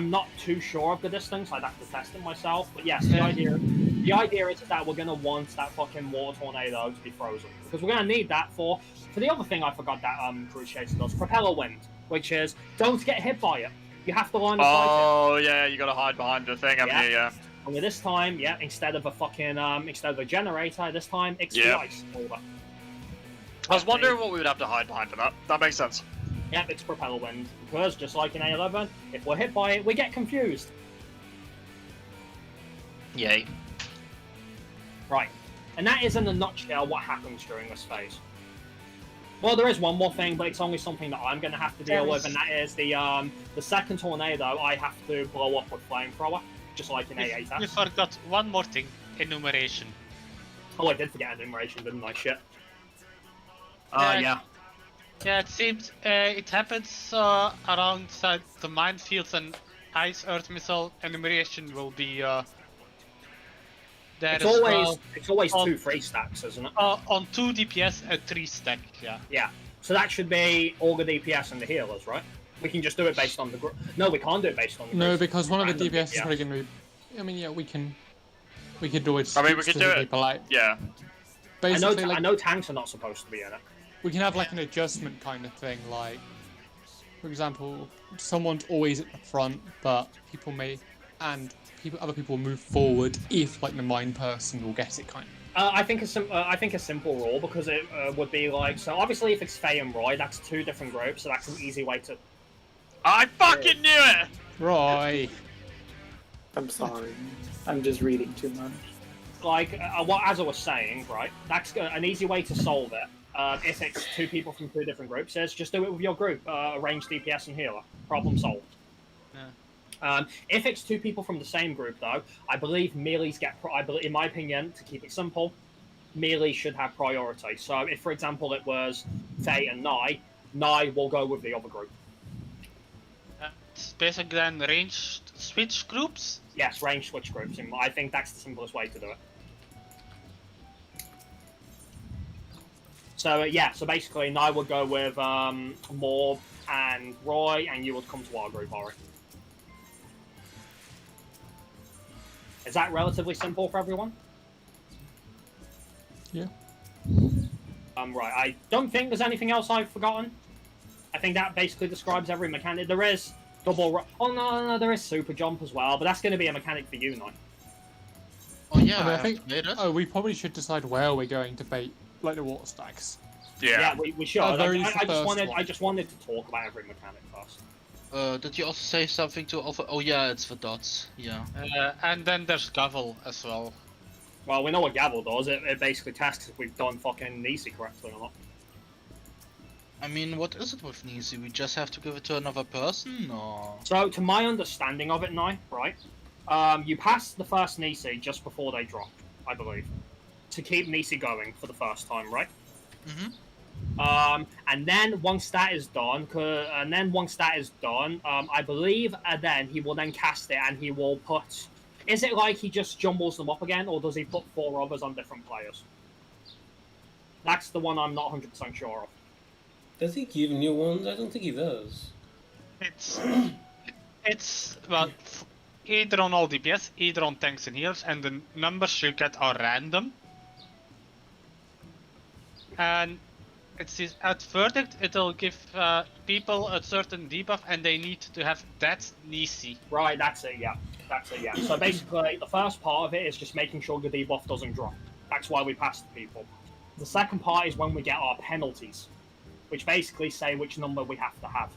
not too sure of the distance. I'd have to test it myself. But yes, the idea is that we're gonna want that fucking water tornado to be frozen because we're gonna need that for the other thing I forgot that Cruise Chaser does, propeller wind, which is don't get hit by it. You have to line of sight it. Oh yeah, you gotta hide behind the thing, haven't you? Yeah. Only this time, yeah, instead of a generator, this time it's the ice holder. I was wondering what we would have to hide behind for that. That makes sense. Yep, it's propeller wind. Because, just like in A11, if we're hit by it, we get confused. Yay. Right. And that is, in a nutshell, what happens during this phase. Well, there is one more thing, but it's only something that I'm going to have to deal with, and that is the second tornado I have to blow up with flamethrower, just like in A8. You forgot one more thing, enumeration. Oh, I did forget enumeration, didn't I? Shit. Yeah. Yeah, it seems it happens around the minefields and ice earth missile enumeration will be there It's as always well. it's always On- 2-3 stacks, isn't it? On 2 DPS, a 3 stack, yeah. Yeah. So that should be all the DPS and the healers, right? We can just do it based on the group. No, we can't do it based on the No, group. because one of the Random DPS is probably going to be. I mean, yeah, we could always. I mean, we speak could to do the it. people out. Yeah. Basically, I know tanks are not supposed to be in it. we can have like an adjustment kind of thing, like, for example, someone's always at the front, but other people will move forward if like the mine person will get it kind of. I think a simple rule because it would be like, so obviously if it's Faye and Roy, that's 2 different groups, so that's an easy way to. I fucking knew it! Roy. I'm sorry. I'm just reading too much. Like, as I was saying, right? That's an easy way to solve it. If it's 2 people from 2 different groups, is just do it with your group. Arrange DPS and healer. Problem solved. Yeah. If it's 2 people from the same group, though, I believe melees get. In my opinion, to keep it simple, melee should have priority. So, if for example it was Faye and Nye will go with the other group. It's basically then ranged switch groups. Yes, range switch groups. I think that's the simplest way to do it. So so basically, Nye would go with Morb and Roy, and you would come to our group, Ori. Is that relatively simple for everyone? Yeah. Right. I don't think there's anything else I've forgotten. I think that basically describes every mechanic. There is double. Oh no, there is super jump as well, but that's going to be a mechanic for you, Nye. Oh yeah, I mean, I I think. have played it. Oh, we probably should decide where we're going to bait like the water stacks. Yeah, we should. At the very I least the just first wanted. one. I just wanted to talk about every mechanic first. Did you also say something to offer? Oh yeah, it's for dots. Yeah. And then there's Gavel as well. Well, we know what Gavel does. It basically tests if we've done fucking Nisi correctly or not. I mean, what is it with Nisi? We just have to give it to another person, or? So, to my understanding of it now, right, you pass the first Nisi just before they drop, I believe, to keep Nisi going for the first time, right? Mm-hmm. And then once that is done, I believe then he will then cast it and he will put. Is it like he just jumbles them up again, or does he put 4 others on different players? That's the one I'm not 100% sure of. Does he give new ones? I don't think he does. It's well, either on all DPS, either on tanks and healers, and the numbers you get are random. And it's at verdict, it'll give people a certain debuff, and they need to have that Nisi. Right, that's it, yeah. So basically, the first part of it is just making sure the debuff doesn't drop. That's why we pass the people. The second part is when we get our penalties, which basically say which number we have to have.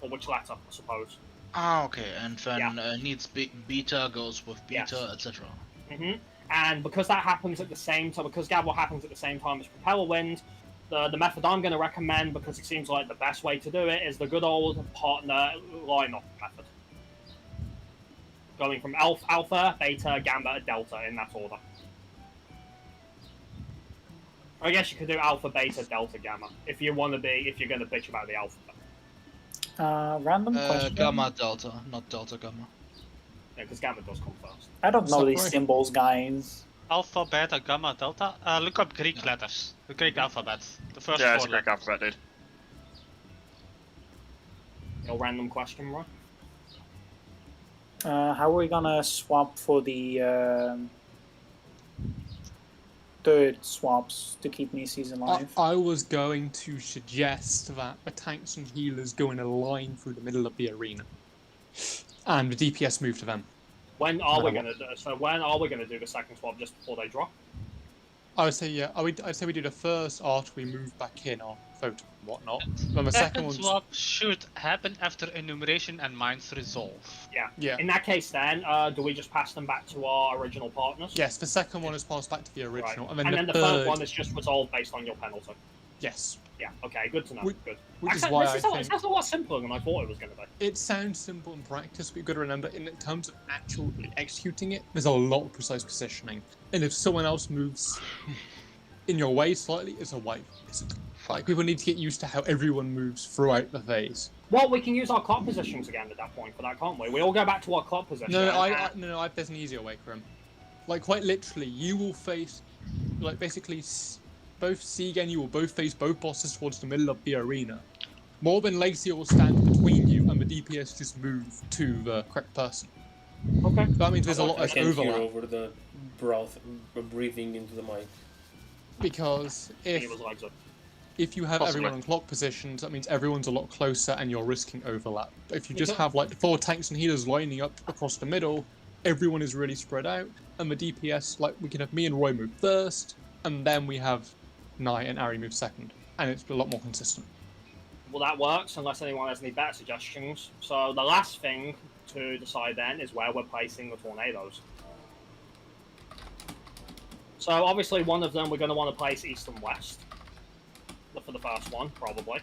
Or which letter, I suppose. Ah, okay, and then Yeah. needs beta goes with beta, Yes. etc. And because that happens at the same time, because Gavel happens at the same time as Propeller Wind, the method I'm going to recommend, because it seems like the best way to do it, is the good old partner lineup method. Going from alpha, beta, gamma, delta in that order. I guess you could do alpha, beta, delta, gamma if you want to be, if you're going to bitch about the alphabet. Random question. Gamma delta, not delta gamma. Yeah, because gamma does come first. I don't know these Sorry. symbols, guys. Alpha, beta, gamma, delta. Look up Greek letters. The Greek alphabet. The first Yeah, 4 it's a Greek letters. alphabet, dude. Your random question, right? How are we gonna swap for the third swaps to keep Macy's alive? I was going to suggest that the tanks and healers go in a line through the middle of the arena, and the DPS move to them. When are we gonna do? So when are we gonna do the second swap? Just before they drop? I would say yeah. I'd say we do the first after we move back in our photo and whatnot. Then the second one. swap should happen after enumeration and mines resolve. Yeah. Yeah. In that case, then, do we just pass them back to our original partners? Yes, the second one is passed back to the original, Right. and then the third. third one is just resolved based on your penalty. Yes. Yeah. Okay. Good to know. Which- Good. Which is Actually, why this I is a- think sounds a lot simpler than I thought it was going to be. it sounds simple in practice, but you've got to remember, in terms of actually executing it, there's a lot of precise positioning. And if someone else moves in your way slightly, it's a way. Like, people need to get used to how everyone moves throughout the phase. Well, we can use our clock positions again at that point for that, can't we? We all go back to our clock position. No, there's an easier way, Krim. Like, quite literally, you will face, like, basically, both Sieg and you will both face both bosses towards the middle of the arena. More than Legacy will stand between you, and the DPS just move to the correct person. Okay. That means there's a lot I less can't hear overlap. over the breathing into the mic. Because It was like so. if you have Possibly. everyone on clock positions, that means everyone's a lot closer and you're risking overlap. But if you just Okay. have like 4 tanks and healers lining up across the middle, everyone is really spread out, and the DPS, like, we can have me and Roy move first, and then we have Nye and Ari move second, and it's a lot more consistent. Well, that works, unless anyone has any better suggestions. So the last thing to decide then is where we're placing the tornadoes. So obviously one of them we're going to want to place east and west. For the first one, probably.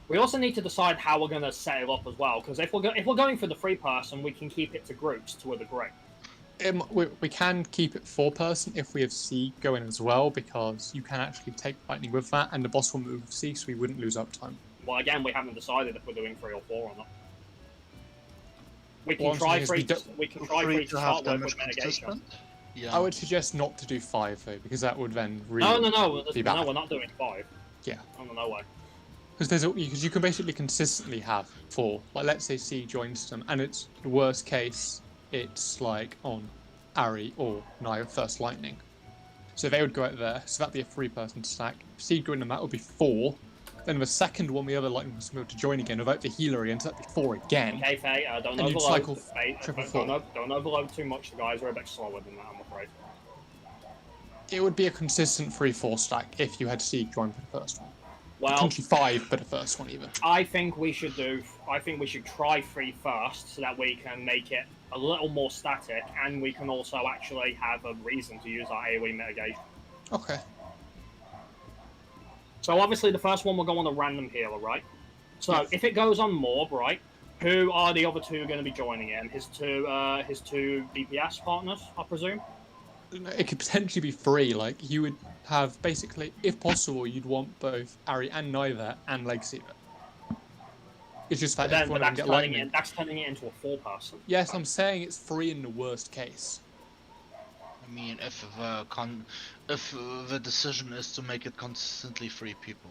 We also need to decide how we're going to set it up as well, because if we're going for the 3-person, we can keep it to groups to a degree. We can keep it 4-person if we have C going as well, because you can actually take lightning with that, and the boss will move C, so we wouldn't lose uptime. Well, again, we haven't decided if we're doing 3 or 4 or not. We What can I'm try saying is 3. we We can try 3 to to have start with damage mitigation. consistent. Yeah. I would suggest not to do 5 though, because that would then really No, be bad. we're not doing 5. Yeah. No way. Because you can basically consistently have 4. Like, let's say C joins them, and it's the worst case, it's like on Ari or Nye with first lightning. So they would go out there, so that'd be a 3-person stack. If C joined them, that would be 4. Then the second one, the other lightning was able to join again without the healer again, so that'd be 4 again. Okay, Faye, don't And you'd overload. cycle Faye, triple don't overload too much. The guys are a bit slower than that, I'm afraid. It would be a consistent 3-4 stack if you had C join for the first one. Well, Potentially 5 for the first one even. I think we should try 3 first, so that we can make it a little more static, and we can also actually have a reason to use our AoE mitigation. Okay. So obviously the first one will go on a random healer, right? So if it goes on Morb, right, who are the other 2 going to be joining in? His two DPS partners, I presume? It could potentially be 3. Like, you would have, basically, if possible, you'd want both Ari and Nye there, and Legacy there. It's just that But everyone can that's get turning lightning. that's turning it into a 4-person. Yes, I'm saying it's 3 in the worst case. I mean, if the decision is to make it consistently 3 people,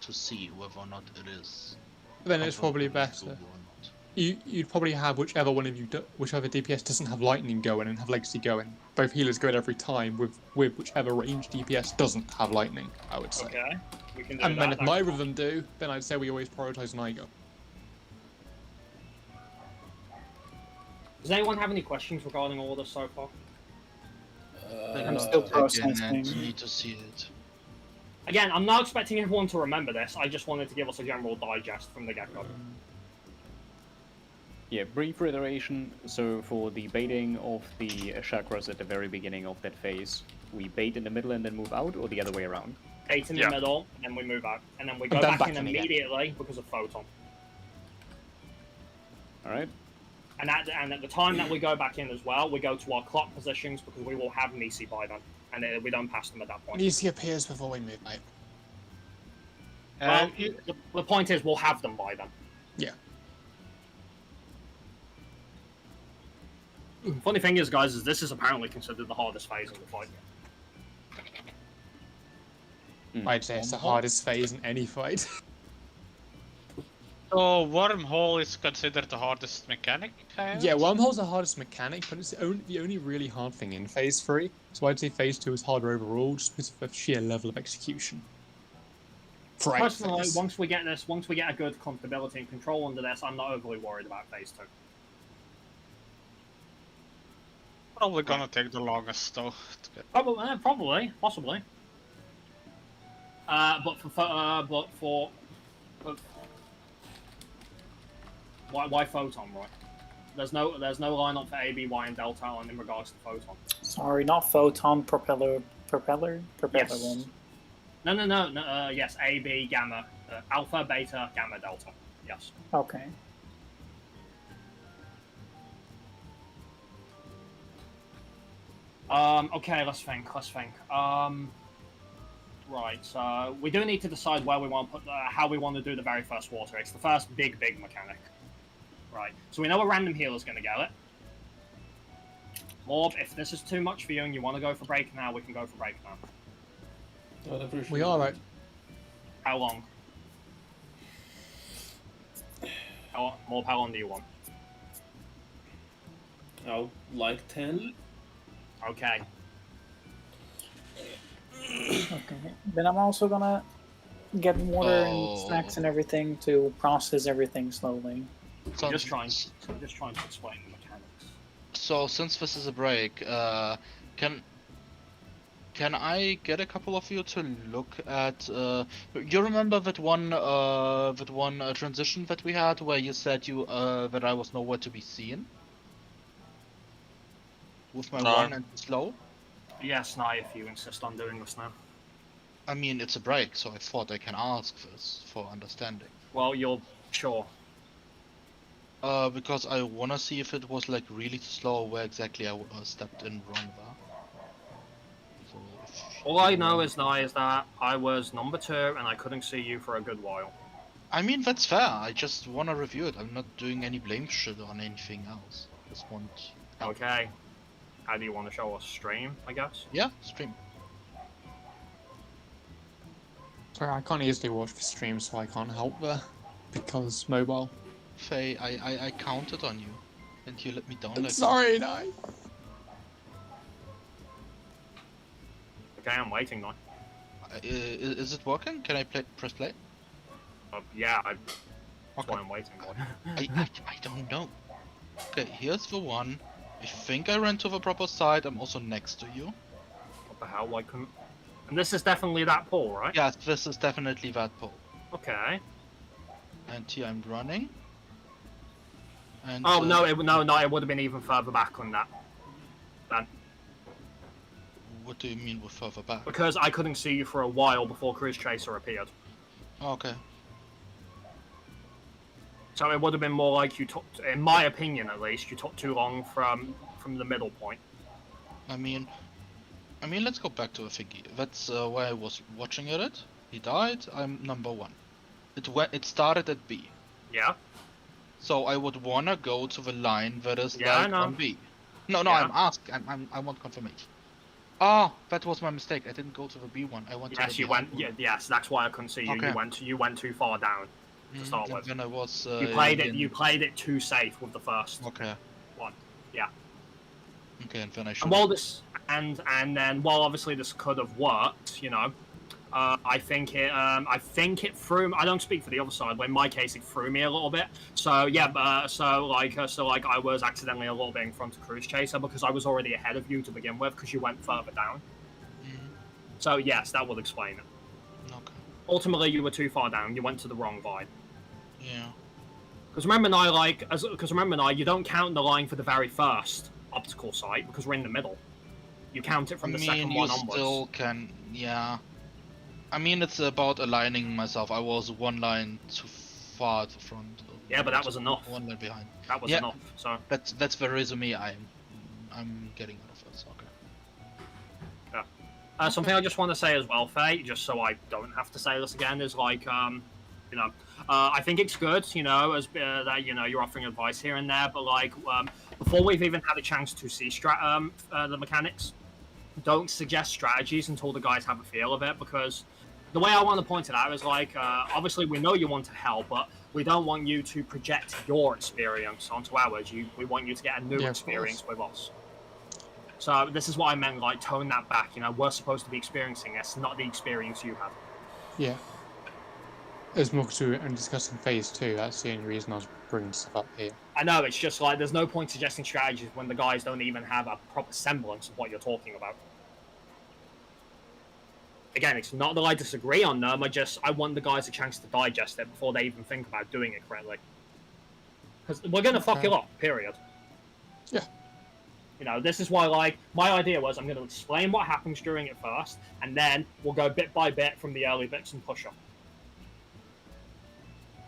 to see whether or not it is. Then it's probably comfortable better. or not. You'd probably have whichever one of you, whichever DPS doesn't have lightning going and have Legacy going. Both healers go in every time with whichever range DPS doesn't have lightning, I would say. Okay, we can do And that. then if neither of them do, then I'd say we always prioritize Nigo. Does anyone have any questions regarding all this so far? I'm still Again, processing. I need to see it. Again, I'm not expecting everyone to remember this. I just wanted to give us a general digest from the get-go. Yeah, brief reiteration. So for the baiting of the chakras at the very beginning of that phase, we bait in the middle and then move out, or the other way around? Bait in the middle, and then we move out. And then we go then back in back in again. immediately because of Photon. Alright. And at the time that we go back in as well, we go to our clock positions because we will have Nisi by then. And we don't pass them at that point. Nisi appears before we move, mate. Well, the point is we'll have them by then. Yeah. Funny thing is, guys, is this is apparently considered the hardest phase of the fight. I'd say it's the hardest phase in any fight. So wormhole is considered the hardest mechanic? Yeah, wormhole's the hardest mechanic, but it's the only really hard thing in phase 3. So I'd say phase 2 is harder overall, just because of the sheer level of execution. Personally, once we get a good comfortability and control under this, I'm not overly worried about phase 2. Probably gonna take the longest though. Probably, possibly. But why Photon, right? There's no lineup for A, B, Y, and Delta on in regards to Photon. Sorry, not Photon, Propeller Yes. one. No. Yes, A, B, Gamma, Alpha, Beta, Gamma, Delta. Yes. Okay. Okay, let's think. Right, so we do need to decide where we want to put how we want to do the very first water. It's the first big mechanic. Right, so we know a random healer's going to get it. Orb, if this is too much for you and you want to go for break now, we can go for break now. Whatever. We are right. How long? How long do you want? Oh, like 10? Okay. Okay. Then I'm also gonna get water and snacks and everything to process everything slowly. So, Just trying to explain the mechanics. So since this is a break, can I get a couple of you to look at? You remember that one transition that we had where you said that I was nowhere to be seen with my run and slow? Yes, now if you insist on doing this now. I mean, it's a break, so I thought I can ask this for understanding. Well, you're sure. Because I wanna see if it was like really slow where exactly I stepped in wrong there. So All I know is now is that I was number 2 and I couldn't see you for a good while. I mean, that's fair. I just wanna review it. I'm not doing any blame shit on anything else. Just want. Okay. How do you want to show us? Stream, I guess? Yeah, stream. Sorry, I can't easily watch the stream, so I can't help there. Because mobile. Faye, I counted on you. And you let me down I'm like sorry, no. Okay, I'm waiting now. Is it working? Can I press play? Yeah, that's why I'm waiting. I don't know. Okay, here's the one. I think I ran to the proper side. I'm also next to you. What the hell? Why couldn't... And this is definitely that pool, right? Yes, this is definitely that pole. Okay. And here I'm running. And, Oh, no, it would have been even further back on that. Then. What do you mean with further back? Because I couldn't see you for a while before Cruise Chaser appeared. Okay. So it would have been more like you took, in my opinion at least, you took too long from the middle point. I mean, let's go back to the thingy. That's where I was watching at it. He died. I'm number 1. It started at B. Yeah. So I would wanna go to the line that is Yeah, I like know. on B. No, Yeah. I'm asking. I want confirmation. Oh, that was my mistake. I didn't go to the B one. I went to Yes, the you B went. one. Yeah, yes, that's why I couldn't see you. Okay. You went too far down to start And with. then I was. You played it too safe with the first Okay. one. Yeah. Okay, and then I should. And while this and then while obviously this could have worked, you know, I think it threw. I don't speak for the other side, but in my case, it threw me a little bit. So yeah, so I was accidentally a little bit in front of Cruise Chaser because I was already ahead of you to begin with because you went further down. So yes, that would explain it. Okay. Ultimately, you were too far down. You went to the wrong line. Yeah. Because remember now, you don't count the line for the very first optical site because we're in the middle. You count it from the second you one onwards. still can, yeah. I mean, it's about aligning myself. I was one line too far to front. Yeah, but that was enough. One line behind. That was Yeah. enough. So That's the resume I'm getting out of it. Okay. something I just want to say as well, Faye, just so I don't have to say this again, is like, I think it's good, as that you're offering advice here and there, but like before we've even had a chance to see the mechanics, don't suggest strategies until the guys have a feel of it, because the way I want to point it out is like, obviously we know you want to help, but we don't want you to project your experience onto ours. We want you to get a new experience with us. So this is what I meant, like, tone that back. We're supposed to be experiencing this, not the experience you had. Yeah. As much as we're discussing phase 2, that's the only reason I was bringing stuff up here. I know, it's just like, there's no point suggesting strategies when the guys don't even have a proper semblance of what you're talking about. Again, it's not that I disagree on them, I want the guys a chance to digest it before they even think about doing it correctly. Because we're going to fuck it up, period. Yeah. This is why, like, my idea was I'm going to explain what happens during it first, and then we'll go bit by bit from the early bits and push up.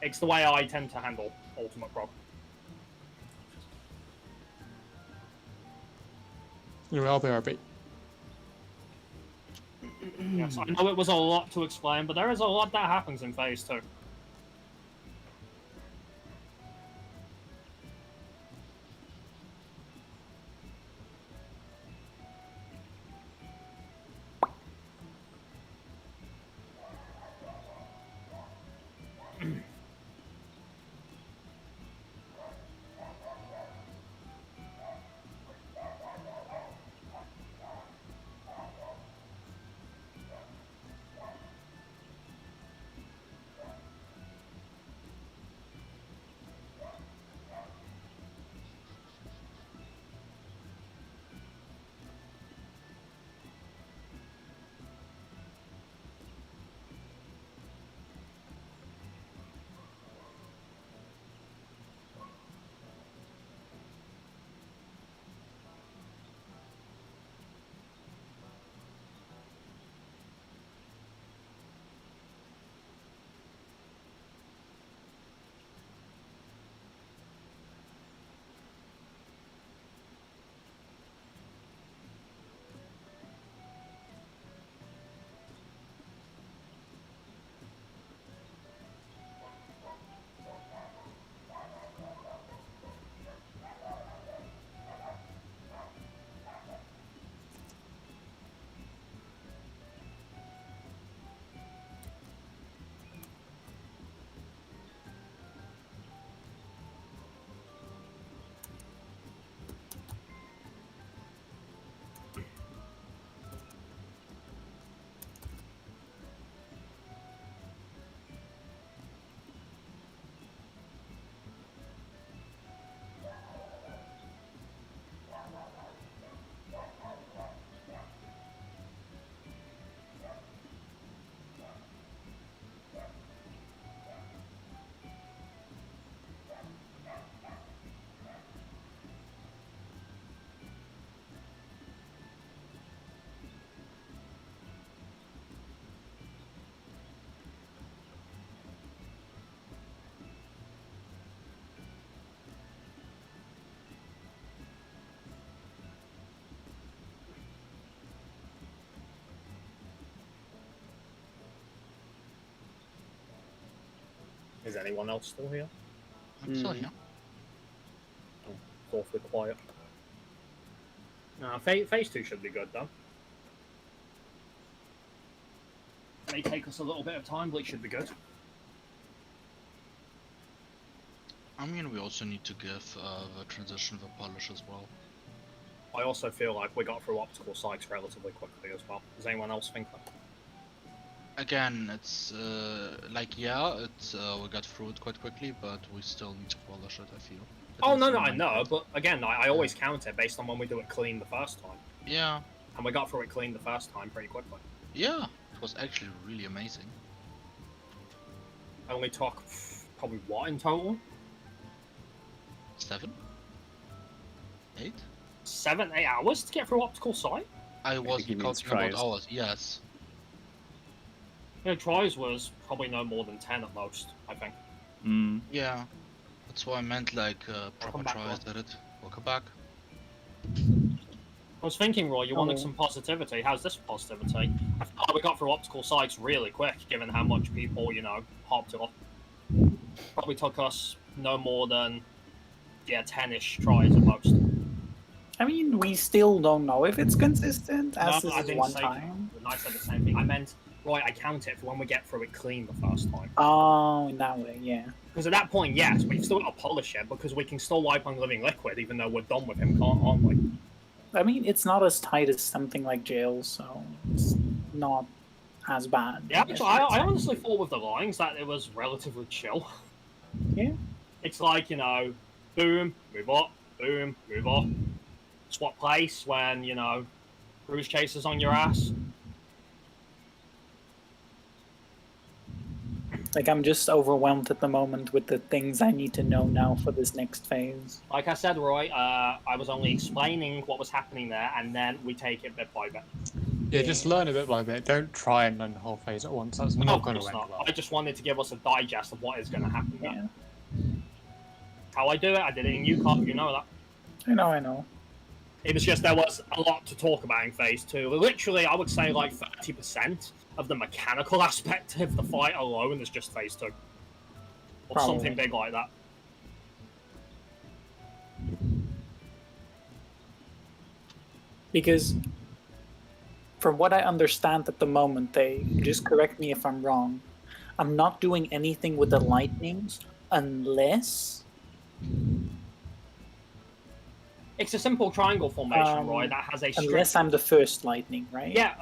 It's the way I tend to handle Ultimate Prog. Anyway, I'll be RB. Yes, I know it was a lot to explain, but there is a lot that happens in Phase 2. Is anyone else still here? I'm still here. Oh, awfully quiet. Phase 2 should be good, though. May take us a little bit of time, but it should be good. I mean, we also need to give the transition the polish as well. I also feel like we got through optical sites relatively quickly as well. Does anyone else think that? Again, it's like, yeah, it's we got through it quite quickly, but we still need to polish it, I feel. Oh, no, I know, but again, I always count it based on when we do it clean the first time. Yeah. And we got through it clean the first time pretty quickly. Yeah, was actually really amazing. Only took probably what in total? 7? 8? 7, 8 hours to get through optical sight? I was he means counting about tries. hours, yes. Yeah, tries was probably no more than 10 at most, I think. Mm. Yeah. That's why I meant like proper back, tries at it. Welcome back. I was thinking, Roy, you wanted Oh. some positivity. How's this positivity? I feel like we got through optical sights really quick, given how much people, hopped off. Probably took us no more than, 10-ish tries at most. I mean, we still don't know if it's consistent, as No, this I is didn't one say time. I said the same thing. I meant, Roy, I count it for when we get through it clean the first time. Oh, in that way, yeah. Because at that point, yes, we've still got to polish it, because we can still wipe on Living Liquid, even though we're done with him, aren't we? I mean, it's not as tight as something like jail, so it's not as bad. Yeah, guess I you could say. honestly thought with the lines that it was relatively chill. Yeah. It's like, boom, move up, boom, move up. Swap place when, cruise chasers on your ass. Like, I'm just overwhelmed at the moment with the things I need to know now for this next phase. Like I said, Roy, I was only explaining what was happening there, and then we take it bit by bit. Yeah, just learn a bit by bit. Don't try and learn the whole phase at once. That's No, not of going to course end not. well. I just wanted to give us a digest of what is going to happen there. Yeah. How I do it, I did it in UCOP, you know that. I know. It was just there was a lot to talk about in Phase 2. Literally, I would say like 30% of the mechanical aspect of the fight alone is just Phase 2. Or Probably. something big like that. Because from what I understand at the moment, they just correct me if I'm wrong. I'm not doing anything with the lightnings unless It's a simple triangle formation, Roy, that has a unless I'm the first lightning, right? Yeah,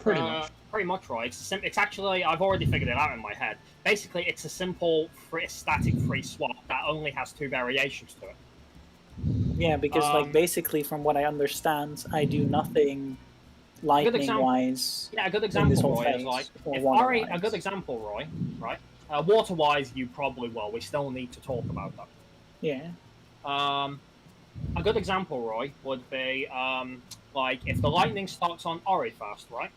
Pretty much. Pretty much, Roy. It's actually, I've already figured it out in my head. Basically, it's a simple static free swap that only has 2 variations to it. Yeah, because like basically from what I understand, I do nothing lightning wise. Yeah, a good this example, whole Roy, is phase, like, or if water-wise. a good example, Roy, right? Water-wise, you probably will. We still need to talk about that. Yeah. A good example, Roy, would be like if the lightning starts on Ori first, right?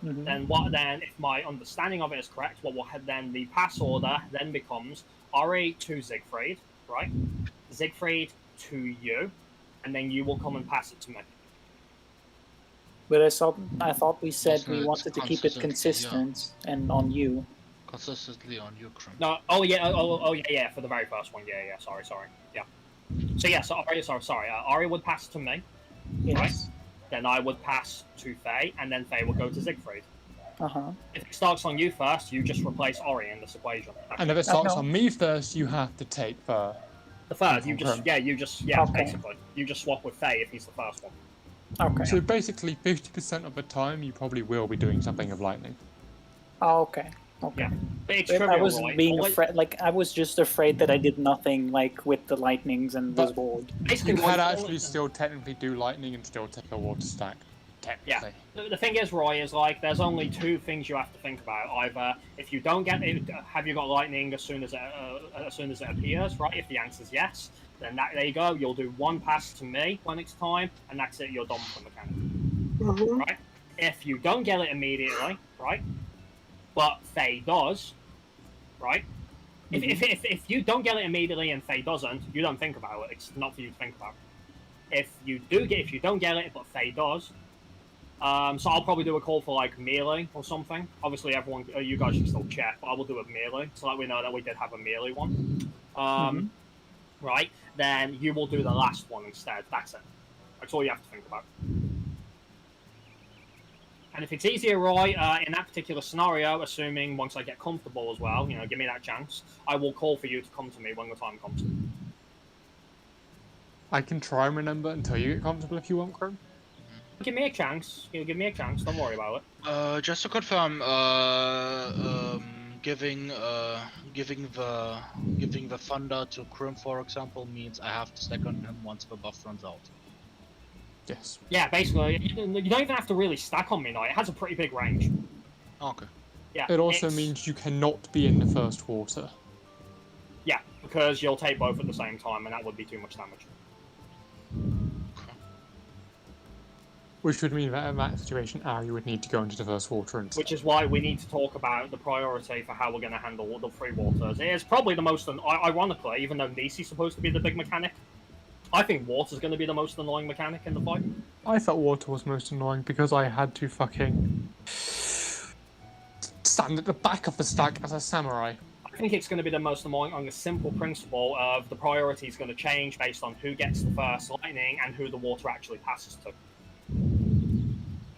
Mhm. Then if my understanding of it is correct, what will then the pass order then becomes Ori to Siegfried, right? Siegfried to you, and then you will come and pass it to me. But I thought we said we Wasn't it wanted to keep it consistently, consistent and on you. Consistently on your crimp. No, yeah, for the very first one, yeah, sorry, yeah. So Ori would pass to me, Yes. right? Then I would pass to Faye, and then Faye would go to Siegfried. Uh-huh. If it starts on you first, you just replace Ori in this equation. And if it starts know. on me first, you have to take the... The third, you Okay. basically. You just swap with Faye if he's the first one. Okay. So basically, 50% of the time, you probably will be doing something of lightning. Oh, okay. Okay. Yeah. But it's I trivial, was Roy. being Always- afraid. Like I was just afraid that I did nothing like with the lightnings and was But- bored. Basically, You Roy, can all- actually still technically do lightning and still take a water stack. Technically. The thing is, Roy, is like there's only 2 things you have to think about. Either if you don't get it, have you got lightning as soon as it appears, right? If the answer's yes, then there you go. You'll do 1 pass to me when it's time, and that's it. You're done with the mechanic, right? If you don't get it immediately, right? But Faye does, right? If you don't get it immediately and Faye doesn't, you don't think about it. It's not for you to think about. If you don't get it, but Faye does. So I'll probably do a call for like melee or something. Obviously, everyone, you guys should still check, but I will do a melee so that we know that we did have a melee one. Right? Then you will do the last one instead. That's it. That's all you have to think about. And if it's easier, Roy, in that particular scenario, assuming once I get comfortable as well, give me that chance, I will call for you to come to me when the time comes. I can try and remember until you get comfortable if you want, Chrome. Give me a chance. Give me a chance. Don't worry about it. Just to confirm, giving the thunder to Crim, for example, means I have to stack on him once the buff runs out. Yes. Yeah, basically, you don't even have to really stack on me now. It has a pretty big range. Okay. Yeah. It also it's- means you cannot be in the first water. Yeah, because you'll take both at the same time, and that would be too much damage. Which would mean that in that situation, Ari would need to go into the first water and. Which is why we need to talk about the priority for how we're going to handle the free waters. It is probably the most, ironically, even though Nisi's supposed to be the big mechanic, I think water's going to be the most annoying mechanic in the fight. I thought water was most annoying because I had to fucking stand at the back of the stack as a samurai. I think it's going to be the most annoying on the simple principle of the priority is going to change based on who gets the first lightning and who the water actually passes to.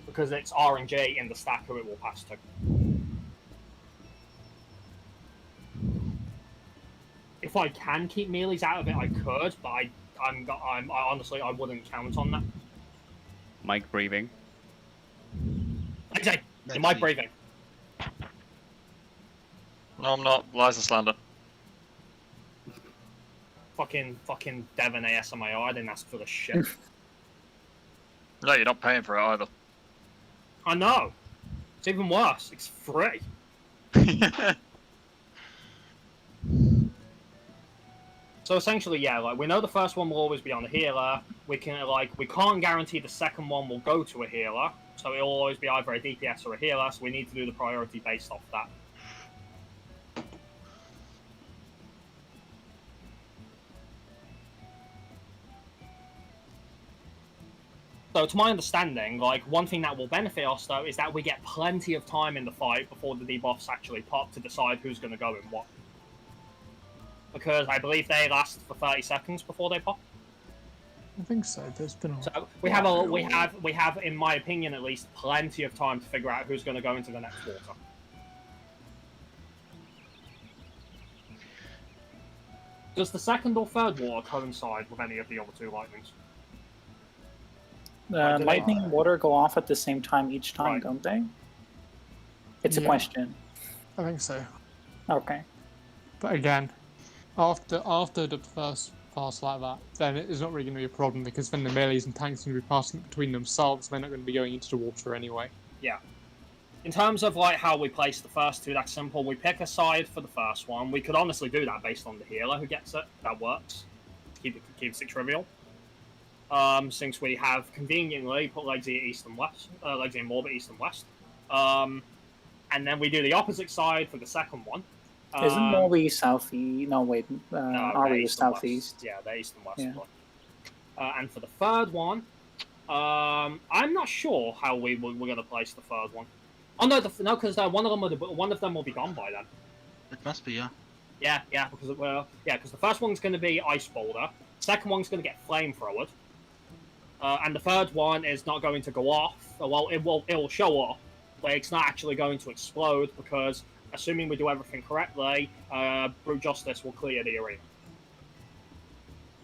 Because it's RNG in the stack who it will pass to. If I can keep melees out of it, I could, but I honestly I wouldn't count on that. Mike breathing. Exactly. Am I breathing? No, I'm not. Lies and slander. Fucking Devon ASMR. I didn't ask for the shit. No, you're not paying for it either. I know. It's even worse. It's free. So essentially, yeah, like we know the first one will always be on a healer. We can't guarantee the second one will go to a healer. So it'll always be either a DPS or a healer. So we need to do the priority based off that. So to my understanding, like one thing that will benefit us though is that we get plenty of time in the fight before the debuffs actually pop to decide who's going to go in what. Because I believe they last for 30 seconds before they pop. I think so. There's been a... So we have, in my opinion at least, plenty of time to figure out who's going to go into the next water. Does the second or third water coincide with any of the other two lightnings? Lightning and water go off at the same time each time, Right. don't they? It's a Yeah. question. I think so. Okay. But again, after the first pass like that, then it is not really going to be a problem because then the melees and tanks are going to be passing between themselves. They're not going to be going into the water anyway. Yeah. In terms of like how we place the first two, that's simple. We pick a side for the first one. We could honestly do that based on the healer who gets it. That works. Keeps it trivial. Since we have conveniently put Legsy at east and west, Legsy and Morbid east and west. And then we do the opposite side for the second one. Isn't Norway southeast? No, wait. No, Are they're we east and southeast? west. Yeah, they're east and west. Yeah. And for the third one, I'm not sure how we're going to place the third one. Oh no, because one of them will be gone by then. It must be, yeah. Yeah, because the first one's going to be Ice Boulder, second one's going to get Flamethrowered, and the third one is not going to go off. Well, it will show off, but it's not actually going to explode because, assuming we do everything correctly, Brute Justice will clear the arena.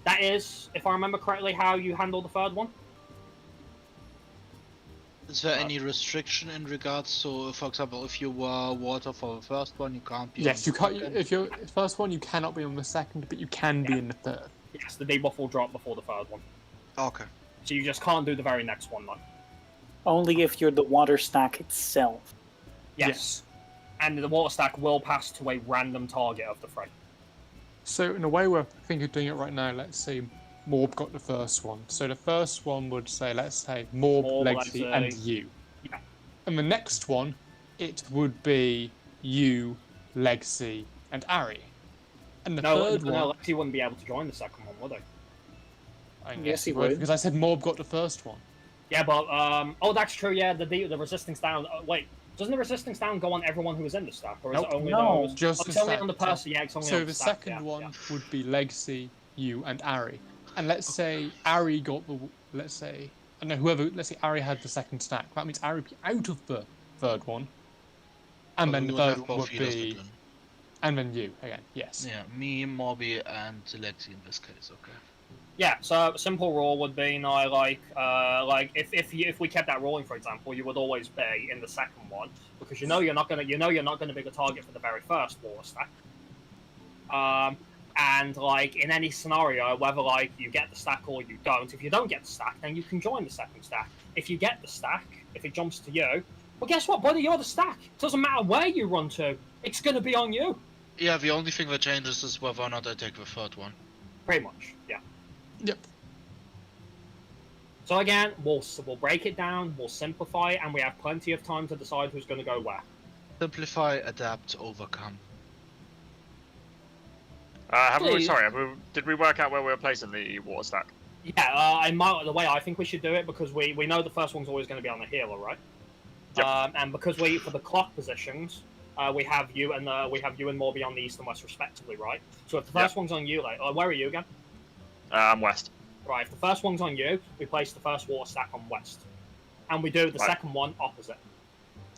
That is, if I remember correctly, how you handle the third one. Is there any restriction in regards to, for example, if you were water for the first one, you can't be Yes, on you the can't. second? If you're the first one, you cannot be on the second, but you can be in the third. Yes, the debuff will drop before the third one. Okay. So you just can't do the very next one, though. Only if you're the water stack itself. Yes. And the water stack will pass to a random target of the fray. So in a way, we're thinking of doing it right now. Let's say Morb got the first one. So the first one would say, let's say Morb, Legsy, and you. Yeah. And the next one, it would be you, Legsy, and Ari. And the third one, Legsy wouldn't be able to join the second one, would they? I Yes, guess he he would, would. because I said Morb got the first one. Yeah, but oh, that's true. Yeah, the resistance down. Wait, doesn't the resistance down go on everyone who is in the stack, or is Nope. it only No, those? just Oh, it's the only stack. on the person. Yeah, it's only So on the stack, second yeah, one yeah. would be Legsy, you, and Ari. And let's say Ari got the, let's say, I don't know, whoever, let's say Ari had the second stack. That means Ari would be out of the third one. And then we the would have third both one would healers be, again. and then you again, yes. Yeah, me, Morbi, and Lexi in this case, okay. Yeah, so a simple rule would be now, like if we kept that rolling, for example, you would always be in the second one because you're not gonna be the target for the very first water stack. And like in any scenario, whether like you get the stack or you don't, if you don't get the stack, then you can join the second stack. If you get the stack, if it jumps to you, Well, guess what, buddy? You're the stack. It doesn't matter where you run to. It's going to be on you. Yeah, the only thing that changes is whether or not I take the third one. Pretty much, yeah. Yep. So again, we'll break it down, we'll simplify it, and we have plenty of time to decide who's going to go where. Simplify, adapt, overcome. Did we work out where we were placing the water stack? Yeah, the way I think we should do it, because we know the first one's always going to be on the healer, right? Yep. And because for the clock positions, we have you and Morby on the east and west respectively, right? So if the first one's on you, like, where are you again? I'm west. Right, if the first one's on you, we place the first water stack on west. And we do the second one opposite.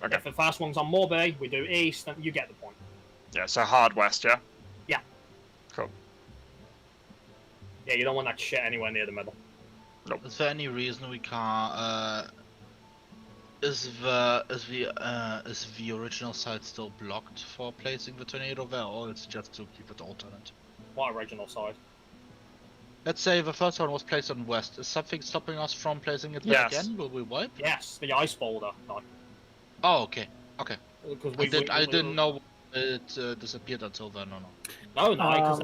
Okay. If the first one's on Morby, we do east, and you get the point. Yeah, so hard west, yeah? Yeah. Cool. Yeah, you don't want that shit anywhere near the middle. Nope. Is there any reason we can't, is the original site still blocked for placing the tornado there, or it's just to keep it alternate? What original side? Let's say the first one was placed on west. Is something stopping us from placing it there again? Will we wipe? Yes, the ice boulder. No. Oh, okay. Okay. Because I didn't know it disappeared until then, or no? No, because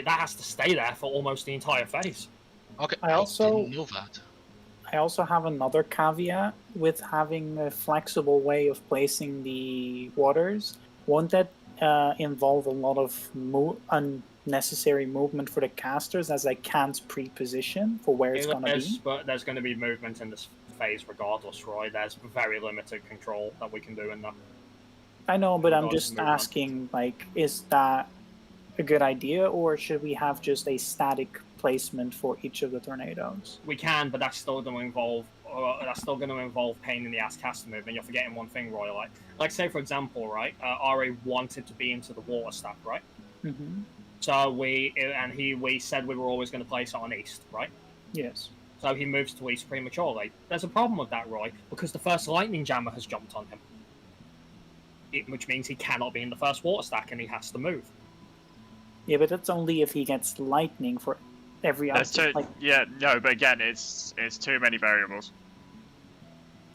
that has to stay there for almost the entire phase. Okay, I didn't know that. I also have another caveat with having a flexible way of placing the waters. Won't that involve a lot of unnecessary movement for the casters, as I can't pre-position for where it's going to be? But there's going to be movement in this phase regardless, Roy. There's very limited control that we can do in that. I know, but I'm just asking, like, is that a good idea, or should we have just a static placement for each of the tornadoes? We can, but that's still going to involve pain in the ass caster movement. You're forgetting one thing, Roy. Like say for example, right? Ari wanted to be into the water stack, right? Mm-hmm. So we said we were always going to place it on east, right? Yes. So he moves to east prematurely. There's a problem with that, Roy, because the first lightning jammer has jumped on him, which means he cannot be in the first water stack and he has to move. Yeah, but that's only if he gets lightning for every other. But again, it's too many variables.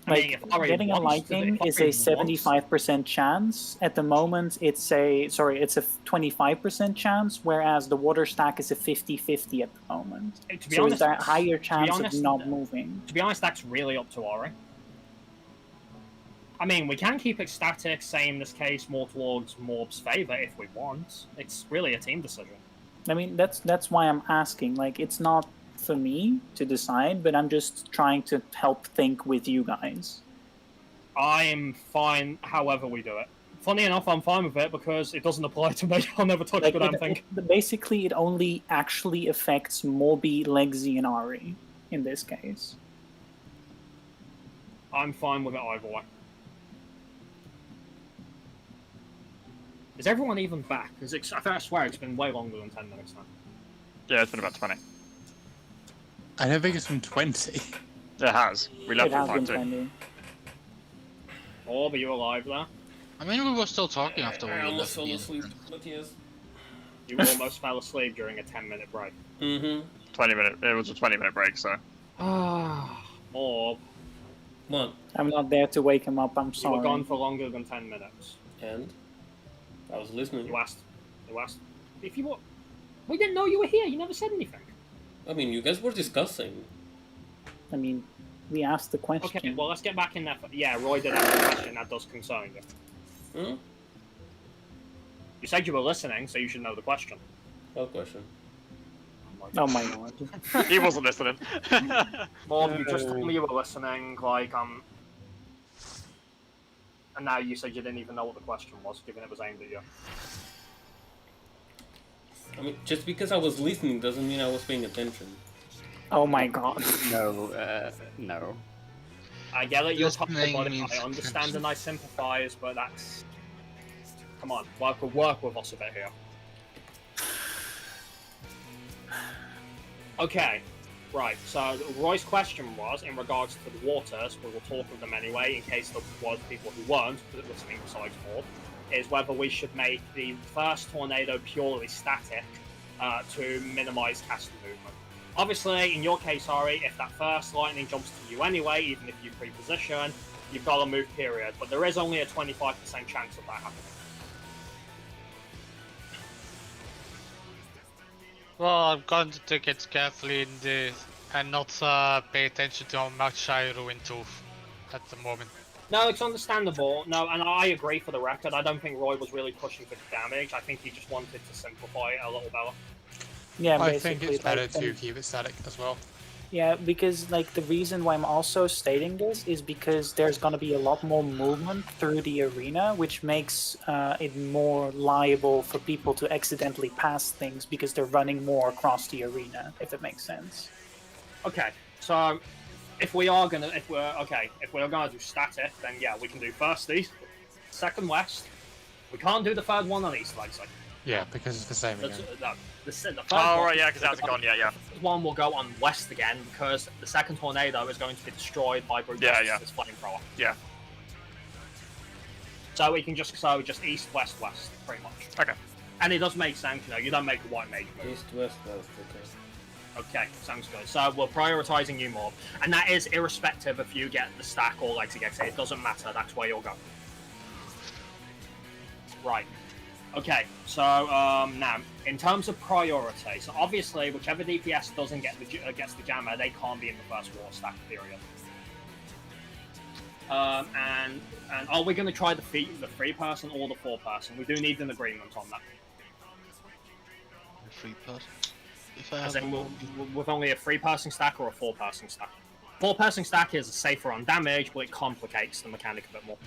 Like, getting a lightning is a 75% chance. At the moment, it's a 25% chance, whereas the water stack is a 50-50 at the moment. So is that higher chance of not moving? To be honest, that's really up to Ari. I mean, we can keep it static, say in this case more towards Morb's favor if we want. It's really a team decision. I mean, that's why I'm asking. Like, it's not for me to decide, but I'm just trying to help think with you guys. I'm fine however we do it. Funny enough, I'm fine with it because it doesn't apply to me. I'll never touch the damn thing. Basically, it only actually affects Morby, Legsy, and Ari in this case. I'm fine with it either way. Is everyone even back? I swear it's been way longer than 10 minutes now. Yeah, it's been about 20. I don't think it's been 20. It has. We left for 5 too. Orb, are you alive there? I mean, we were still talking after we almost left. fell asleep, but yes. You almost fell asleep during a 10-minute break. Mm-hmm. 20 minute. It was a 20-minute break, so. Orb. What? I'm not there to wake him up. I'm sorry. You were gone for longer than 10 minutes. And? I was listening. You asked. If you were... We didn't know you were here. You never said anything. I mean, you guys were discussing. I mean, we asked the question. Okay, well, let's get back in there. Yeah, Roy did ask a question that does concern you. Hmm? You said you were listening, so you should know the question. What question? Oh my god. He wasn't listening. Morb, you just told me you were listening, and now you said you didn't even know what the question was, given it was aimed at you. I mean, just because I was listening doesn't mean I was paying attention. Oh my god. No. I get it, you're talking about it, I understand and I sympathise, but that's... Come on, work with us a bit here. Okay, right, so Roy's question was, in regards to the waters, we will talk with them anyway, in case there was people who weren't listening besides Morb, is whether we should make the first tornado purely static to minimise caster movement. Obviously, in your case, Ari, if that first lightning jumps to you anyway, even if you pre-position, you've got to move, period. But there is only a 25% chance of that happening. Well, I'm going to take it carefully and not pay attention to how much I ruin too at the moment. No, it's understandable. No, and I agree for the record. I don't think Roy was really pushing for damage. I think he just wanted to simplify it a little better. Yeah, I think basically, it's better like, to keep it static as well. Yeah, because like the reason why I'm also stating this is because there's gonna be a lot more movement through the arena, which makes it more liable for people to accidentally pass things because they're running more across the arena. If that makes sense. Okay, so if we're gonna do static, then yeah, we can do first east, second west. We can't do the third one on east, like. Yeah, because it's the same again. The third Oh, one, right, yeah, because that's gone, yeah. one will go on west again because the second tornado is going to be destroyed by Brute Justice's flamethrower. Yeah. So we can just east, west, pretty much. Okay. And it does make sense, you don't make a white mage move. East, west, okay. Okay, sounds good. So we're prioritizing you more. And that is irrespective if you get the stack or like to get it. It doesn't matter, that's where you'll go. Right. Okay, so now, in terms of priority, so obviously whichever DPS doesn't get gets the jammer, they can't be in the first war stack, period. And are we going to try the 3-person or the 4-person? We do need an agreement on that. The 3-person? If I As have in, with only a 3-person stack or a 4-person stack? 4-person stack is safer on damage, but it complicates the mechanic a bit more.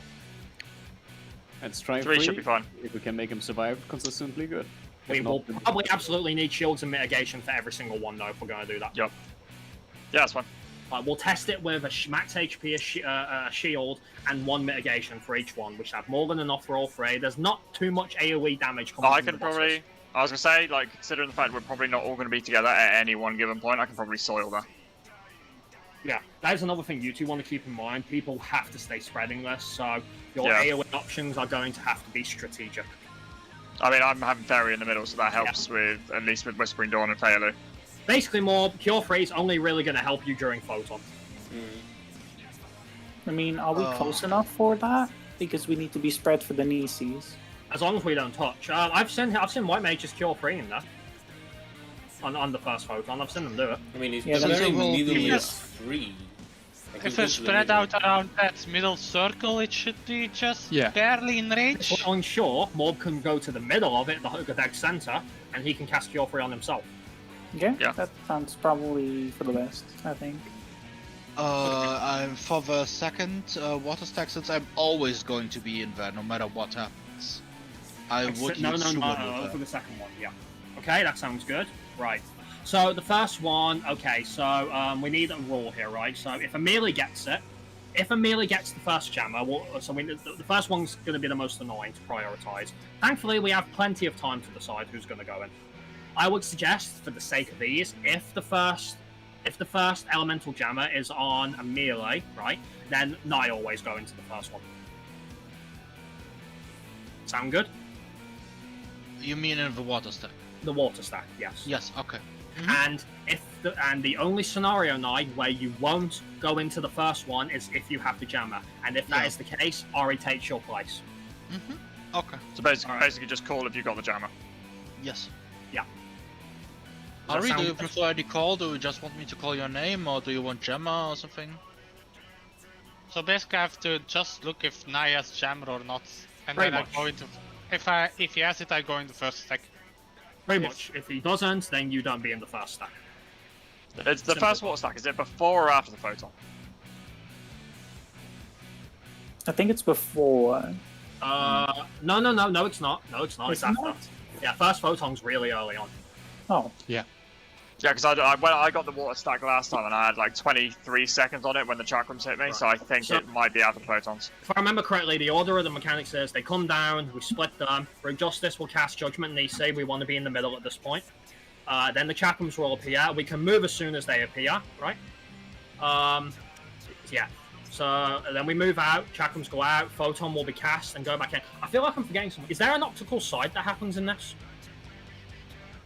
And strike 3 should be fine. If we can make him survive consistently, good. We If will not, then- probably absolutely need shields and mitigation for every single one, though, if we're going to do that. Yep. Yeah, that's fine. We'll test it with a max HP, a shield, and 1 mitigation for each one, which have more than enough for all 3. There's not too much AoE damage coming I from can the bosses. probably... I was going to say, like, considering the fact we're probably not all going to be together at any one given point, I can probably soil that. Yeah, that's another thing you two want to keep in mind. People have to stay spreading this, so your Yeah. AoE options are going to have to be strategic. I mean, I'm having Fairy in the middle, so that helps with, at least with Whispering Dawn and Fealu. Basically, more Cure Free is only really going to help you during Photon. I mean, are we close enough for that? Because we need to be spread for the Nisis. As long as we don't touch. I've seen White Mages Cure Free in that. On the first Photon, I've seen them do it. I mean, it's Yeah, very that's- needly Yeah. is free. Like, If you it's just spread limit out around that middle circle, it should be just Yeah. barely in range. But on shore, Morb can go to the middle of it, the deck center, and he can cast Cure Free on himself. Yeah, Yeah. that sounds probably for the best, I think. I'm for the second water stack, since I'm always going to be in there no matter what happens. I would No, use for Super the second one, yeah. Okay, that sounds good. Right. So the first one, okay, so we need a rule here, right? So if Amelie gets it, if Amelie gets the first jammer, the first one's going to be the most annoying to prioritize. Thankfully, we have plenty of time to decide who's going to go in. I would suggest, for the sake of ease, if the first elemental jammer is on Amelie, right, then I always go into the first one. Sound good? You mean in the water stack? The water stack, yes. Yes, okay. And the only scenario night where you won't go into the first one is if you have the jammer, and if that Yeah. is the case, Ori takes your place. Okay. So basically, Alright. basically just call if you've got the jammer. Yes. Yeah. Ari, Does that do you sound- prefer ID call? Do you just want me to call your name, or do you want Gemma or something? So basically, I have to just look if Nai has jammer or not, and Pretty then much. I go into. If he has it, I go in the first stack. Pretty much. If he doesn't, then you don't be in the first stack. It's the Simple. first water stack. Is it before or after the photon? I think it's before. No, it's not. No, it's not. It's It's after. not? Yeah, first photon's really early on. Oh, Yeah, because I got the water stack last time and I had like 23 seconds on it when the chakrams hit me, so I think So- it might be after the photons. If I remember correctly, the order of the mechanics is they come down, we split them. Brute Justice will cast Judgment, and they say we want to be in the middle at this point. Then the chakrams will appear. We can move as soon as they appear, right? Yeah. So then we move out, chakrams go out, photon will be cast and go back in. I feel like I'm forgetting something. Is there an optical side that happens in this?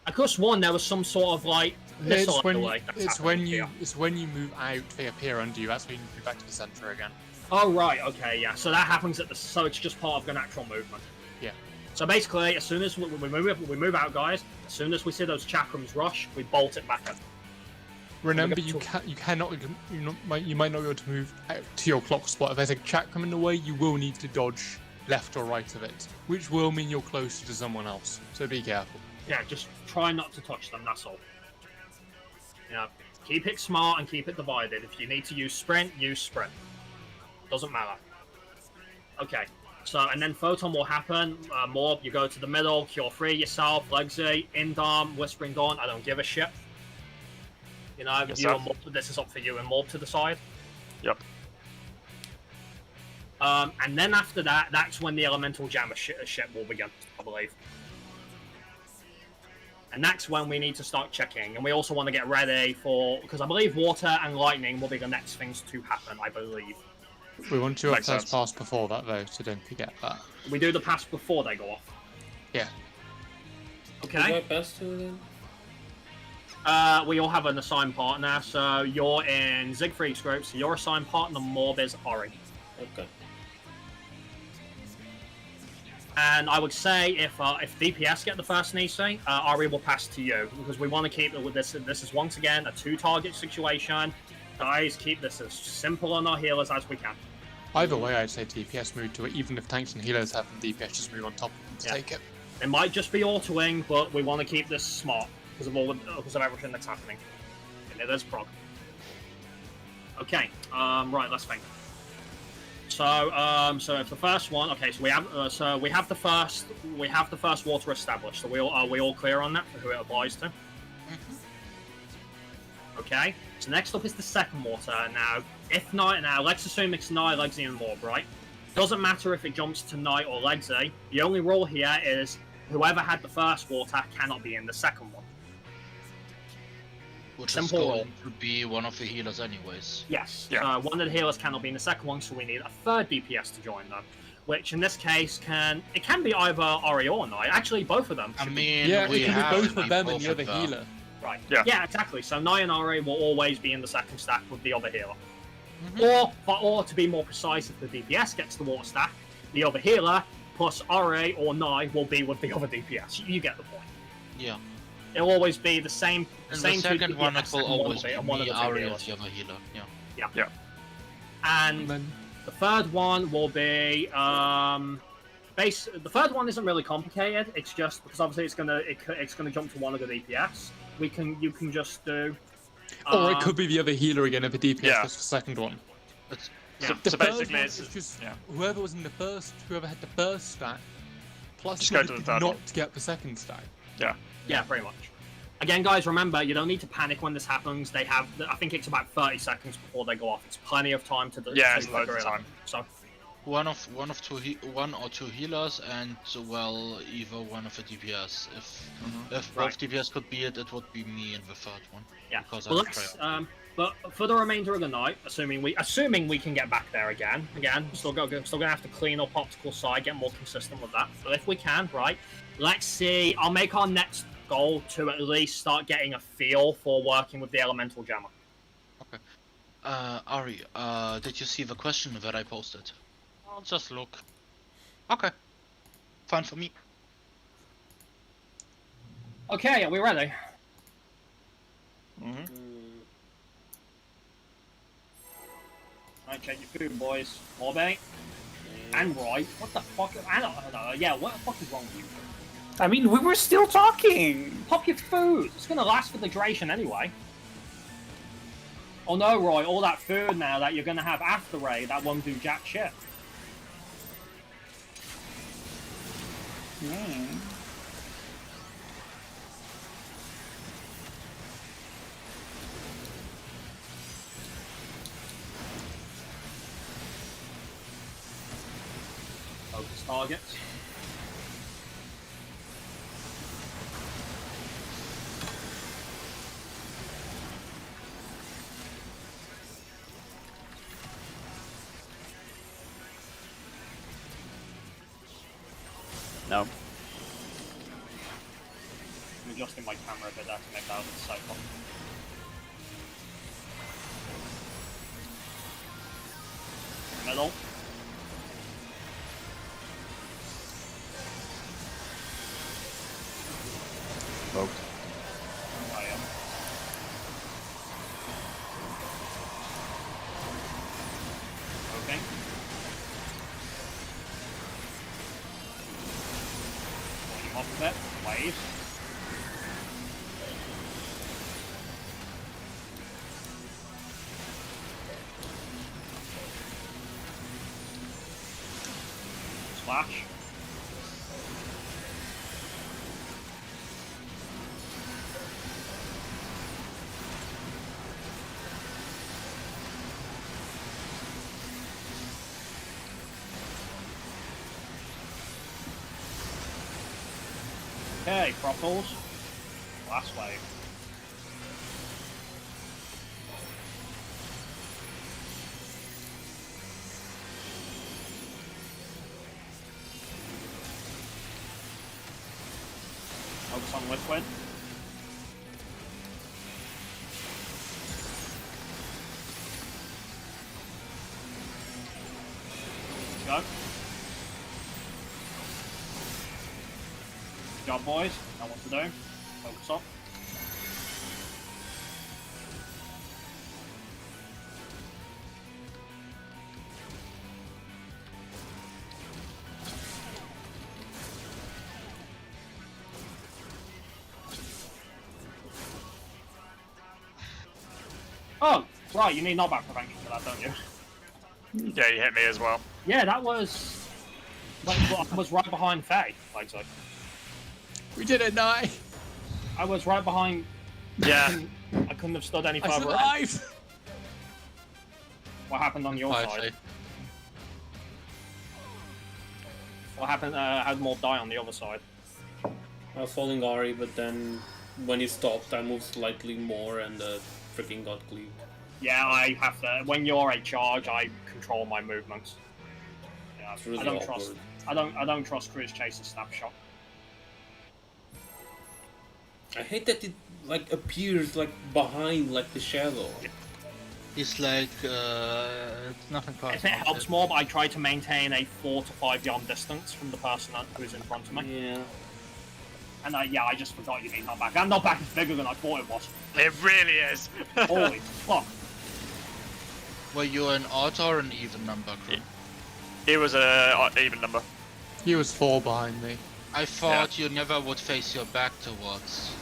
I could have sworn there was some sort of like missile It's when overlay that's happening here. it's when you move out, they appear under you. That's when you move back to the center again. Oh right, okay, yeah. So that happens at the. So it's just part of the natural movement. Yeah. So basically, as soon as we move out, guys. As soon as we see those chakrams rush, we bolt it back in. Remember, you might not be able to move out to your clock spot. If there's a chakram in the way, you will need to dodge left or right of it, which will mean you're closer to someone else. So be careful. Yeah, just try not to touch them. That's all. Yeah, keep it smart and keep it divided. If you need to use sprint, use sprint. Doesn't matter. Okay. So, and then Photon will happen. Morb, you go to the middle, Cure Free yourself, Legsy, Indarm, Whispering Dawn, I don't give a shit. You know, Yes, you sir. and Morb, this is up for you and Morb to decide. Yep. And then after that, that's when the Elemental Jammer shit will begin, I believe. And that's when we need to start checking. And we also want to get ready for... Because I believe Water and Lightning will be the next things to happen, I believe. We want to do our Makes first sense. pass before that, though, so don't forget that. We do the pass before they go off. Yeah. Who do Okay? I pass to then? We all have an assigned partner, so you're in Siegfried's group, so your assigned partner Morb is Ori. Okay. And I would say if DPS get the first NEC, Ori will pass to you, because we want to keep it with this. This is once again a 2-target situation. Guys, keep this as simple on our healers as we can. Either way, I'd say DPS move to it. Even if tanks and healers have them, DPS just move on top of them to Yeah. take it. It might just be autoing, but we want to keep this smart because of everything that's happening. And it is Prog. Okay, right, let's think. So, so if the first one, okay, so we have the first water established. So are we all clear on that for who it applies to? Okay. So next up is the second water. Now, let's assume it's Nye, Legsy, and Morb, right? Doesn't matter if it jumps to Nye or Legsy. The only rule here is whoever had the first water cannot be in the second one. Which Simple is rule. going to be one of the healers anyways. Yes. Yeah. One of the healers cannot be in the second one, so we need a third DPS to join them. Which in this case can be either Ori or Nye. Actually, both of them. I should mean, Yeah, we it can have be both of them and both the other them. healer. Right. Yeah. Yeah, exactly. So Nye and Ori will always be in the second stack with the other healer. Or to be more precise, if the DPS gets the water stack, the other healer plus Ori or Nye will be with the other DPS. You get the point. Yeah. It'll always be the same. And same the second two one, DPS it will and one always of be and one of me, the two Ari, healers. as the other healer. Yeah. And And then the third one will be the third one isn't really complicated. It's just because obviously it's gonna jump to one of the DPS. You can just do. or it could be the other healer again if the DPS Yeah. was the second one. It's, So, The so third basically, one it's is just yeah. whoever was in the first, whoever had the first stack, plus Just go whoever to the did third not one. get the second stack. Yeah, pretty much. Again, guys, remember, you don't need to panic when this happens. I think it's about 30 seconds before they go off. It's plenty of time to Yeah, to it's loads of figure it out. time. So, one or two healers, and well, either one of the DPS. If Right. both DPS could be it, it would be me in the third one. yeah. Because Well, I'm let's, prayer. but for the remainder of the night, assuming we can get back there again, still gonna have to clean up optical side, get more consistent with that. But if we can, right, let's see. I'll make our next goal to at least start getting a feel for working with the elemental jammer. Ari, did you see the question that I posted? I'll just look. Okay. Fine for me. Okay, are we ready? Mm-hmm. Right, check your food, boys. Morbe and Roy. What the fuck? I don't know. Yeah, what the fuck is wrong with you? I mean, we were still talking. Pop your food. It's gonna last for the duration anyway. Oh no, Roy, all that food now that you're gonna have after raid, that won't do jack shit. Focus targets. No. I'm adjusting my camera a bit there to make that a bit safer. Middle. Smoked. I am. Okay. Volume up a bit. Waves. Splash. Okay, Prockles. Last wave. Focus on liquid. Go. Good job, boys. Know what to do. Focus up. Oh, right, you need knockback prevention for that, don't you? Yeah, you hit me as well. Yeah, that was... I was right behind Faye, like. We didn't die. I was right behind... Yeah. I couldn't have stood any I further in. survived. What happened on your side? What happened, had more die on the other side? I was following Ari, but then when he stopped, I moved slightly more and freaking got cleaved. Yeah, I have to. When you're a charge, I control my movements. Yeah, It's really I don't awkward. trust. I don't trust Cruise Chase's snapshot. I hate that it like appears like behind like the shadow. It's like it's nothing If personal. it helps more, but I try to maintain a 4 to 5 yard distance from the person who is in front of me. Yeah. And yeah, I just forgot you need knockback. And knockback is bigger than I thought it was. It really is. Holy fuck! Were you an odd or an even number, Grim? It was a even number. He was 4 behind me. I thought you never would face your back towards.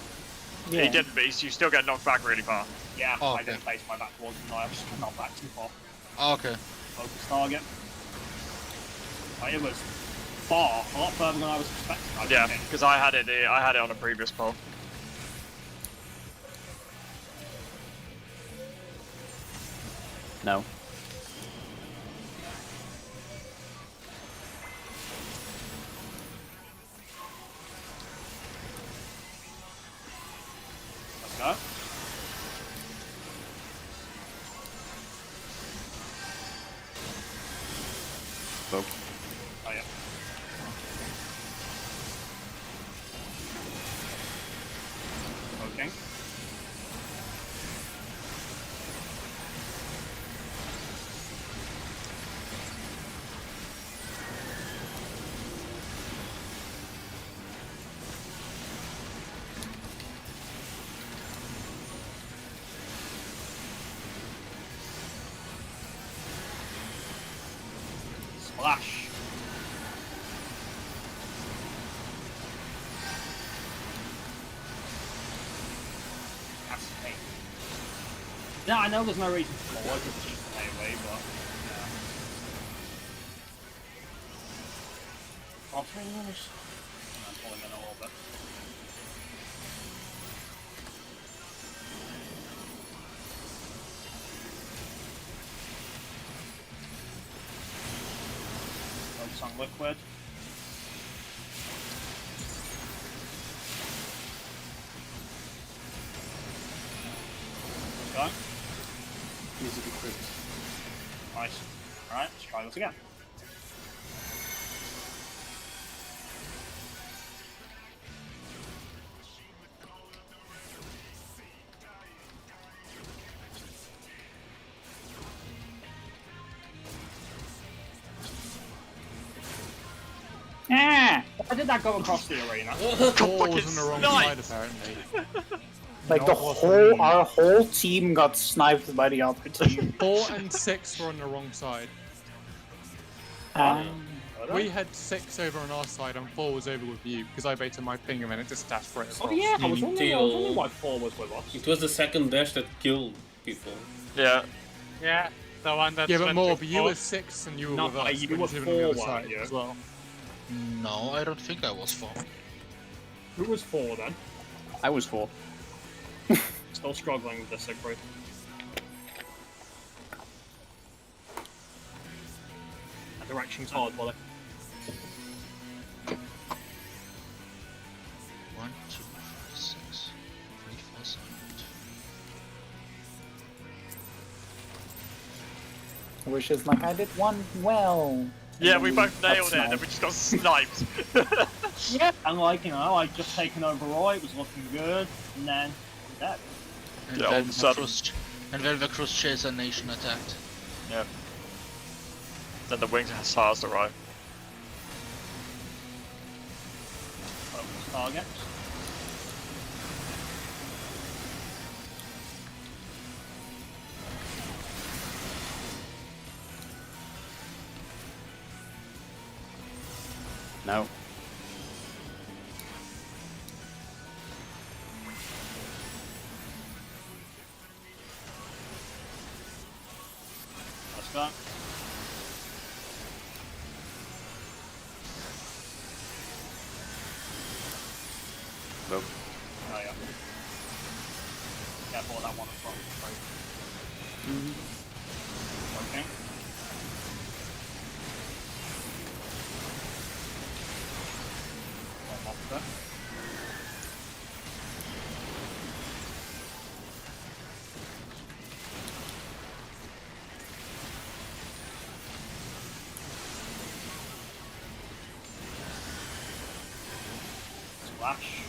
Yeah. He didn't, but you still get knocked back really far. Yeah, Oh, I okay. didn't face my back towards him. I just knocked back too far. Okay. Focus target. It was far, a lot further than I was expecting. I Yeah, think. because I had it on a previous poll. No. Let's go. Smoked. Oh yeah. Okay. Splash. That's me. Yeah, I know there's no reason to forward because it's just an away, but yeah. Offers. I'm pulling in a little bit. Focus on liquid. Let's go. Easy to crit. Nice. Alright, let's try this again. did that go across the arena? 4 was on the wrong side, sniped. apparently. Like No, it wasn't me. our whole team got sniped by the other team. 4 and 6 were on the wrong side. We had 6 over on our side and 4 was over with you because I baited my ping and then it just dashed right across. Oh yeah, I was Deal. wondering why 4 was with us. It was the second dash that killed people. Yeah. Yeah, the one that. Yeah, but more, but you were 6 and you were No, with us. you but were should have been on the 4, other weren't side you? as well. No, I don't think I was 4. Who was 4 then? I was 4. Still struggling with this, Siegfried. That direction's hard, buddy. 1, 2, 5, 6, 3, 4, 7, 8. Which is like, I did one well. Yeah, And we then both got nailed it, and sniped. we just got sniped. Yeah, and like, you know, I'd just taken over right, it was looking good, and then I'm dead. And Yeah, all then of a the sudden. and the Cruise Chaser Nation attacked. Yeah. Then the winged hussars arrive. Focus targets. No. Let's go. Nope. Oh yeah. Careful with that one as well. Okay. One monster. Splash.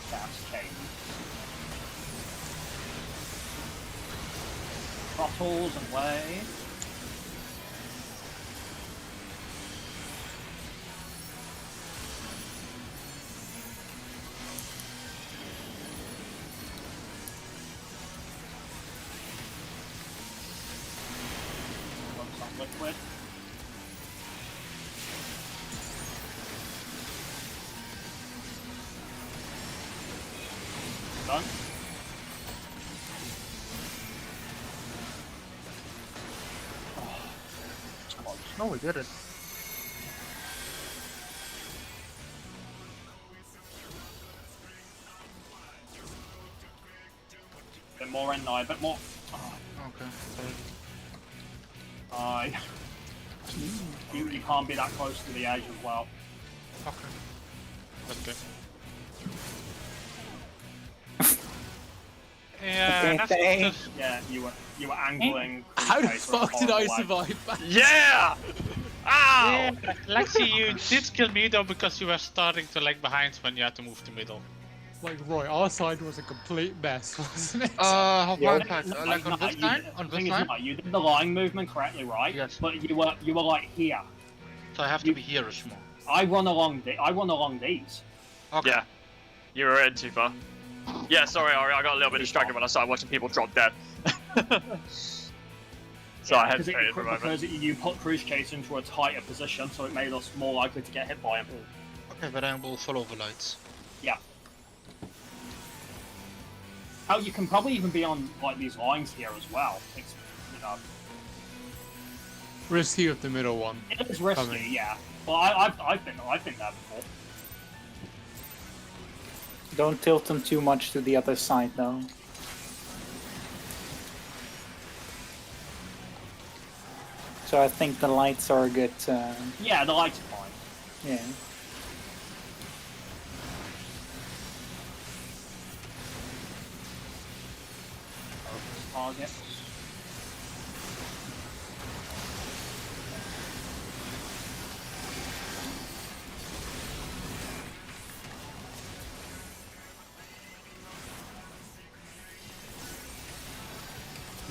Fast chain. Throttles and way. Focus on liquid. Done. No, we did it. Bit more in now, a bit more. Okay. You can't be that close to the edge as well. Okay. Okay. Yeah, that's just, Yeah, you were angling. How the Cruise Chaser a fuck did I horrible way. survive that? Yeah! Ow! yeah, Lexi, you did kill me though because you were starting to lag behind when you had to move to middle. Like, Roy, our side was a complete mess, wasn't it? How Yeah. far back? Like on this line? On The thing this is, line? no, you did the line movement correctly, right? Yes. But you were like here. So I have to be here-ish more. I run along these. Okay. Yeah. You were in too far. Yeah, sorry, Ari, I got a little bit distracted when I started watching people drop dead. So I hesitated for a moment. Because you put Cruise Chaser into a tighter position, so it made us more likely to get hit by him. Okay, but I will follow the lights. Yeah. Oh, you can probably even be on like these lines here as well. It's, you know, Risky with the middle one. it is risky, Coming. yeah. But I've been there before. Don't tilt them too much to the other side, though. So I think the lights are a good. Yeah, the lights are fine. Yeah. Targets.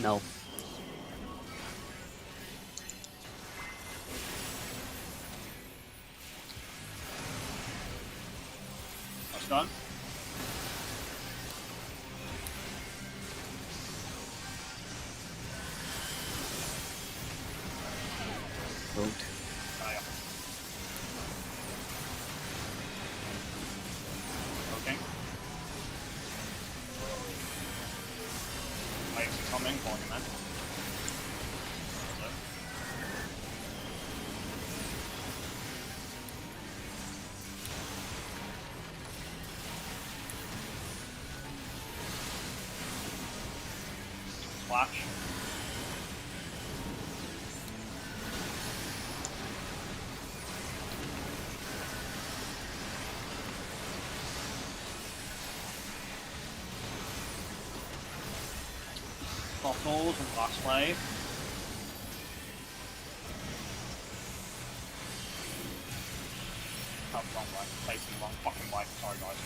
No. That's done. Moved. Ah, yeah. Okay. Waves are coming for you, man. Splash. Bottles and last wave. Oh, wrong way. Facing wrong fucking way. Sorry, guys.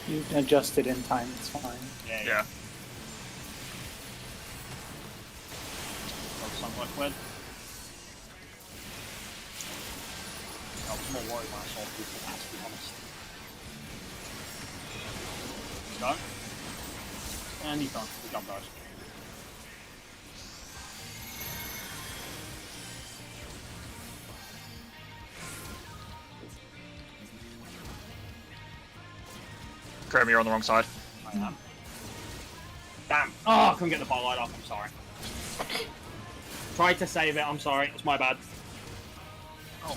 You adjusted in time, it's fine. Yeah. Yeah. Got some liquid. I was more worried when I saw people, to be honest. He's done. And he's done. Good job, guys. Chrome, you're on the wrong side. I am. Damn. Oh, I couldn't get the ball light off. I'm sorry. Tried to save it. I'm sorry. It's my bad. Oh.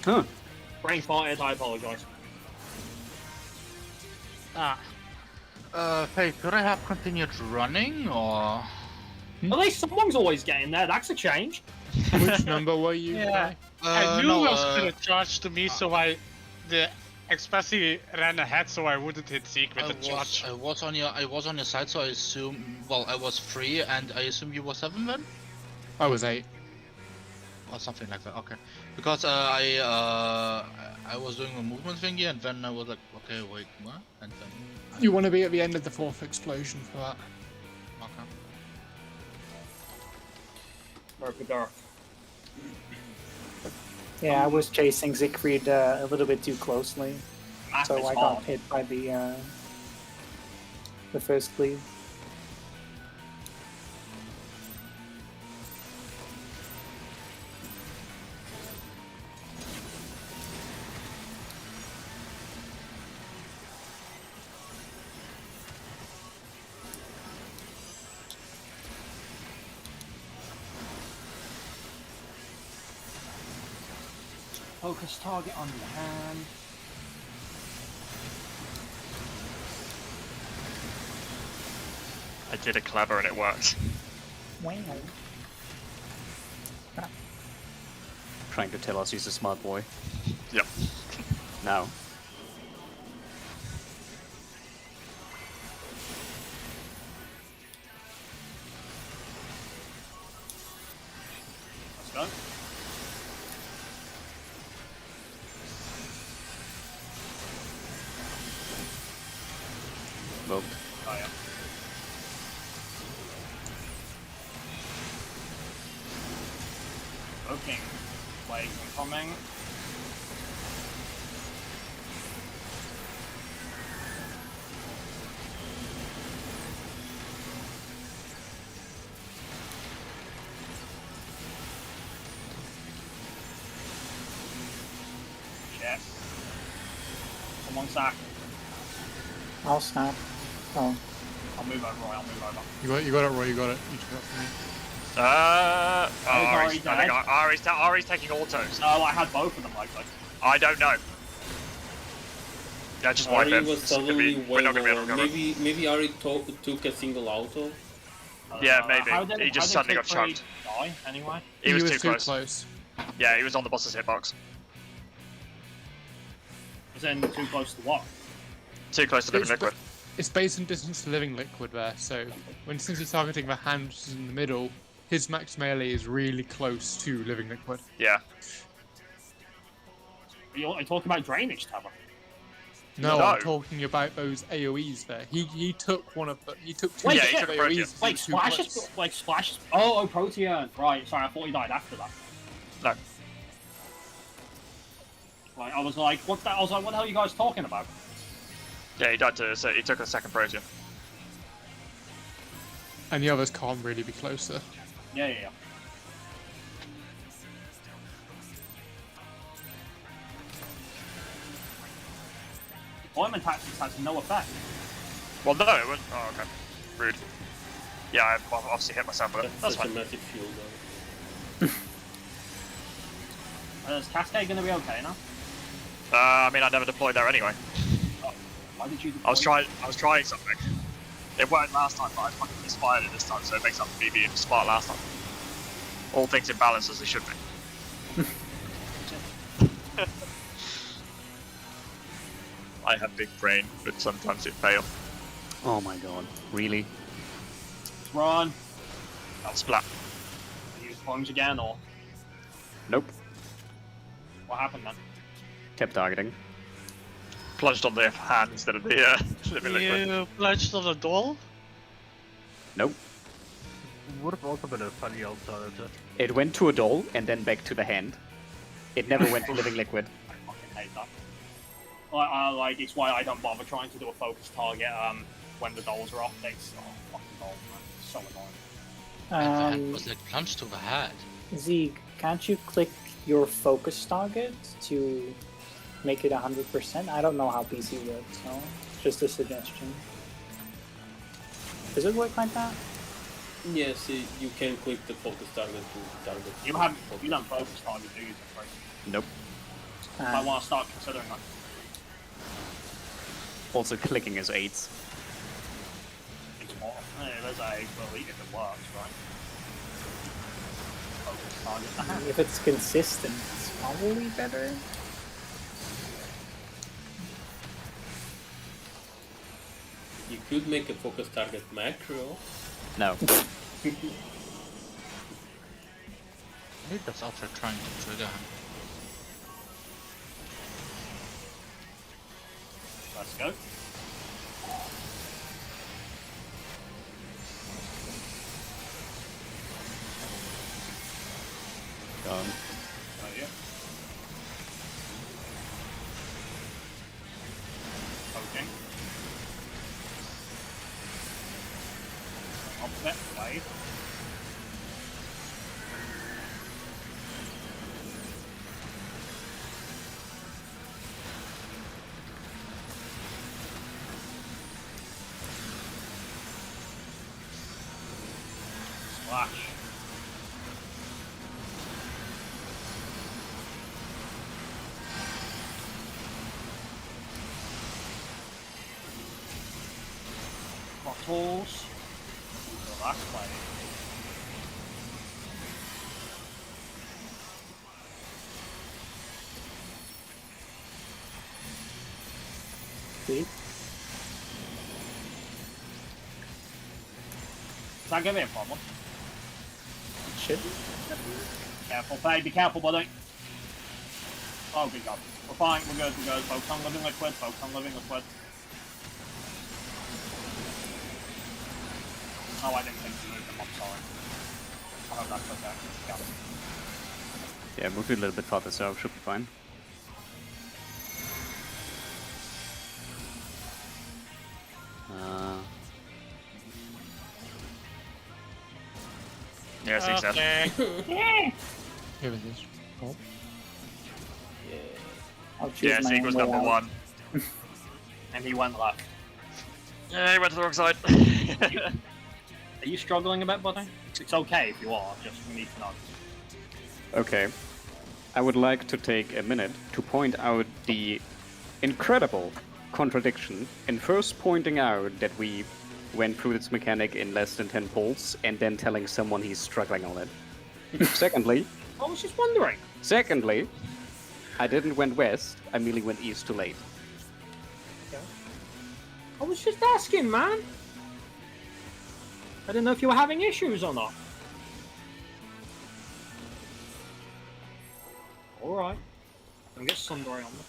Huh. Brain farted. I apologise. Hey, could I have continued running, or...? At least someone's always getting there. That's a change. Which number were you? Yeah. I knew it was gonna charge to me, so the especially ran ahead, so I wouldn't hit Zeke with the charge. I was on your side, so I assume. Well, I was 3, and I assume you were 7 then, I was 8. or something like that. Okay, because I was doing a movement thingy, and then I was like, okay, wait, what? And then. You want to be at the end of the 4th explosion for that. Okay. Murphy Dark. Yeah, I was chasing Siegfried a little bit too closely, Math so is I hard. got hit by the first cleave. Focus target on your hand. I did a clever and it worked. Wow. Trying to tell us he's a smart boy. Yep. Now. Let's go. Moved. Oh yeah. Okay. Waves incoming. Shit. Someone sack. I'll stop. Oh, I'll move over, Roy. I'll move over. You got it, Roy. You got it. You took it from me. Ari's, already dead. Ari's taking autos. No, I had both of them, likely. I don't know. Yeah, just wipe Ari him. was It's gonna suddenly be- way we're not gonna be able lower. to cover. Maybe Ari took a single auto. Yeah, maybe. How did- He just how did suddenly got Siegfried chunked. Die, anyway? He was too close. Yeah, he was on the boss's hitbox. Was then too close to what? Too close to living It's- liquid. It's based on distance to living liquid there, so since he's targeting the hand which is in the middle, his max melee is really close to living liquid. Yeah. Are you talking about drainage tower? No, No. I'm talking about those AoEs there. He took one of the. He took two Yeah, he sets took of a Protean. AoEs. to Like do two splashes, clips. like splashes. Oh, Protean. Right. Sorry, I thought he died after that. No. Like I was like, what's that? I was like, what the hell are you guys talking about? Yeah, he died to. So he took a second Protean. And the others can't really be closer. Yeah. Deployment tactics has no effect. Well, no, it wouldn't. Oh, okay. Rude. Yeah, I obviously hit myself with it. That's such fine. a massive shield though. Is Cascade gonna be okay now? I mean, I never deployed there anyway. Oh, why did you? I was trying something. It worked last time, but I fucking misfired it this time, so it makes up for me being smart last time. All things in balance as they should be. I have big brain, but sometimes it fails. Oh my god, really? Run. I'll splat. Use plunge again, or Nope. what happened then? Tap targeting. Plunged on the hand instead of the living liquid. You pledged on the doll? Nope. Would have also been a funny alternative. It went to a doll and then back to the hand. It never went to living liquid. I fucking hate that. Like it's why I don't bother trying to do a focus target when the dolls are off. It's fucking dolls, man. It's so annoying. And was like plunged to the head. Zeke, can't you click your focus target to make it 100%? I don't know how PC works, so just a suggestion. Does it work like that? Yes, you can click the focus target to target. You don't focus target, do you? Right? Nope. I want to start considering that. Also clicking is 8s. It's more. Hey, there's a well, if it works, right? Focus target. If it's consistent, it's probably better. You could make a focus target macro. No. Maybe that's after trying to trigger him. Let's go. Done. Right here. Okay. Offset, wave. Splash. Bottles. So that's playing. See? Does that give me a problem? It should. Careful, Faye, be careful, buddy. Oh, good God. We're fine, we're good, we're good. Focus on living liquid, focus on living liquid. Oh, I didn't think to move them, I'm sorry. I hope that's okay. Got it. Yeah, move it a little bit farther south, should be fine. Yeah, Zeke said. Okay. Here it is. Oh. I'll choose Yeah, my Zeke was own way number out. 1. And he went left. Yeah, he went to the wrong side. Are you struggling a bit, buddy? It's okay if you are, just we need to know. Okay. I would like to take a minute to point out the incredible contradiction in first pointing out that we went through this mechanic in less than 10 pulls and then telling someone he's struggling on it. Secondly, I was just wondering. I didn't went west, I merely went east too late. I was just asking, man. I didn't know if you were having issues or not. Alright. I'll get Sundray on them.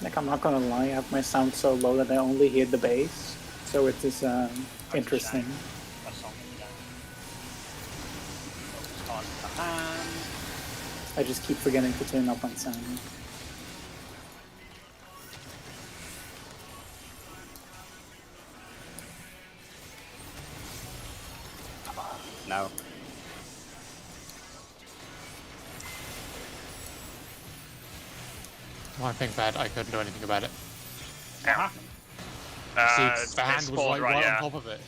Like, I'm not gonna lie, I have my sound so low that I only hear the bass. So it is interesting. That's something again. Focus hard with the hand. I just keep forgetting to turn up on sound. Now. One thing bad, I couldn't do anything about it. What happened? See, the hand was spawned like right yeah. on top of it.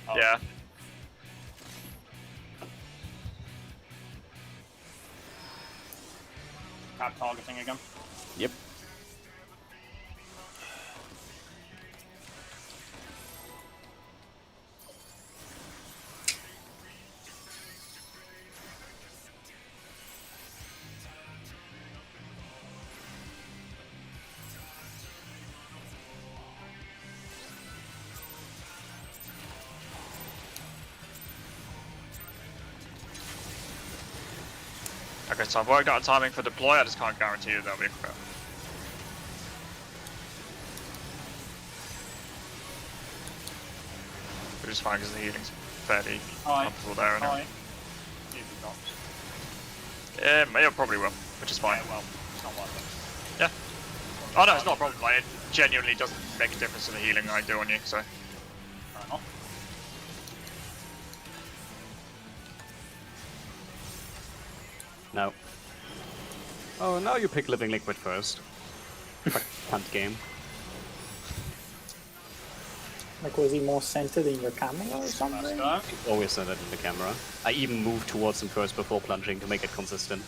Oh. Yeah. Tab targeting again. Yep. Okay, so I've worked out a timing for deploy, I just can't guarantee that they'll be correct. Which is fine because the healing's fairly comfortable there. And Alright. See if it drops. it probably will, which is fine. Yeah, well, it's not worth it. Yeah. Oh no, it's not a problem. Like, it genuinely doesn't make a difference to the healing I do on you, so. Fair enough. No. Oh, now you pick Living Liquid first. Punt game. Like, was he more centered in your camera or Let's something? go. Always send it in the camera. I even moved towards him first before plunging to make it consistent.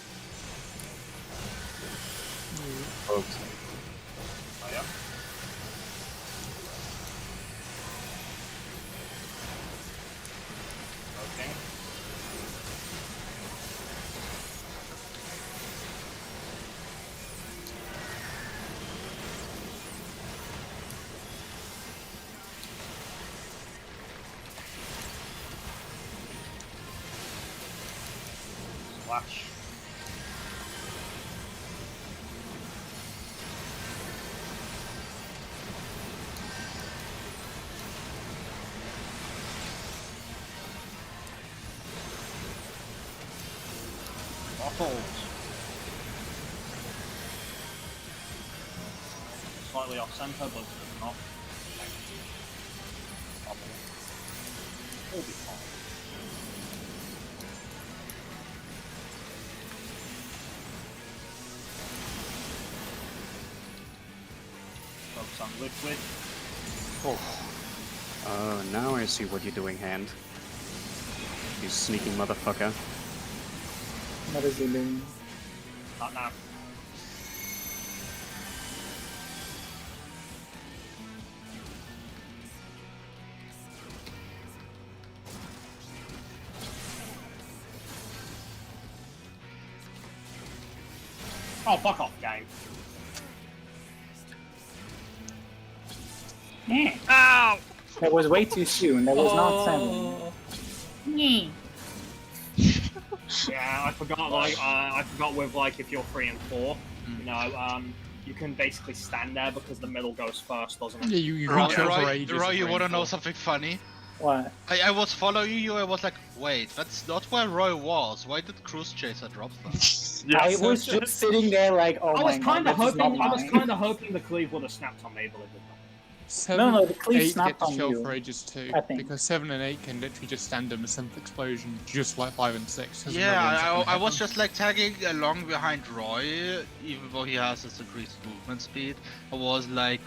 Oops. Oh, yeah. Okay. Splash. Bottles. Slightly off center, but not. All be fine. Focus on liquid. Oh, now I see what you're doing, Hand. You sneaking motherfucker. What is he doing? Not now. Oh, fuck off, game. Ow! That was way too soon. That was not seven. Oh, Yeah, I forgot. Like, I forgot with like if you're 3 and 4, you know, you can basically stand there because the middle goes first, doesn't it? Yeah, you Roy, reach over Roy, ages. Roy, of you wanna know rainfall. something funny? What? I was following you, I was like, wait, that's not where Roy was. Why did Cruise Chaser drop that? I was just sitting there like, oh I was my kind god, of this is not hoping. I was mine. kind of hoping the cleave would have snapped on me, but it didn't. 7, No, the cleave 8 snapped get to on chill you, for ages too, I think. because 7 and 8 can literally just stand in a synth explosion, just like 5 and 6. Doesn't Yeah, really end up I in was heaven. just like tagging along behind Roy, even though he has this increased movement speed. I was like,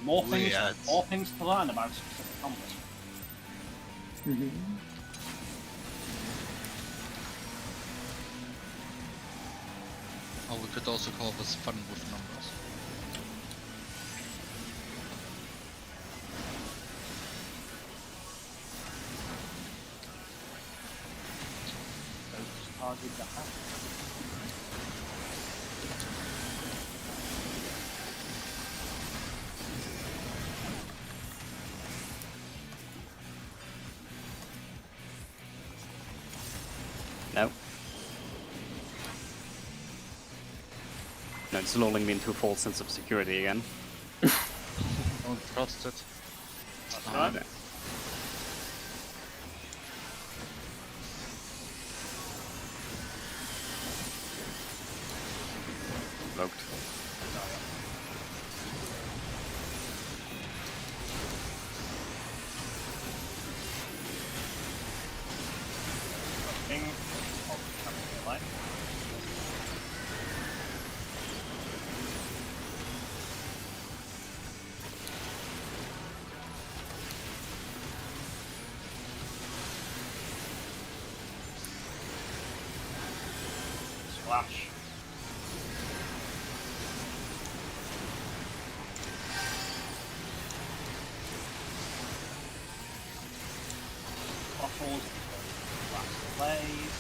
More Weird. things to learn about specific numbers. Mhm. oh, we could also call this fun with numbers. Target the hat. No. No, it's lulling me into a false sense of security again. Don't trust it. That's Ah, right. there. Blocked. King. Oh, coming in late. Splash. Bottles. Flash plays.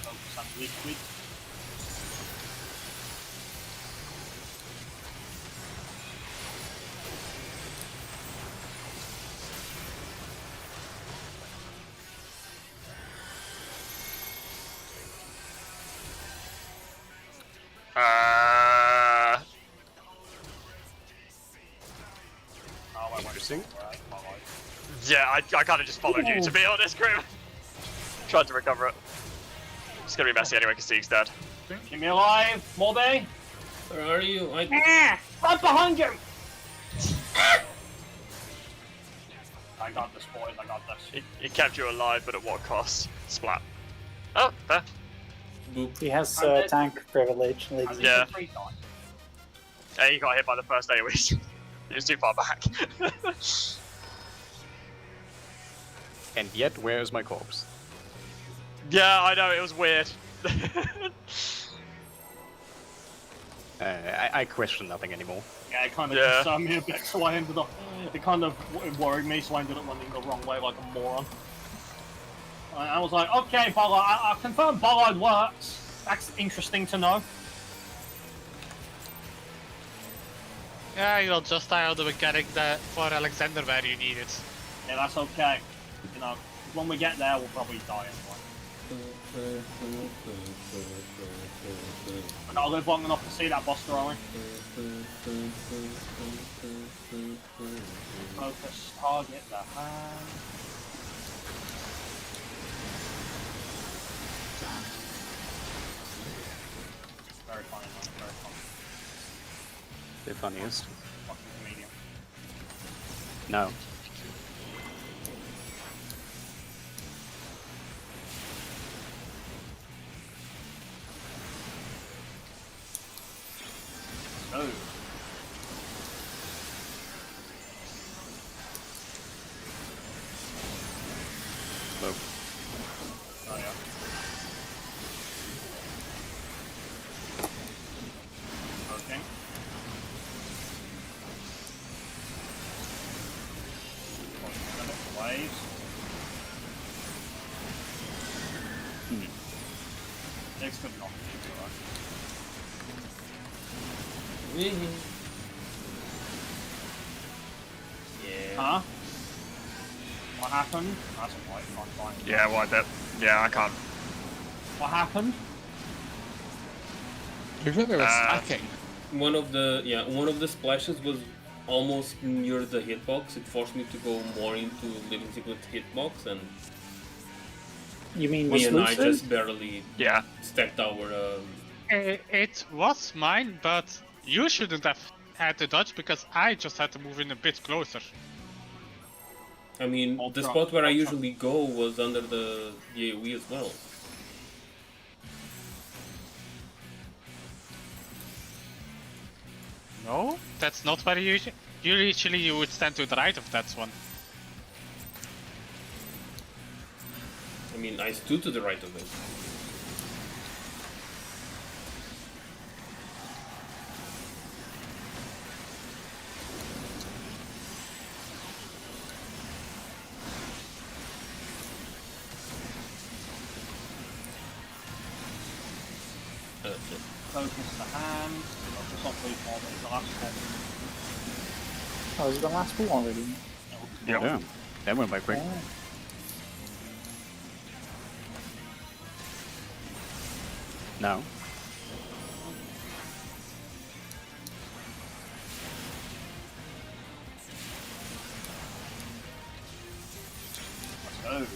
Focus on liquid. Oh, I went Interesting. right, my life. Yeah, I kind of just followed you, to be honest, Grim. Tried to recover it. It's gonna be messy anyway, because Sieg's dead. Keep me alive, Morby! Where are you? Right behind you! I got this, boys, I got this. He kept you alive, but at what cost? Splat. Oh, fair. Boop. He has I'm dead. tank privilege. I Like, did Yeah. it 3 times. Yeah, he got hit by the first AoE. He was too far back. And yet, where is my corpse? Yeah, I know, it was weird. I question nothing anymore. Yeah, it kind of Yeah. concerned me a bit, so I ended up... It kind of worried me, so I ended up running the wrong way like a moron. I was like, okay, Bollard, I confirm Bollard works. That's interesting to know. Yeah, you'll just die out of the mechanic that for Alexander where you need it. Yeah, that's okay. You know, when we get there, we'll probably die anyway. I gotta live long enough to see that boss throwing. Focus, target the hand. Very funny, man. Very funny. The funniest. Fucking comedian. No. Oh. Nope. Oh yeah. Okay. Waves. Next good knock. Yeah. Huh? What happened? That's alright, fine. Yeah, why that? Yeah, I can't. What happened? Looks like they were Uh, stacking. One of the splashes was almost near the hitbox. It forced me to go more into Living Secret hitbox, and you mean me and I Lucid? just barely Yeah. stacked our. It was mine, but you shouldn't have had to dodge because I just had to move in a bit closer. I mean, the spot where I usually go was under the AoE as well. No, that's not where you usually you would stand to the right of that one. I mean, I stood to the right of it. focus the hand. It's not three more, but it's the last one. Oh, is it the last two already? Yeah. That went by quick. Oh. Now. Let's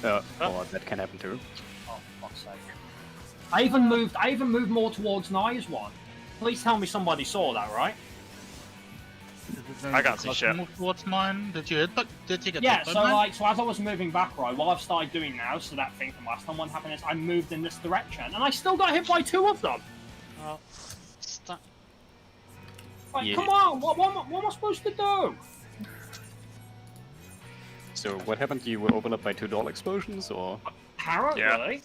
go. Or that can happen too. Oh, fuck's sake. I even moved more towards Nia's one. Please tell me somebody saw that, right? I can't see shit. Move towards mine. Did you hit? But did you get Yeah, hit by so mine? so as I was moving back, right, what I've started doing now, so that thing from last time what happened is I moved in this direction, and I still got hit by two of them. Like, Yeah. come on, what am I supposed to do? So what happened? You were overlapped by two doll explosions, or? Apparently. Yeah.